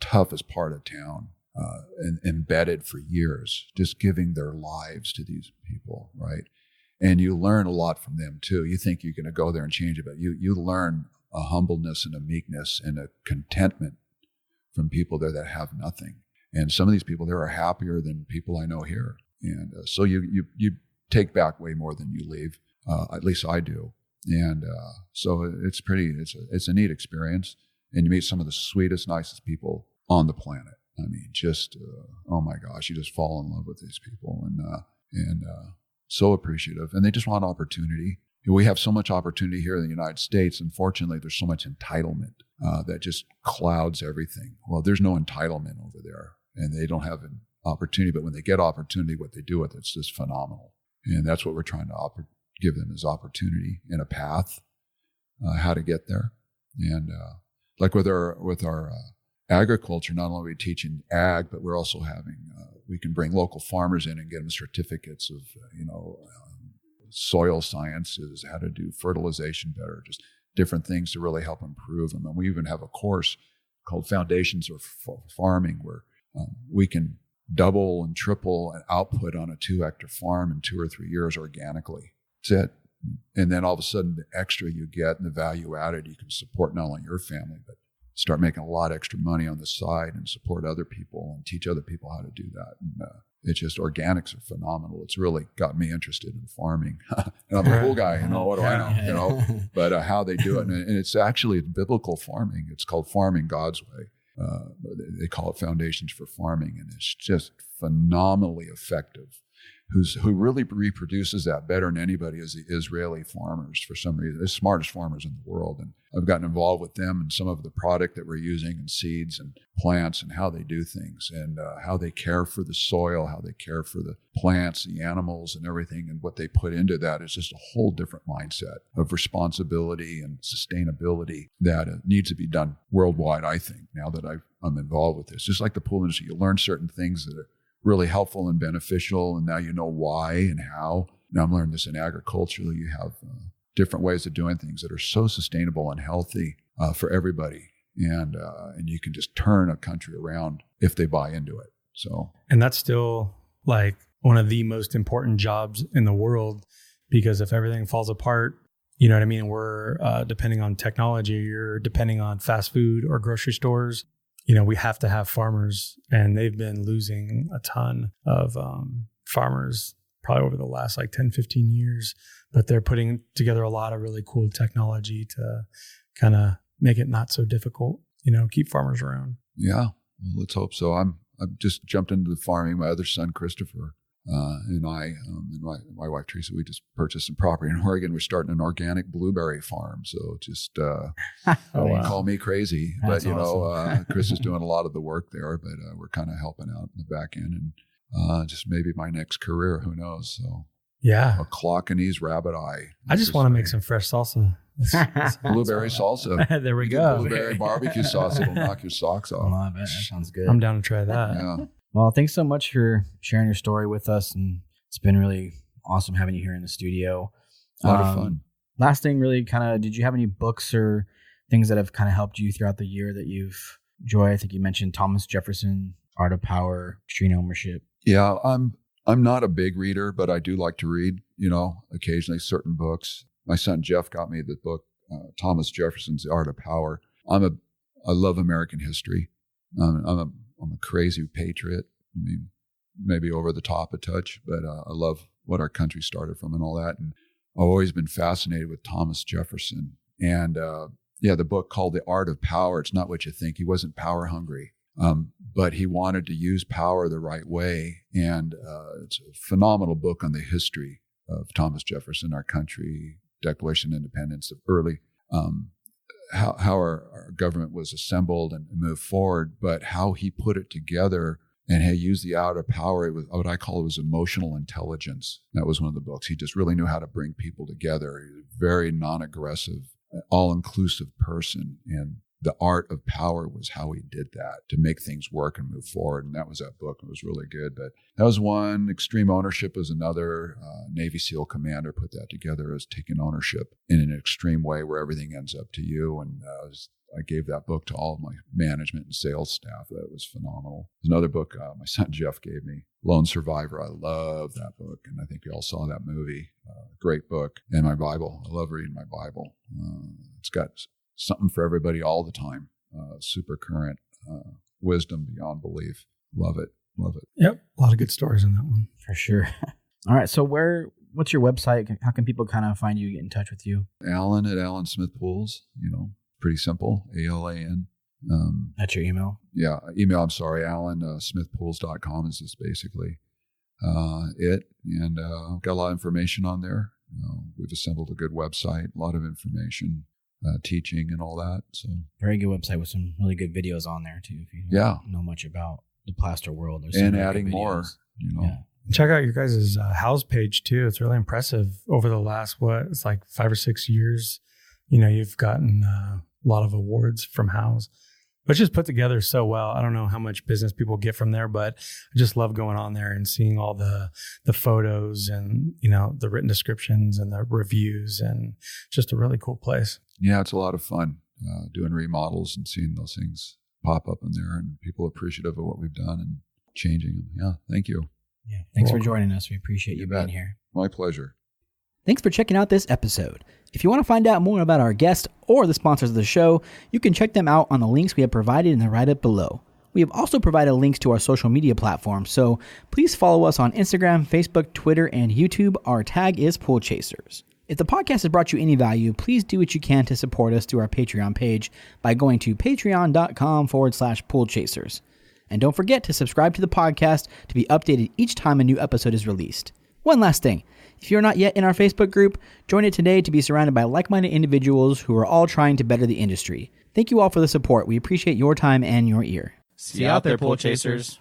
Speaker 1: toughest part of town, and embedded for years, just giving their lives to these people, right? And you learn a lot from them too. You think you're going to go there and change it, but you learn a humbleness and a meekness and a contentment from people there that have nothing. And some of these people there are happier than people I know here. And so you take back way more than you leave. At least I do. And so it's a neat experience. And you meet some of the sweetest, nicest people on the planet. I mean, just, oh my gosh, you just fall in love with these people, and so appreciative. And they just want opportunity. We have so much opportunity here in the United States. Unfortunately, there's so much entitlement that just clouds everything. Well, there's no entitlement over there, and they don't have an opportunity. But when they get opportunity, what they do with it's just phenomenal. And that's what we're trying to give them, is opportunity and a path, how to get there. And like with our agriculture, not only are we teaching ag, but we're also having, we can bring local farmers in and get them certificates of, soil sciences, how to do fertilization better, just different things to really help improve them. And we even have a course called Foundations of Farming, where we can double and triple an output on a 2-hectare farm in 2 or 3 years organically. That's it. And then all of a sudden, the extra you get and the value added, you can support not only your family, but start making a lot extra money on the side and support other people and teach other people how to do that. And it's just, organics are phenomenal. It's really got me interested in farming. And I'm a cool guy, what do I know, but how they do it. And it's actually biblical farming. It's called Farming God's Way. They call it Foundations for Farming. And it's just phenomenally effective. Who really reproduces that better than anybody is the Israeli farmers. For some reason, they're the smartest farmers in the world. And I've gotten involved with them and some of the product that we're using, and seeds and plants, and how they do things, and how they care for the soil, how they care for the plants, the animals, and everything. And what they put into that is just a whole different mindset of responsibility and sustainability that needs to be done worldwide, I think, now that I'm involved with this. Just like the pool industry, you learn certain things that are really helpful and beneficial, and now you know why and how. Now I'm learning this in agriculture. You have different ways of doing things that are so sustainable and healthy for everybody, and you can just turn a country around if they buy into it. So, and
Speaker 3: that's still like one of the most important jobs in the world, because if everything falls apart, you know what I mean? We're depending on technology. You're depending on fast food or grocery stores. We have to have farmers, and they've been losing a ton of farmers probably over the last 10, 15 years, but they're putting together a lot of really cool technology to kind of make it not so difficult, keep farmers around.
Speaker 1: Yeah, well, let's hope so. I've just jumped into the farming. My other son, Christopher, and I, and my wife, Teresa, we just purchased some property in Oregon. We're starting an organic blueberry farm. So just, call me crazy, that's but awesome. Chris is doing a lot of the work there, but we're kind of helping out in the back end, and just maybe my next career, who knows? So
Speaker 3: yeah,
Speaker 1: a clock and ease rabbit eye.
Speaker 3: I just want to make some fresh salsa.
Speaker 1: Blueberry salsa.
Speaker 3: There we go.
Speaker 1: Blueberry barbecue sauce. It'll knock your socks off.
Speaker 2: Oh, that sounds good.
Speaker 3: I'm down to try that.
Speaker 1: Yeah.
Speaker 2: Well, thanks so much for sharing your story with us, and it's been really awesome having you here in the studio.
Speaker 1: A lot of fun.
Speaker 2: Last thing, really, did you have any books or things that have kind of helped you throughout the year that you've enjoyed? I think you mentioned Thomas Jefferson, Art of Power, Extreme Ownership.
Speaker 1: Yeah, I'm not a big reader, but I do like to read, occasionally certain books. My son Jeff got me the book, Thomas Jefferson's The Art of Power. I love American history. I'm a crazy patriot. I mean, maybe over the top a touch, but I love what our country started from and all that. And I've always been fascinated with Thomas Jefferson. And the book called The Art of Power. It's not what you think. He wasn't power hungry, but he wanted to use power the right way. And it's a phenomenal book on the history of Thomas Jefferson, our country, Declaration of Independence, the early, how our government was assembled and moved forward, but how he put it together and he used the outer power. It was what I call it was emotional intelligence. That was one of the books. He just really knew how to bring people together. He was a very non-aggressive, all-inclusive person. And the art of power was how he did that to make things work and move forward. And that was that book. It was really good. But that was one. Extreme Ownership was another. Navy SEAL commander put that together as taking ownership in an extreme way where everything ends up to you. And I gave that book to all of my management and sales staff. That was phenomenal. There's another book my son Jeff gave me, Lone Survivor. I love that book. And I think you all saw that movie. Great book. And my Bible. I love reading my Bible. It's got something for everybody all the time. Super current, wisdom beyond belief. Love it. Love it.
Speaker 3: Yep. A lot of good stories in that one.
Speaker 6: For sure. All right. So what's your website? How can people kind of find you, get in touch with you?
Speaker 1: Alan at Alan Smith Pools, pretty simple. ALAN.
Speaker 6: That's your email?
Speaker 1: Yeah. Email, I'm sorry. Alan, smithpools.com is just basically it. And got a lot of information on there. We've assembled a good website, a lot of information. Teaching and all that. So
Speaker 2: very good website with some really good videos on there too. If you don't know much about the plaster world,
Speaker 1: and adding more,
Speaker 2: Yeah.
Speaker 3: Check out your guys' house page too. It's really impressive. Over the last it's like 5 or 6 years, you've gotten a lot of awards from House. But it's just put together so well. I don't know how much business people get from there, but I just love going on there and seeing all the photos and the written descriptions and the reviews, and just a really cool place.
Speaker 1: Yeah, it's a lot of fun doing remodels and seeing those things pop up in there, and people appreciative of what we've done and changing them. Yeah, thank you.
Speaker 2: Yeah, thanks for joining us. We appreciate you being here.
Speaker 1: My pleasure.
Speaker 7: Thanks for checking out this episode. If you want to find out more about our guests or the sponsors of the show, you can check them out on the links we have provided in the write-up below. We have also provided links to our social media platforms, so please follow us on Instagram, Facebook, Twitter, and YouTube. Our tag is Pool Chasers. If the podcast has brought you any value, please do what you can to support us through our Patreon page by going to patreon.com/poolchasers. And don't forget to subscribe to the podcast to be updated each time a new episode is released. One last thing. If you're not yet in our Facebook group, join it today to be surrounded by like-minded individuals who are all trying to better the industry. Thank you all for the support. We appreciate your time and your ear.
Speaker 9: See you out there, Pool Chasers.